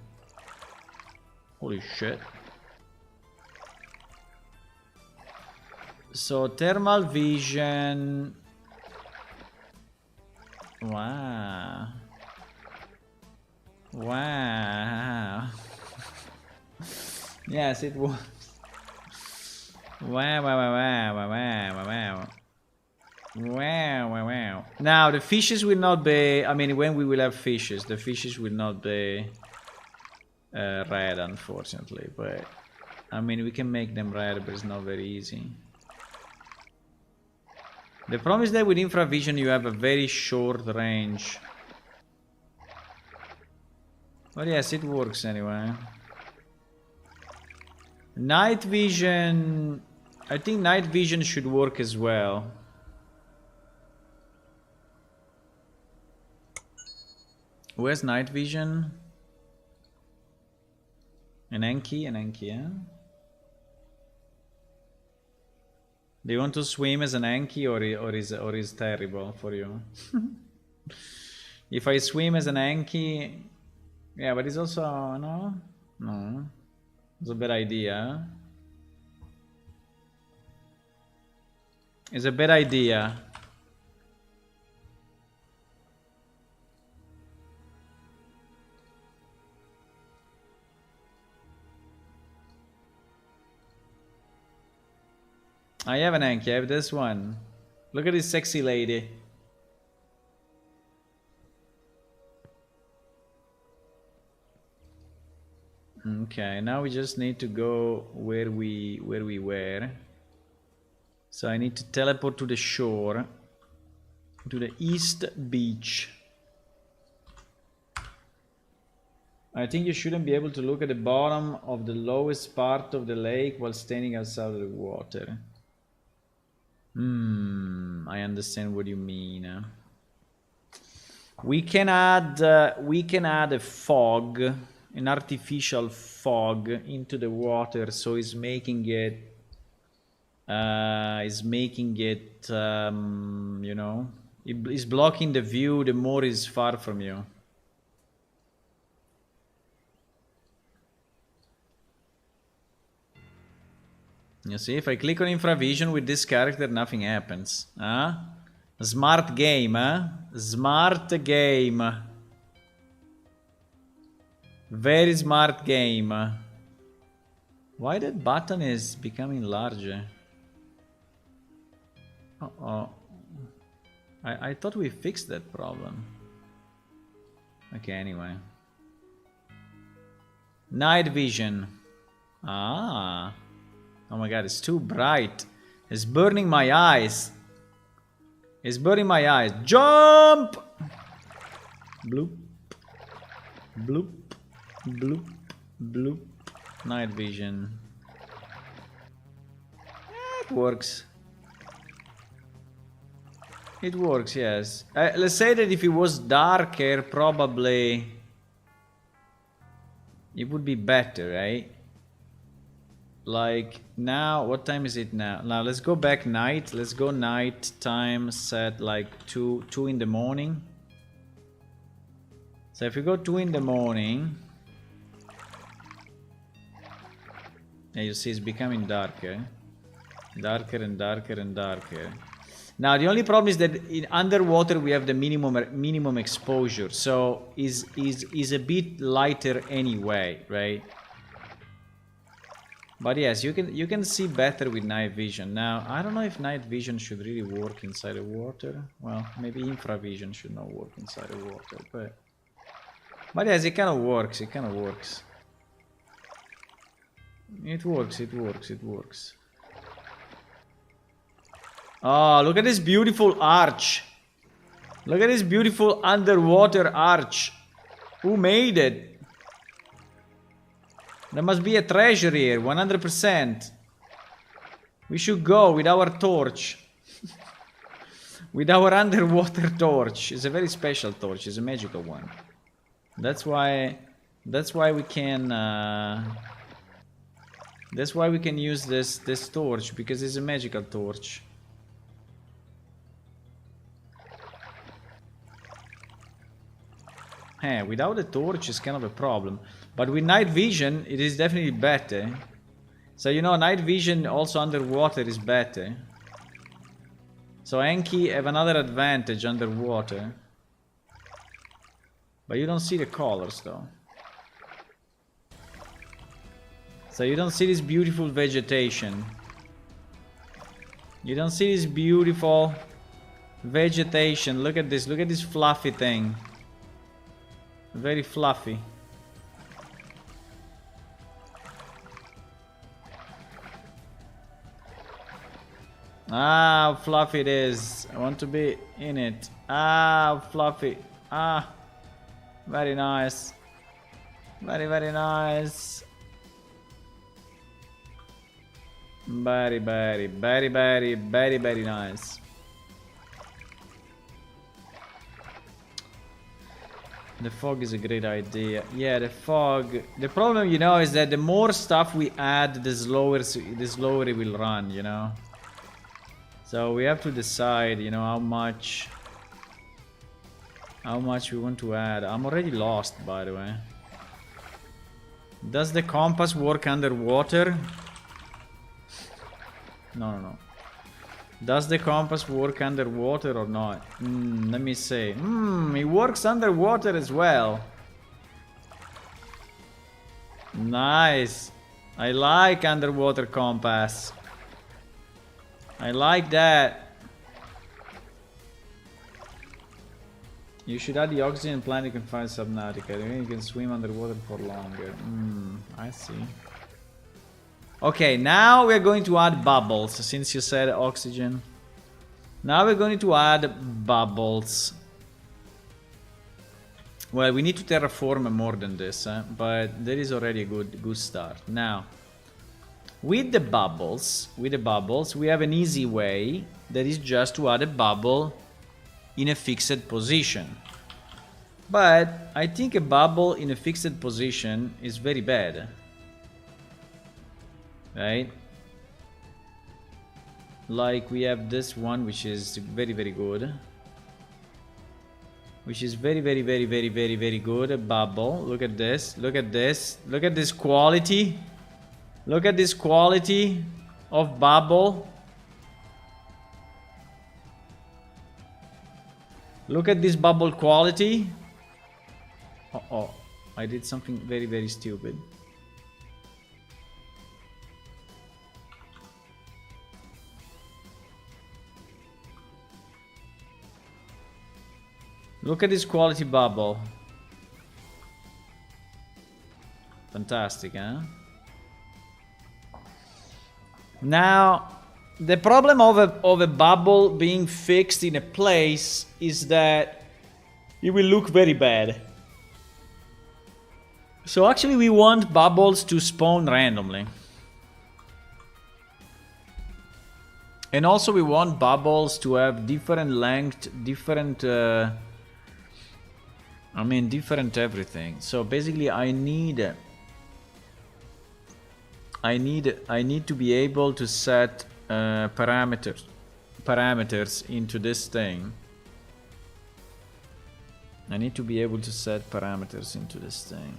Speaker 1: Holy shit. So thermal vision. Wow. Wow. Yes, it was. Wow, wow, wow, wow, wow, wow, wow. Wow, wow, wow. Now, the fishes will not be... I mean, when we will have fishes, the fishes will not be red, unfortunately. But, I mean, we can make them red, but it's not very easy. The problem is that with infravision, you have a very short range. But yes, it works anyway. Night vision... I think night vision should work as well. Where's night vision? An Enki, yeah? Do you want to swim as an Enki or is terrible for you? If I swim as an Enki... Yeah, but it's also... No? No. It's a bad idea. It's a bad idea. I have an Enki, I have this one. Look at this sexy lady. Okay, now we just need to go where we were. So I need to teleport to the shore, to the east beach. I think you shouldn't be able to look at the bottom of the lowest part of the lake while standing outside of the water. I understand what you mean. We can add a fog, an artificial fog into the water, so it's making it you know, it's blocking the view the more it's far from you. You see, if I click on infravision with this character, nothing happens. Huh? Smart game, huh? Smart game. Very smart game. Why that button is becoming larger? Uh-oh. I thought we fixed that problem. Okay, anyway. Night vision. Ah. Oh my god, it's too bright. It's burning my eyes. It's burning my eyes. Jump! Bloop. Bloop. Bloop. Bloop. Night vision. It works. It works, yes. Let's say that if it was darker, probably it would be better, right? Like now, what time is it now? Now let's go back night. Let's go night time set like 2 in the morning. So if we go 2 in the morning, yeah, you see it's becoming darker. Darker and darker and darker. Now the only problem is that in underwater we have the minimum exposure, so is a bit lighter anyway, right? But yes, you can see better with night vision. Now I don't know if night vision should really work inside the water. Well, maybe infravision should not work inside the water, but yes, it kind of works. It kind of works. It works. It works. It works. Oh, look at this beautiful arch. Look at this beautiful underwater arch. Who made it? There must be a treasure here, 100%. We should go with our torch. With our underwater torch. It's a very special torch. It's a magical one. That's why we can use this torch, because it's a magical torch. Without a torch is kind of a problem. But with night vision, it is definitely better. So, you know, night vision also underwater is better. So Enki have another advantage underwater. But you don't see the colors, though. So you don't see this beautiful vegetation. You don't see this beautiful vegetation. Look at this. Look at this fluffy thing. Very fluffy. Ah, how fluffy it is. I want to be in it. Ah, how fluffy. Ah, very nice. Very, very nice. Very, very, very, very, very, very nice. The fog is a great idea. Yeah, the fog. The problem, you know, is that the more stuff we add, the slower it will run, you know. So we have to decide, you know, how much we want to add. I'm already lost, by the way. Does the compass work underwater? No. Does the compass work underwater or not? Let me see. It works underwater as well. Nice. I like underwater compass. I like that. You should add the oxygen plant, you can find Subnautica. You can swim underwater for longer. I see. Okay, now we're going to add bubbles, since you said oxygen. Now we're going to add bubbles. Well, we need to terraform more than this, but there is already a good start. Now, with the bubbles, we have an easy way, that is just to add a bubble in a fixed position. But I think a bubble in a fixed position is very bad. Right? Like we have this one, which is very, very good. Which is very, very, very, very, very, very good. A bubble. Look at this. Look at this. Look at this quality. Look at this quality of bubble. Look at this bubble quality. Uh-oh. I did something very, very stupid. Look at this quality bubble. Fantastic, huh? Now, the problem of a bubble being fixed in a place is that it will look very bad. So actually we want bubbles to spawn randomly. And also we want bubbles to have different length, different different everything. So basically I need to be able to set parameters into this thing. I need to be able to set parameters into this thing.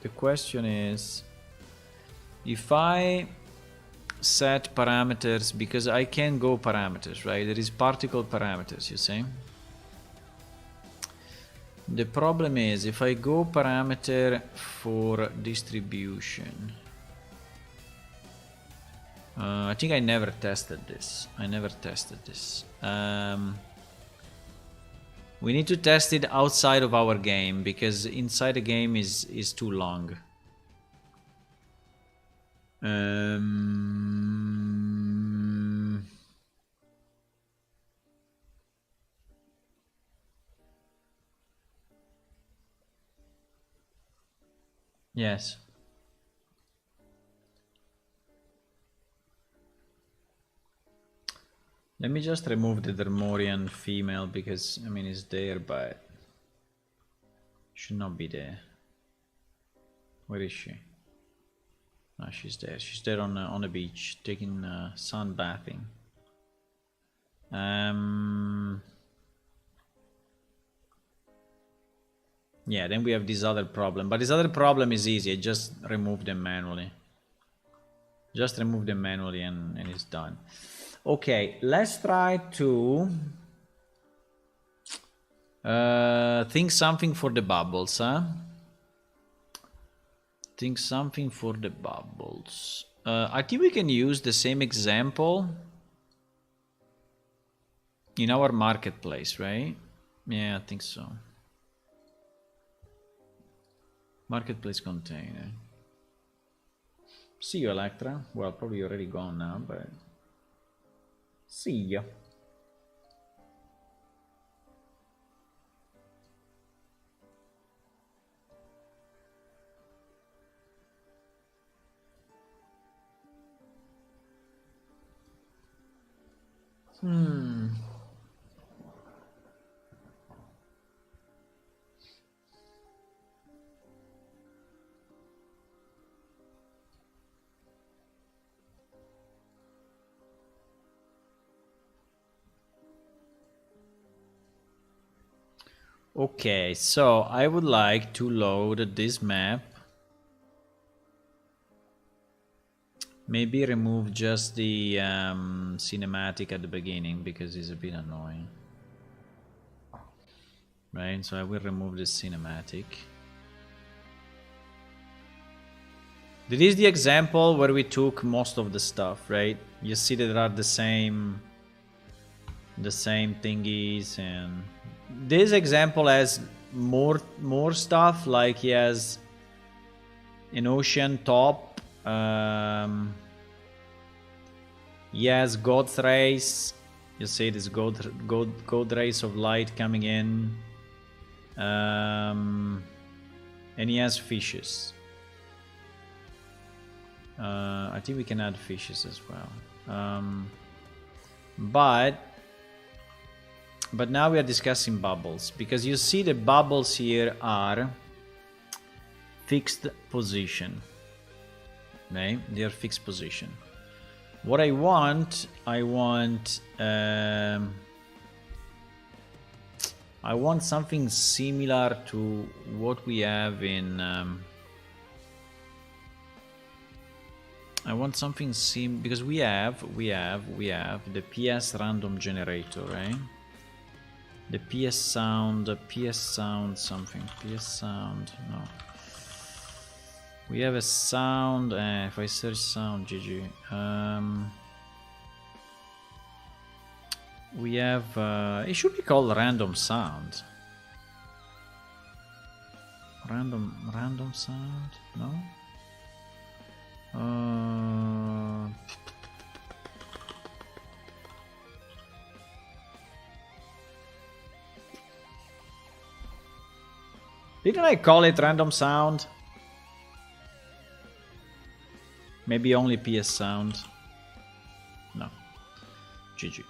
Speaker 1: The question is, if I set parameters, because I can go parameters, right? There is particle parameters, you see? The problem is, if I go parameter for distribution, I think I never tested this. We need to test it outside of our game, because inside the game is too long. Yes. Let me just remove the Dermorian female, because I mean it's there but should not be there. Where is she? No, she's there. She's there on the beach taking sun bathing. Yeah, then we have this other problem, but this other problem is easy. I just remove them manually. Just remove them manually and it's done. Okay, let's try to think something for the bubbles, huh? Think something for the bubbles. I think we can use the same example in our marketplace, right? Yeah, I think so. Marketplace container. See you, Electra. Well, probably already gone now, but see ya. Okay, so I would like to load this map. Maybe remove just the cinematic at the beginning, because it's a bit annoying. Right, so I will remove the cinematic. This is the example where we took most of the stuff, right? You see that there are the same thingies, and this example has more stuff, like he has an ocean top. Yes, God's rays. You see this God rays of light coming in. And he has fishes. I think we can add fishes as well. But now we are discussing bubbles, because you see the bubbles here are fixed position. Okay, they are fixed position. What I want something similar to what we have in. I want something because we have the PS random generator, right? The PS sound something. PS sound, no. We have a sound, if I search sound, GG. We have, it should be called random sound. Random sound, no? Didn't I call it random sound? Maybe only PS sound. No. GG.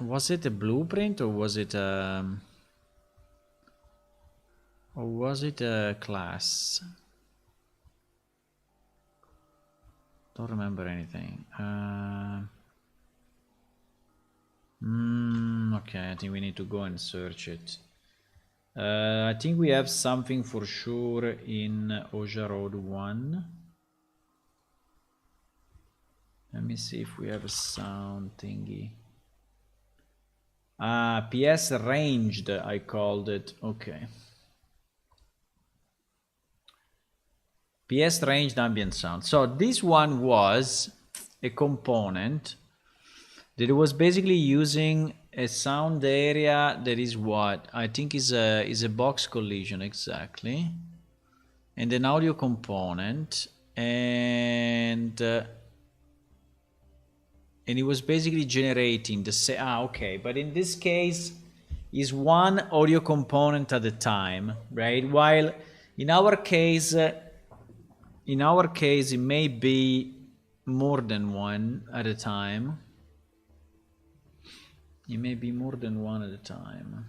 Speaker 1: Was it a blueprint or was it a class? Don't remember anything. Okay, I think we need to go and search it. I think we have something for sure in Oja Road 1. Let me see if we have a sound thingy. PS ranged, I called it. Okay. PS ranged ambient sound. So this one was a component that was basically using a sound area that is what I think is a box collision exactly, and an audio component, and it was basically generating the okay, but in this case is one audio component at a time, right? While in our case it may be more than one at a time. It may be more than one at a time.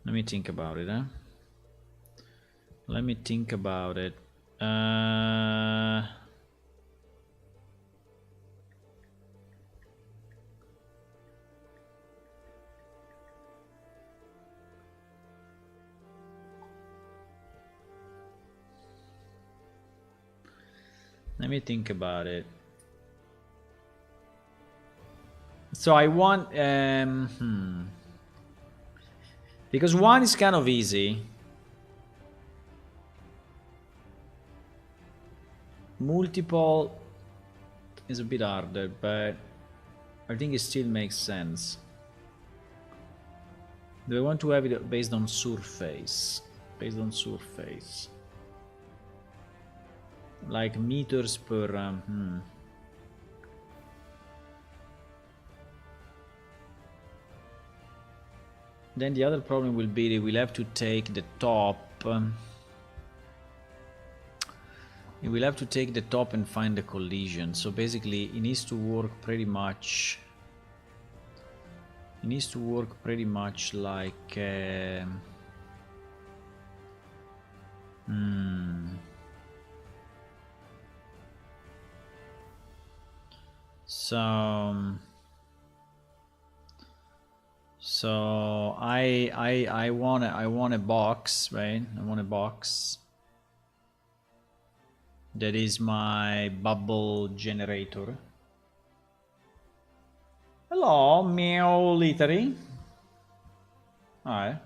Speaker 1: Let me think about it, huh? Let me think about it. Let me think about it. So I want because one is kind of easy. Multiple is a bit harder, but I think it still makes sense. Do I want to have it based on surface? Based on surface. Like meters per Then the other problem will be that we'll have to take the top. We'll have to take the top and find the collision. So basically it needs to work pretty much. It needs to work pretty much like So I want a box, right? I want a box that is my bubble generator. Hello, meow littery. Alright.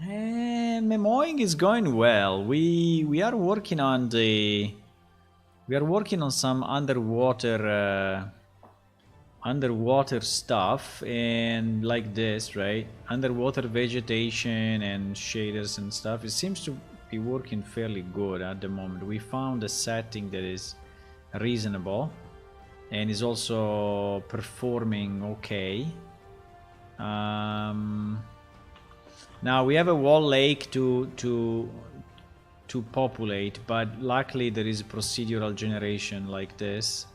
Speaker 1: MMOing is going well. We are working on some underwater stuff, and like this, right? Underwater vegetation and shaders and stuff. It seems to be working fairly good at the moment. We found a setting that is reasonable and is also performing okay. Now we have a wall lake to populate, but luckily there is a procedural generation like this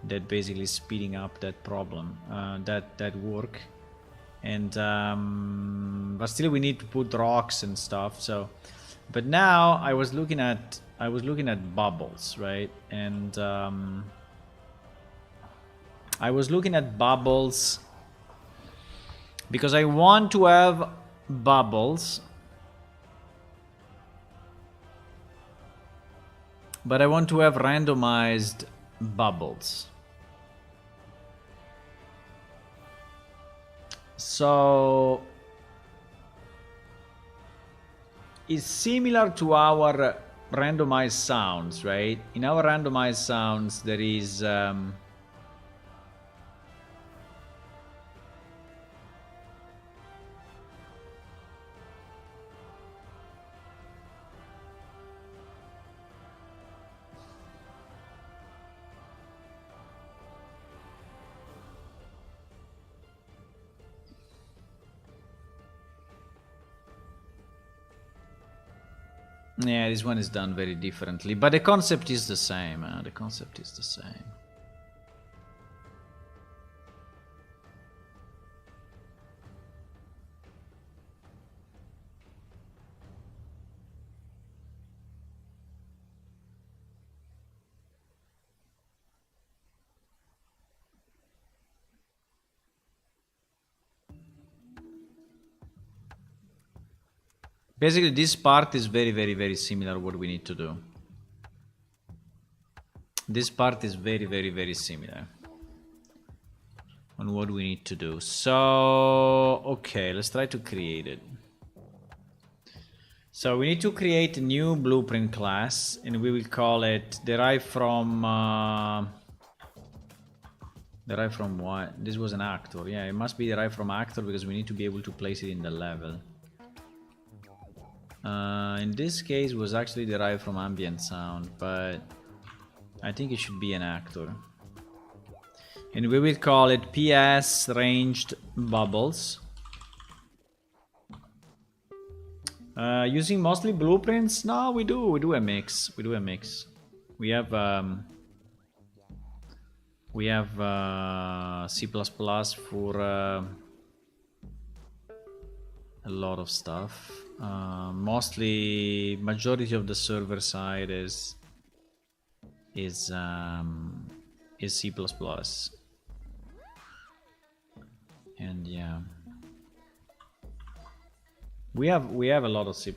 Speaker 1: that basically is speeding up that problem, that work, and but still we need to put rocks and stuff. So, but now I was looking at bubbles, right? And I was looking at bubbles because I want to have bubbles, but I want to have randomized bubbles. So it's similar to our randomized sounds, right? In our randomized sounds, there is yeah, this one is done very differently, but the concept is the same. The concept is the same. Basically, this part is very similar to what we need to do. This part is very similar on what we need to do. So, okay, let's try to create it. So we need to create a new blueprint class, and we will call it derived from what? This was an actor. Yeah, it must be derived from actor because we need to be able to place it in the level. In this case, it was actually derived from ambient sound, but I think it should be an actor. And we will call it PS ranged bubbles. Using mostly blueprints? No, we do a mix. We do a mix. We have C++ for a lot of stuff. Mostly, majority of the server side is C++. And yeah, we have a lot of C++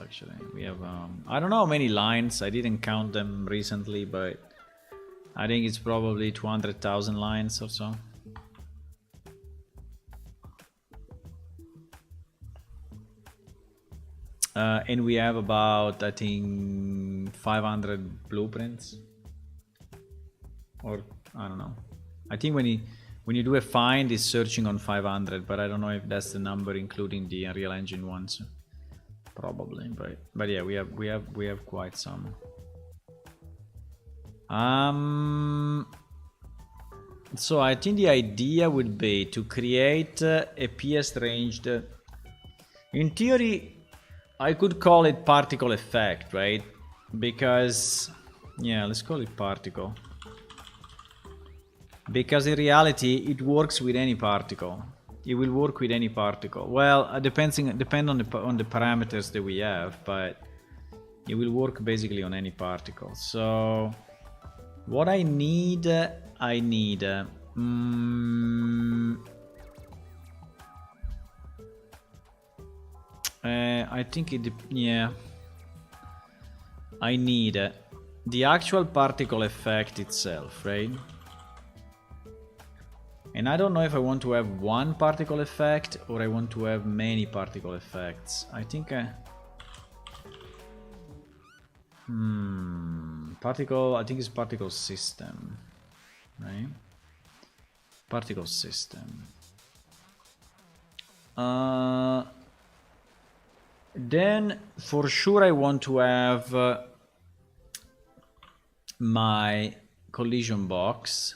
Speaker 1: actually. We have I don't know how many lines. I didn't count them recently, but I think it's probably 200,000 lines or so. And we have about, I think, 500 blueprints, or I don't know. I think when you do a find, it's searching on 500, but I don't know if that's the number including the Unreal Engine ones. Probably, but yeah, we have quite some. So I think the idea would be to create a PS ranged. In theory, I could call it particle effect, right? Because, yeah, let's call it particle. Because in reality, it works with any particle. It will work with any particle. Well, depend on the parameters that we have, but it will work basically on any particle. So, what I need. I think yeah. I need the actual particle effect itself, right? And I don't know if I want to have one particle effect or I want to have many particle effects. I think particle, I think it's particle system, right? Particle system. Then for sure I want to have my collision box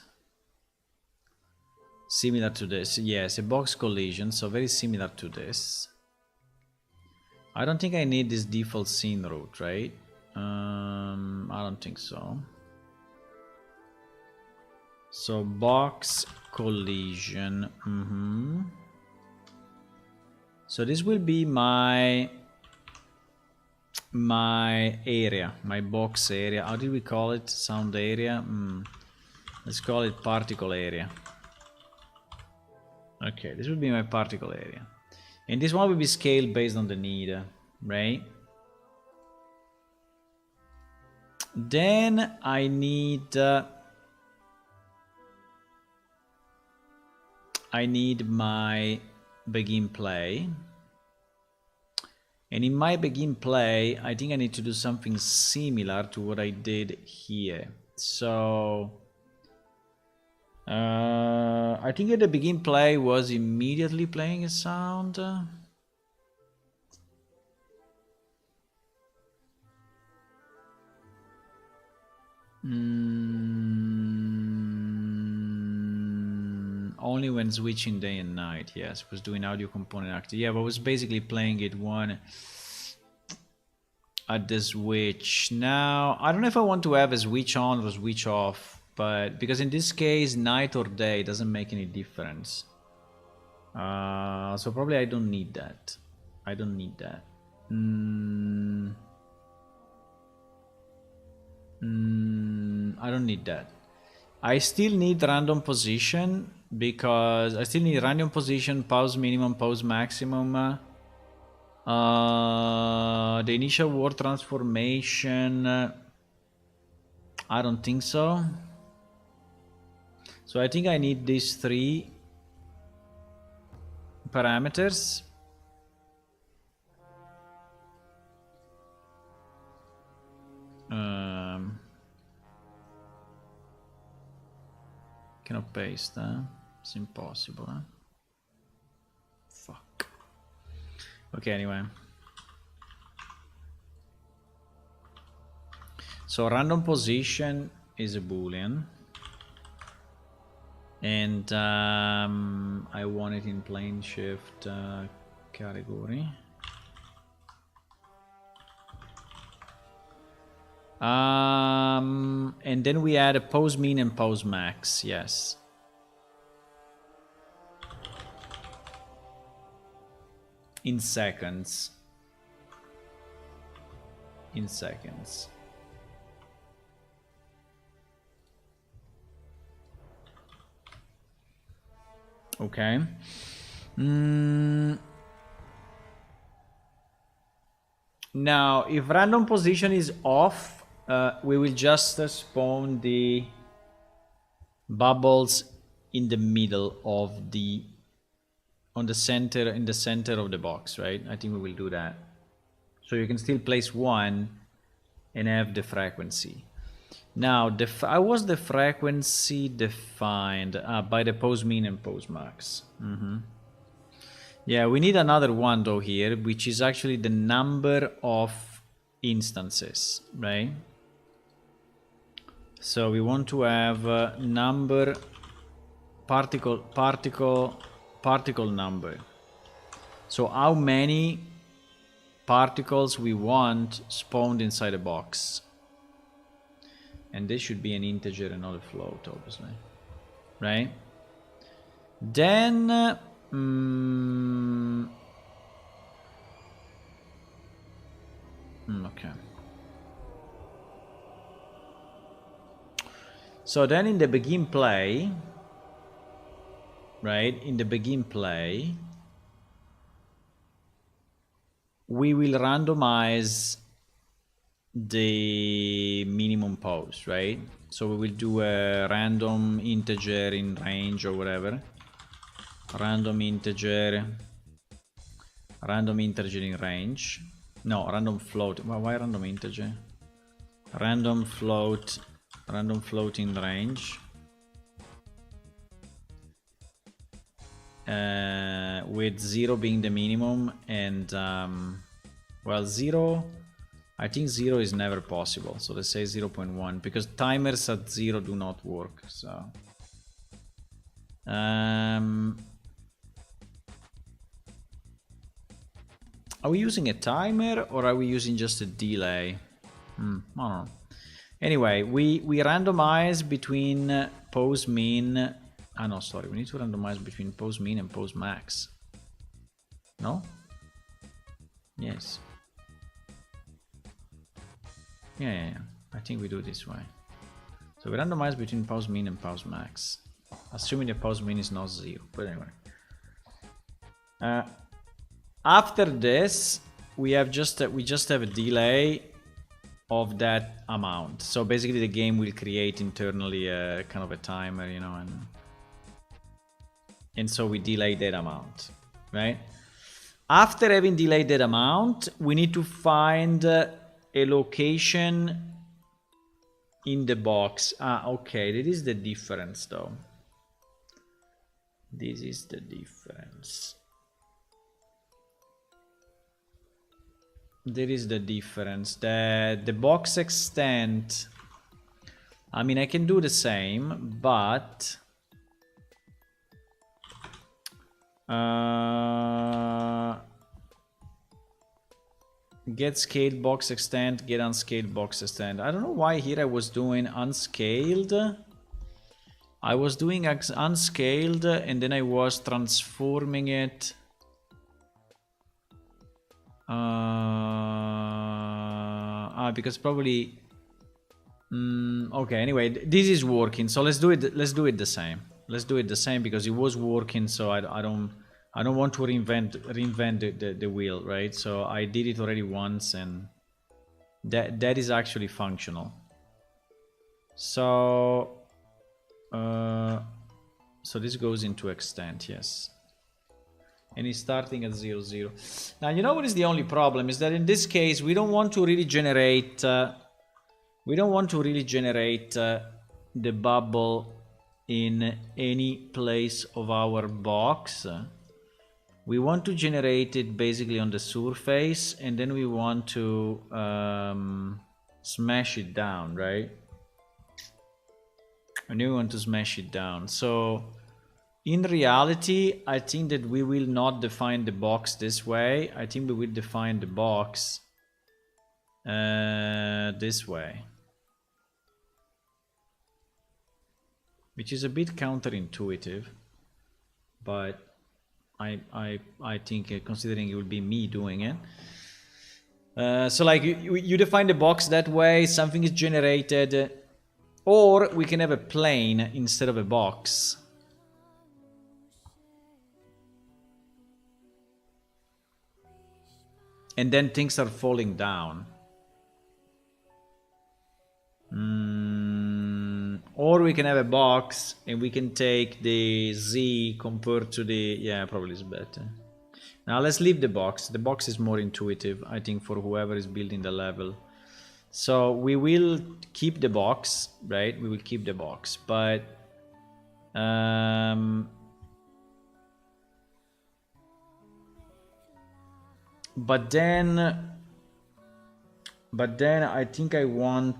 Speaker 1: similar to this. Yes, a box collision, so very similar to this. I don't think I need this default scene route, right? I don't think so. So box collision. So this will be my area, my box area. How did we call it? Sound area? Let's call it particle area. Okay, this will be my particle area. And this one will be scaled based on the need, right? Then I need my begin play. And in my begin play, I think I need to do something similar to what I did here. So I think at the begin play was immediately playing a sound. Only when switching day and night. Yes, was doing audio component active. Yeah, but I was basically playing it one at the switch. Now I don't know if I want to have a switch on or switch off, but because in this case night or day doesn't make any difference. So probably I don't need that. I don't need that. I don't need that. I still need random position because I still need random position, pause minimum, pause maximum. The initial word transformation, I don't think so. So I think I need these 3 parameters. Cannot paste, it's impossible, Fuck. Okay, anyway. So random position is a boolean. And I want it in plain shift category. And then we add a pose mean and pose max, yes. In seconds. In seconds. Okay. Now, if random position is off, we will just spawn the bubbles in the middle of the, in the center of the box, right? I think we will do that. So you can still place 1 and have the frequency. Now, how was the frequency defined? By the pose mean and pose max. Yeah, we need another one though here, which is actually the number of instances, right? So we want to have number particle number. So how many particles we want spawned inside a box. And this should be an integer and not a float, obviously, right? Then okay. So then in the begin play, right? In the begin play, we will randomize the minimum pose, right? So we will do a random integer in range or whatever. Random integer in range. No, random float. Why random integer? Random float in range. With 0 being the minimum and well, 0, I think 0 is never possible, so let's say 0.1 because timers at 0 do not work. So are we using a timer or are we using just a delay? I don't know. Anyway, we randomize between pose mean. No, sorry, we need to randomize between pose mean and pose max. No? Yes. Yeah. I think we do it this way. So we randomize between pose mean and pose max, assuming the pose mean is not 0. But anyway, after this, we just have a delay of that amount. So basically, the game will create internally a kind of a timer, you know, and so we delay that amount, right? After having delayed that amount, we need to find a location in the box. Okay, that is the difference though. This is the difference. There is the difference. The box extent, I mean, I can do the same, but get scaled box extent, get unscaled box extent. I don't know why here I was doing unscaled. I was doing unscaled and then I was transforming it. Because probably okay, anyway, this is working, so let's do it the same. Let's do it the same because it was working, so I don't want to reinvent the wheel, right? So I did it already once and that is actually functional. So so this goes into extent, yes. And it's starting at 0, 0. Now, you know what is the only problem? Is that in this case, we don't want to really generate... the bubble in any place of our box. We want to generate it basically on the surface, and then we want to smash it down, right? And then we want to smash it down. So... in reality, I think that we will not define the box this way. I think we will define the box this way. Which is a bit counterintuitive. But I think considering it will be me doing it. So like you define the box that way, something is generated. Or we can have a plane instead of a box. And then things are falling down. Or we can have a box and we can take the Z compared to the... yeah, probably is better. Now let's leave the box. The box is more intuitive, I think, for whoever is building the level. So we will keep the box, right? We will keep the box, but... But then I think I want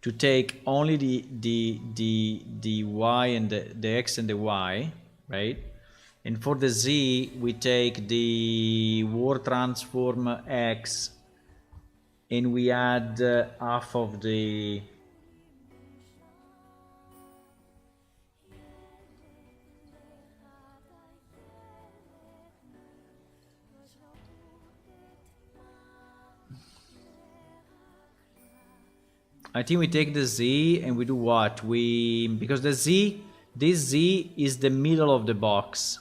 Speaker 1: to take only the y and the x and the y, right? And for the z, we take the war transform x, and we add half of the... I think we take the Z and we do what? Because this Z is the middle of the box.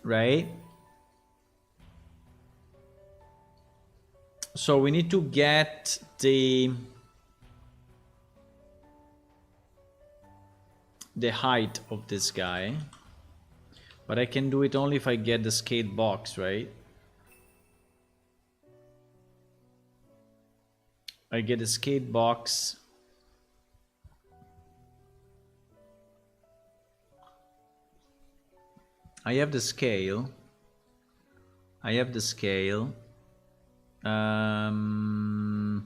Speaker 1: Right? So we need to get the height of this guy. But I can do it only if I get the scaled box, right? I get a skate box. I have the scale. And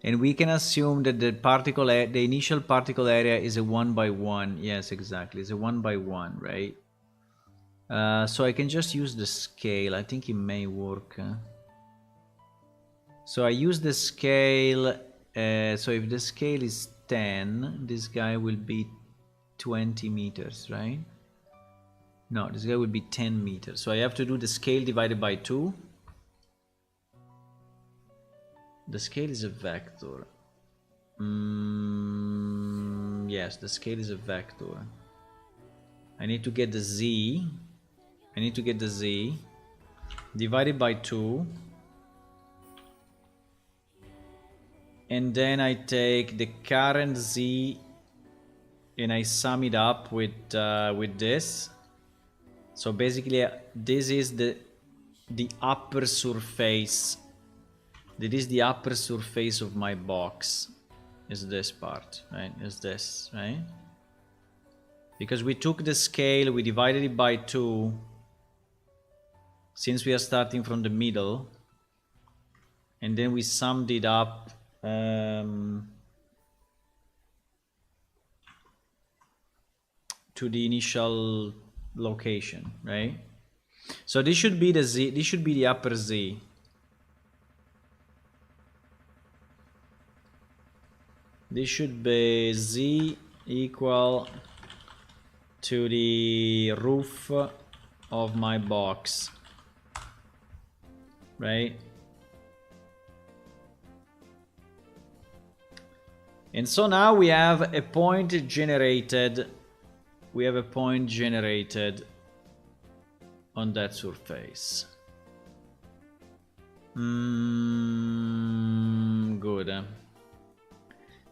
Speaker 1: we can assume that the initial particle area is a 1 by 1. Yes, exactly. It's a 1 by 1, right? So I can just use the scale. I think it may work. So I use the scale, so if the scale is 10, this guy will be 20 meters, right? No, this guy will be 10 meters. So I have to do the scale divided by 2. The scale is a vector. Yes, the scale is a vector. I need to get the z. Divided by 2. And then I take the current z and I sum it up with this. So basically, this is the upper surface. That is the upper surface of my box. Is this part, right? Is this, right? Because we took the scale, we divided it by 2. Since we are starting from the middle, and then we summed it up to the initial location, right? So this should be the z. This should be the upper z. This should be z equal to the roof of my box, right? And so now we have a point generated. We have a point generated on that surface. Good.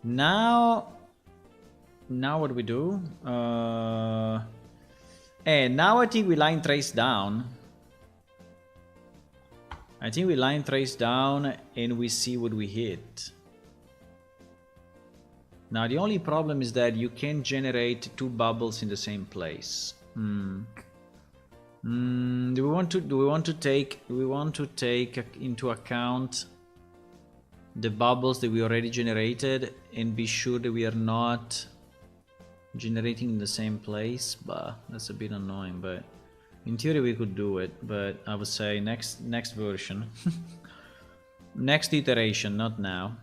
Speaker 1: Now what do we do? And now I think we line trace down. I think we line trace down and we see what we hit. Now the only problem is that you can't generate 2 bubbles in the same place. Do we want to take into account the bubbles that we already generated and be sure that we are not generating in the same place? But that's a bit annoying, but in theory we could do it, but I would say next version. Next iteration, not now.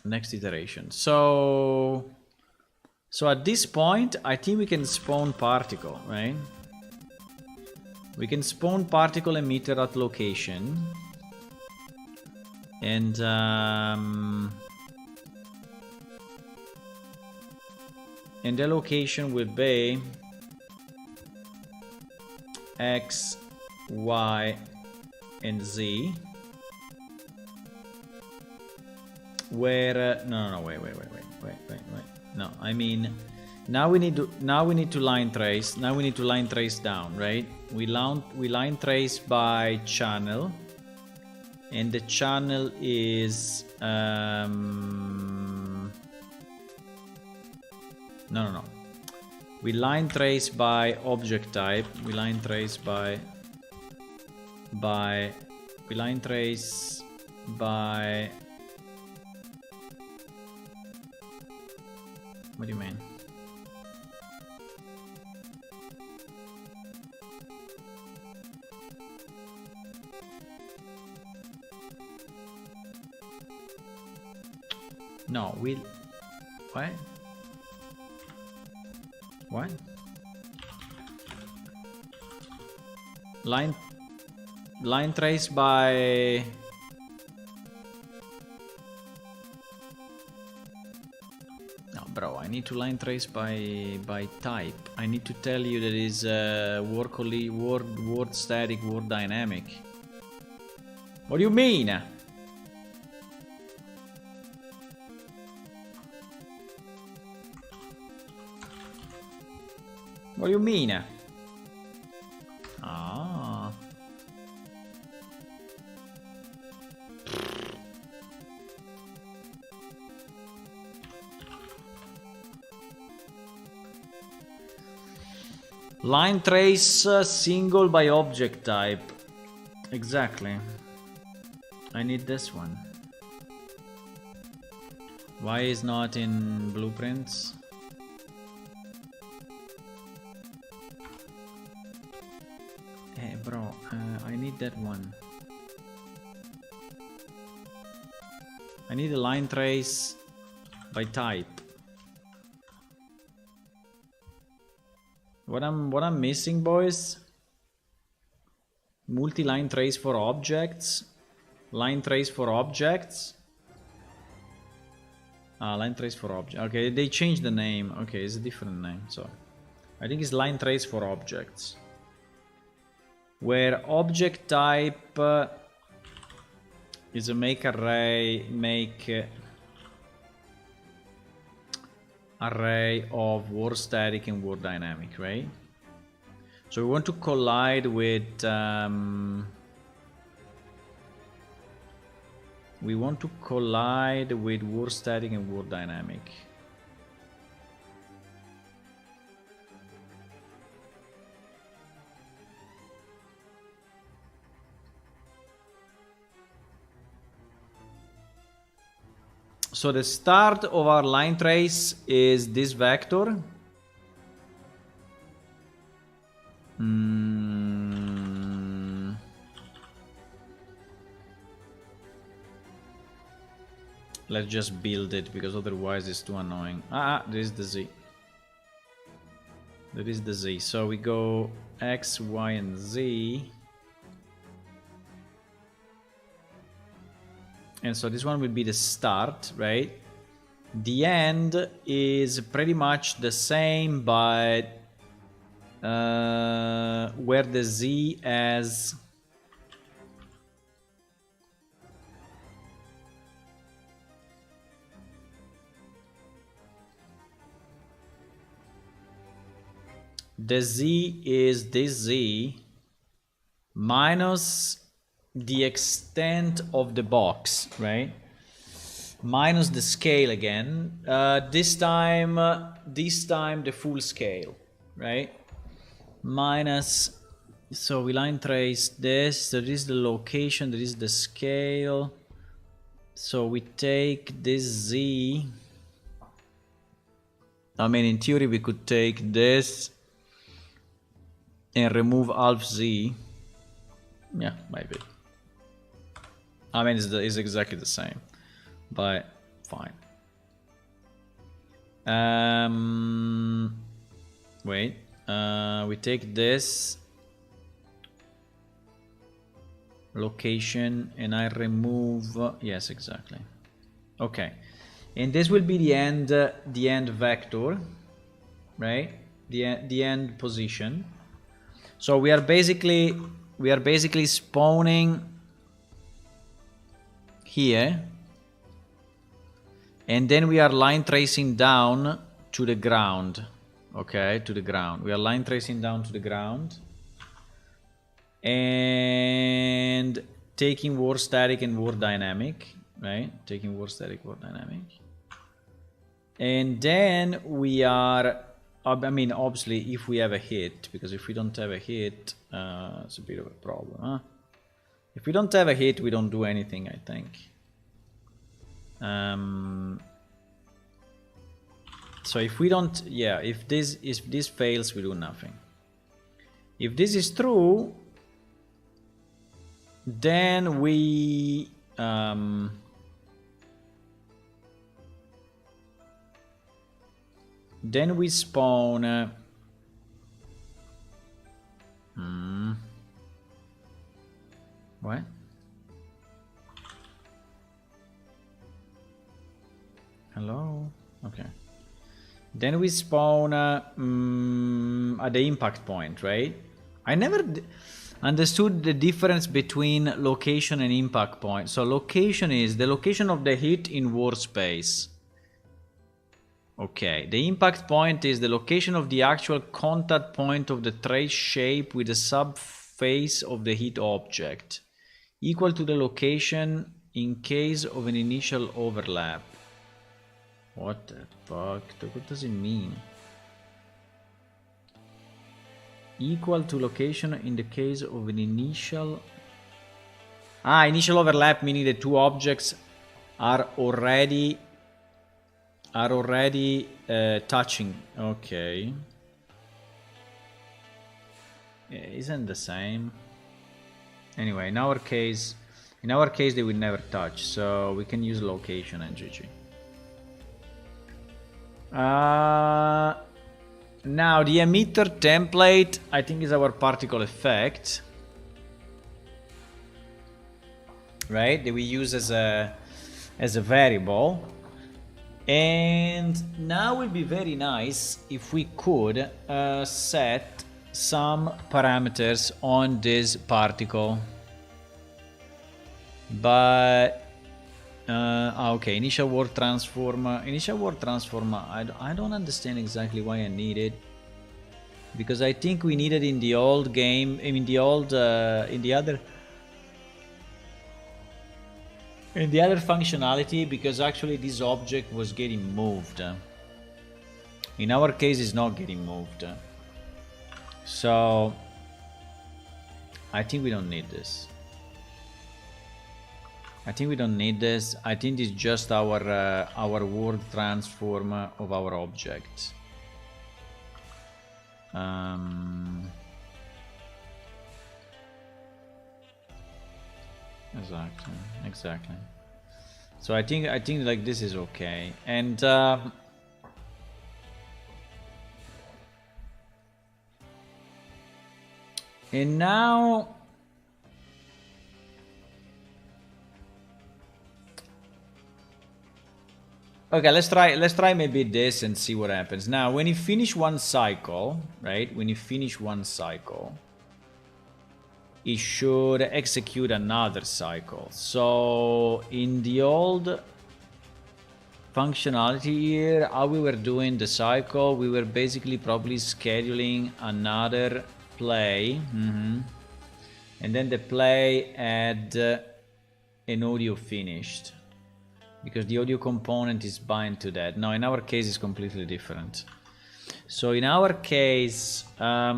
Speaker 1: Next iteration. So at this point I think we can spawn particle, right? We can spawn particle emitter at location, and the location will be X, Y, and Z. Where no, wait. No, I mean, now we need to line trace. Now we need to line trace down, right? We line trace by channel, and the channel is no. We line trace by object type. We line trace by what do you mean? No, what? What? Line trace by bro, I need to line trace by type. I need to tell you that is word static, word dynamic. What do you mean? What do you mean? Ah. Line trace single by object type. Exactly. I need this one. Why is not in blueprints? Hey bro, I need that one. I need a line trace by type. What I'm missing, boys? Multi-line trace for objects. Line trace for objects. Line trace for object. Okay, they changed the name. Okay, it's a different name. So I think it's line trace for objects, where object type is a make array, make array of world static and world dynamic, right? So we want to collide with world static and world dynamic. So the start of our line trace is this vector. Let's just build it, because otherwise it's too annoying. There is the Z. There is the Z. So we go X, Y, and Z. And so this one will be the start, right? The end is pretty much the same, but where the Z has the Z is this Z minus the extent of the box, right? Minus the scale again. This time the full scale, right? Minus, so we line trace this. There is the location, there is the scale. So we take this Z. I mean, in theory, we could take this and remove half Z. Yeah, maybe. I mean, it's exactly the same, but fine. Wait, we take this location and I remove, yes, exactly. Okay, and this will be the end vector, right? The end position. So we are basically spawning here, and then we are line tracing down to the ground. Okay, to the ground. We are line tracing down to the ground and taking world static and world dynamic, right? Taking world static, world dynamic. And then we are, I mean, obviously, if we have a hit, because if we don't have a hit, it's a bit of a problem, huh? If we don't have a hit, we don't do anything, I think. So if we don't, yeah, if this fails, we do nothing. If this is true, then we spawn what? Hello? Okay. Then we spawn at the impact point, right? I never understood the difference between location and impact point. So location is the location of the hit in war space. Okay, the impact point is the location of the actual contact point of the trace shape with the subface of the hit object, equal to the location in case of an initial overlap. What the fuck? What does it mean? Equal to location in the case of an initial... initial overlap, meaning the two objects are already touching. Okay. Isn't the same? Anyway, in our case they will never touch, so we can use location and GG. Now the emitter template, I think, is our particle effect, right? That we use as a variable. And now it would be very nice if we could set some parameters on this particle, but Okay, initial word transform. Initial word transform. I don't understand exactly why I need it, because I think we need it in the old game. I mean, the old in the other functionality, because actually this object was getting moved. In our case, it's not getting moved. So I think we don't need this. I think we don't need this. I think it's just our word transform of our object. Exactly. So I think like this is okay, and now. Okay, let's try maybe this and see what happens. Now, when you finish one cycle, right? When you finish one cycle, it should execute another cycle. So in the old functionality here, how we were doing the cycle, we were basically probably scheduling another play, and then the play had an audio finished, because the audio component is bind to that. Now in our case it's completely different. So in our case, I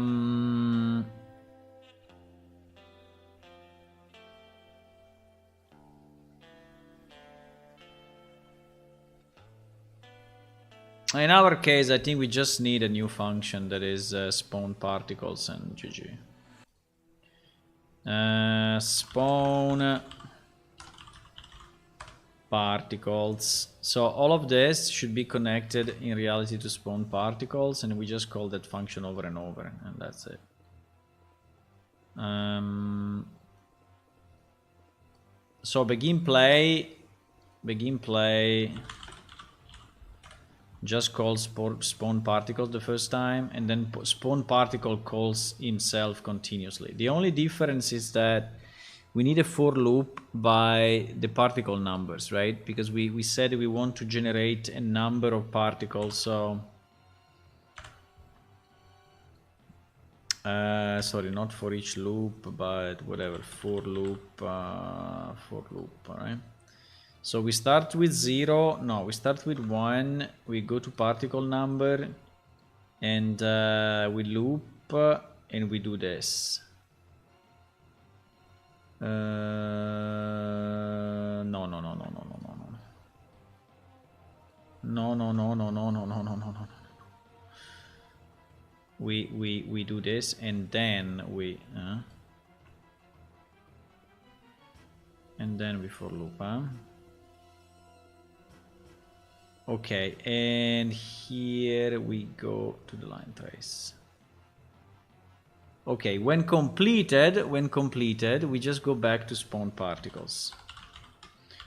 Speaker 1: think we just need a new function that is spawn particles and GG. Spawn particles. So all of this should be connected in reality to spawn particles, and we just call that function over and over, and that's it. So begin play just calls spawn particles the first time, and then spawn particle calls himself continuously. The only difference is that we need a for loop by the particle numbers, right? Because we said we want to generate a number of particles, so sorry, not for each loop, but whatever, for loop, right? So we start with 0, no, we start with 1, we go to particle number, and we loop, and we do this. No. We do this, and then we for loop, Okay, and here we go to the line trace. Okay, when completed, we just go back to spawn particles.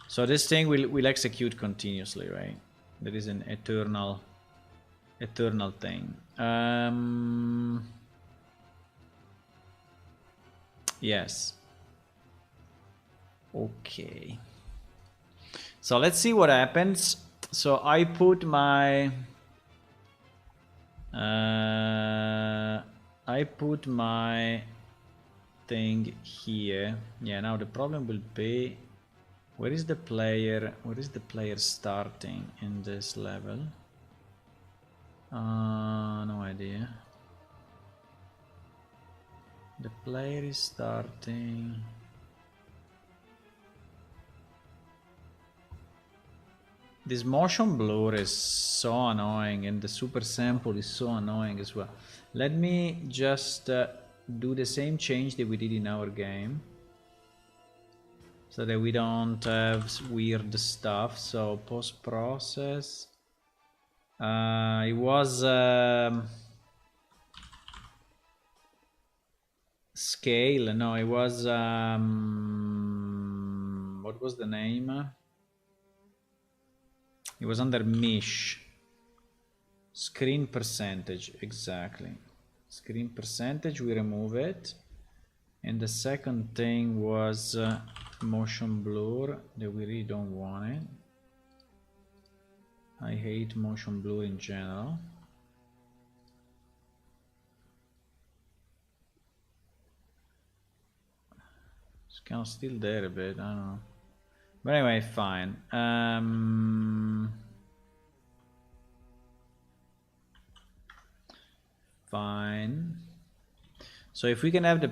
Speaker 1: So this thing will execute continuously, right? There is an eternal thing. Yes. Okay. So let's see what happens. So I put my thing here. Yeah, now the problem will be, where is the player starting in this level? No idea. The player is starting. This motion blur is so annoying, and the super sample is so annoying as well. Let me just do the same change that we did in our game, so that we don't have weird stuff. So post process, it was scale. No, it was what was the name? It was under mesh. Screen percentage, exactly. Screen percentage, we remove it. And the second thing was motion blur that we really don't want it. I hate motion blur in general. It's kind of still there a bit, I don't know. But anyway, fine. Fine. So if we can have the...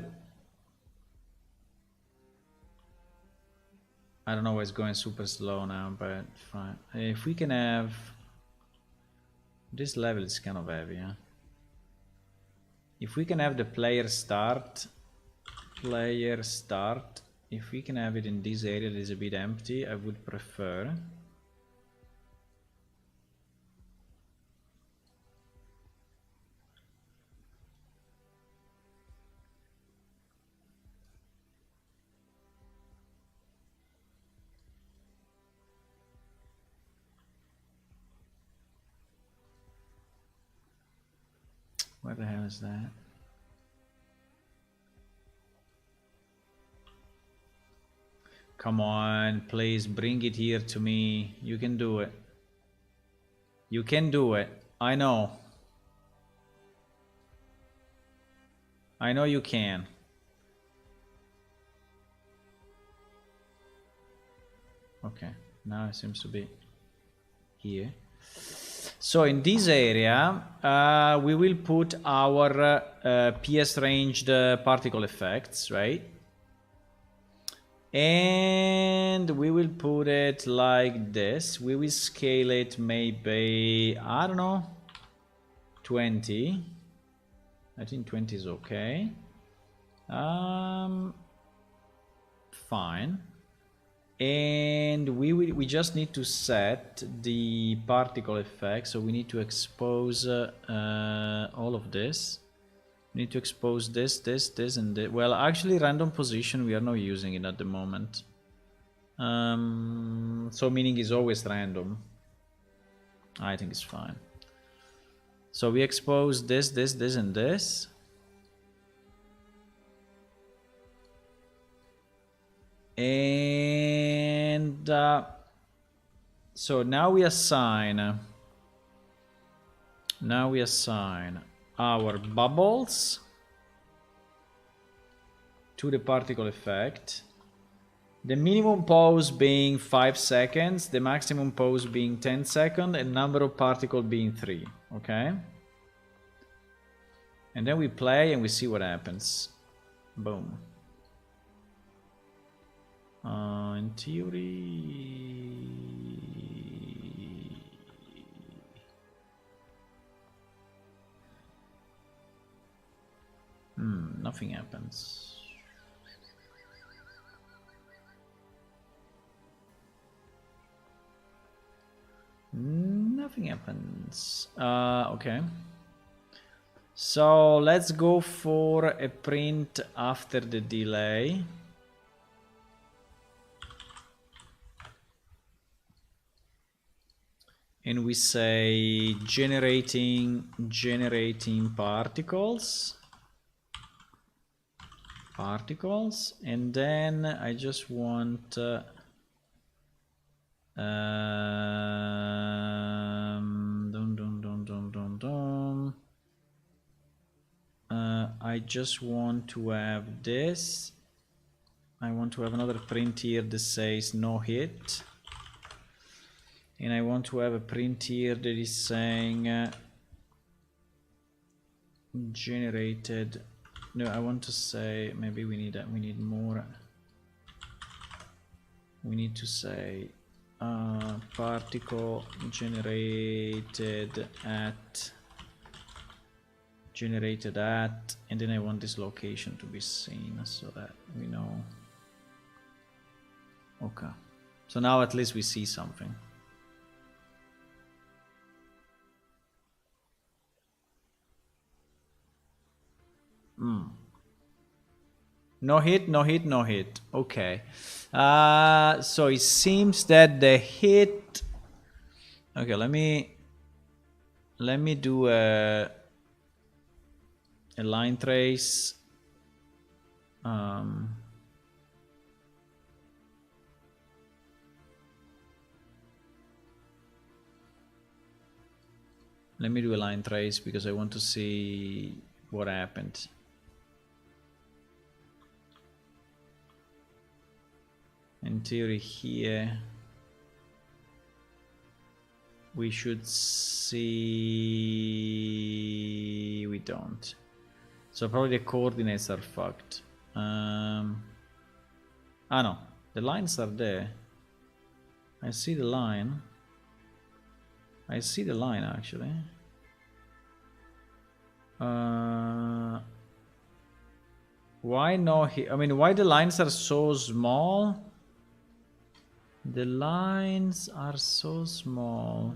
Speaker 1: I don't know why it's going super slow now, but fine. If we can have... This level is kind of heavy, huh? If we can have the player start, if we can have it in this area that is a bit empty, I would prefer. Where the hell is that? Come on, please bring it here to me. You can do it. You can do it. I know. I know you can. Okay, now it seems to be here. So in this area, we will put our PS ranged particle effects, right? And we will put it like this. We will scale it maybe, I don't know, 20. I think 20 is okay. Fine. And we just need to set the particle effect, so we need to expose all of this. We need to expose this, and this. Well, actually random position, we are not using it at the moment. So meaning is always random. I think it's fine. So we expose this, and this. And so now we assign our bubbles to the particle effect. The minimum pause being 5 seconds, the maximum pause being 10 seconds, and number of particles being 3. Okay? And then we play and we see what happens. Boom. In theory... nothing happens. Nothing happens. Okay. So let's go for a print after the delay. And we say generating particles, and then I just want I just want to have this. I want to have another print here that says no hit. And I want to have a print here that is saying generated. No, I want to say maybe we need more. We need to say particle generated at, and then I want this location to be seen so that we know. Okay, so now at least we see something. No hit. Okay. So it seems that the hit... Okay, let me do a line trace. Let me do a line trace because I want to see what happened. In theory here we should see, we don't. So probably the coordinates are fucked. Ah no, the lines are there. I see the line. I see the line actually. Why no? I mean, why the lines are so small? The lines are so small.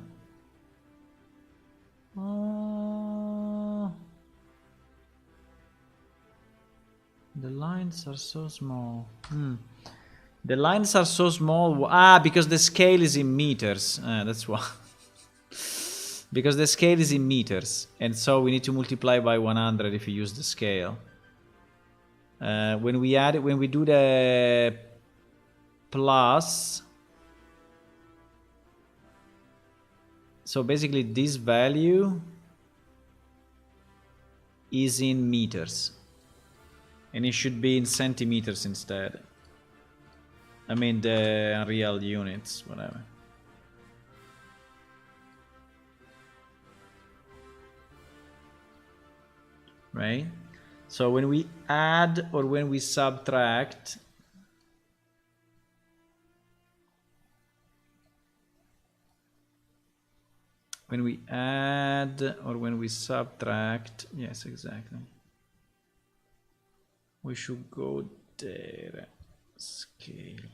Speaker 1: The lines are so small. The lines are so small. Because the scale is in meters. That's why. Because the scale is in meters, and so we need to multiply by 100 if you use the scale. When we do the plus, so basically this value is in meters, and it should be in centimeters instead. I mean the real units, whatever. Right? So when we add or when we subtract, when we add or when we subtract, yes, exactly. We should go there. Scale.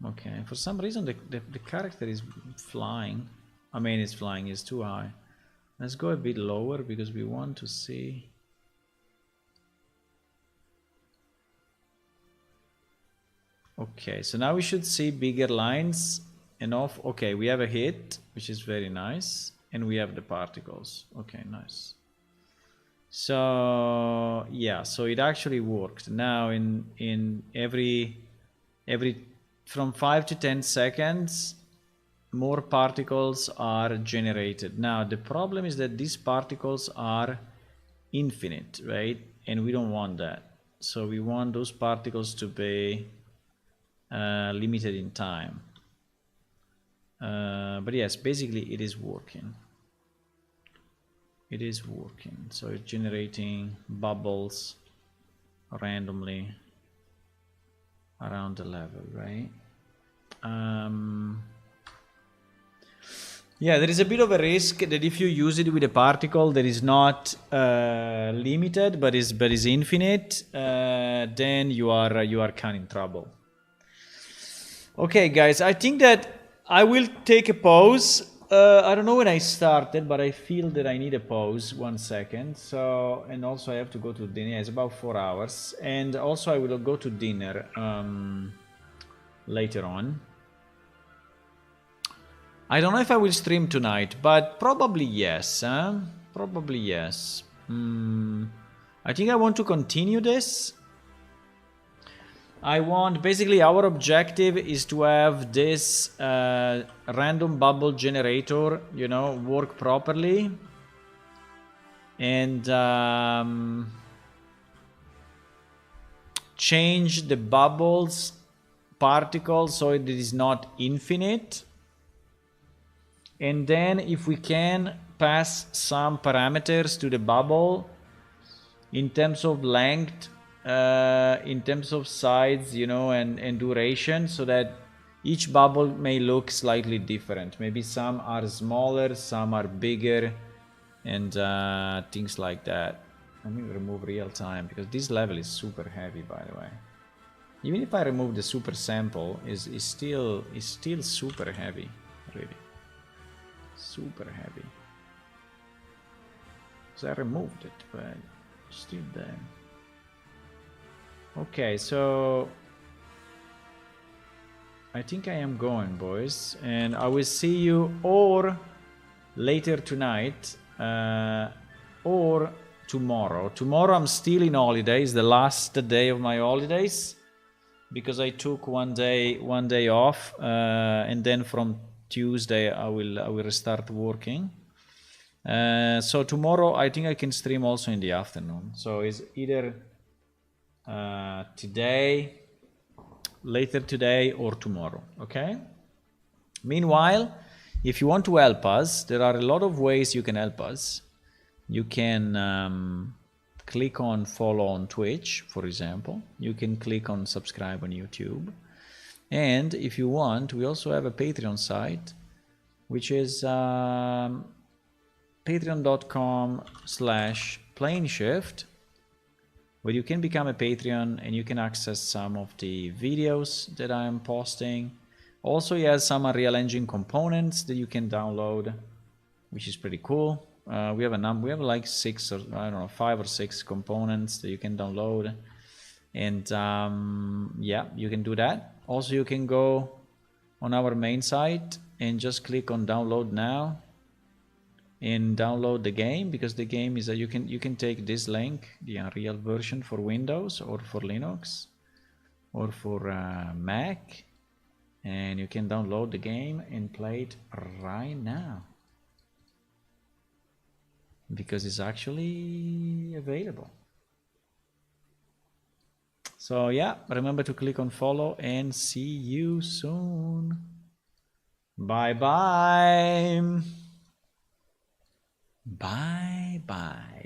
Speaker 1: Okay, for some reason the character is flying. I mean, it's flying, it's too high. Let's go a bit lower because we want to see. Okay, so now we should see bigger lines enough. Okay, we have a hit, which is very nice, and we have the particles. Okay, nice. So yeah, so it actually worked. Now in every from 5 to 10 seconds, more particles are generated. Now the problem is that these particles are infinite, right? And we don't want that. So we want those particles to be limited in time. But yes, basically it is working. It is working. So it's generating bubbles randomly around the level, right? Yeah, there is a bit of a risk that if you use it with a particle that is not limited but is infinite, then you are kind of in trouble. Okay, guys, I think that I will take a pause. I don't know when I started, but I feel that I need a pause. 1 second. So, and also I have to go to dinner. It's about 4 hours, and also I will go to dinner later on. I don't know if I will stream tonight, but probably yes. Probably yes. I think I want to continue this. Basically our objective is to have this random bubble generator, you know, work properly. And change the bubbles particles so it is not infinite. And then if we can pass some parameters to the bubble in terms of length, in terms of size, you know, and duration, so that each bubble may look slightly different. Maybe some are smaller, some are bigger, and things like that. Let me remove real time because this level is super heavy, by the way. Even if I remove the super sample, is still super heavy, really. Super heavy. So I removed it, but it's still there. Okay, so I think I am going, boys, and I will see you or later tonight or tomorrow. Tomorrow I'm still in holidays, the last day of my holidays, because I took one day off, and then from Tuesday I will restart working. So tomorrow I think I can stream also in the afternoon. So it's either today, later today, or tomorrow. Okay. Meanwhile, if you want to help us, there are a lot of ways you can help us. You can click on follow on Twitch, for example. You can click on subscribe on YouTube. And if you want, we also have a Patreon site, which is patreon.com/planeshift, where you can become a Patreon and you can access some of the videos that I am posting. Also, he has some Unreal Engine components that you can download, which is pretty cool. We have like 6 or I don't know 5 or 6 components that you can download, and yeah, you can do that. Also, you can go on our main site and just click on download now and download the game, because the game is you can take this link, the Unreal version for Windows or for Linux or for Mac, and you can download the game and play it right now, because it's actually available. So yeah, remember to click on follow and see you soon. Bye bye. Bye bye.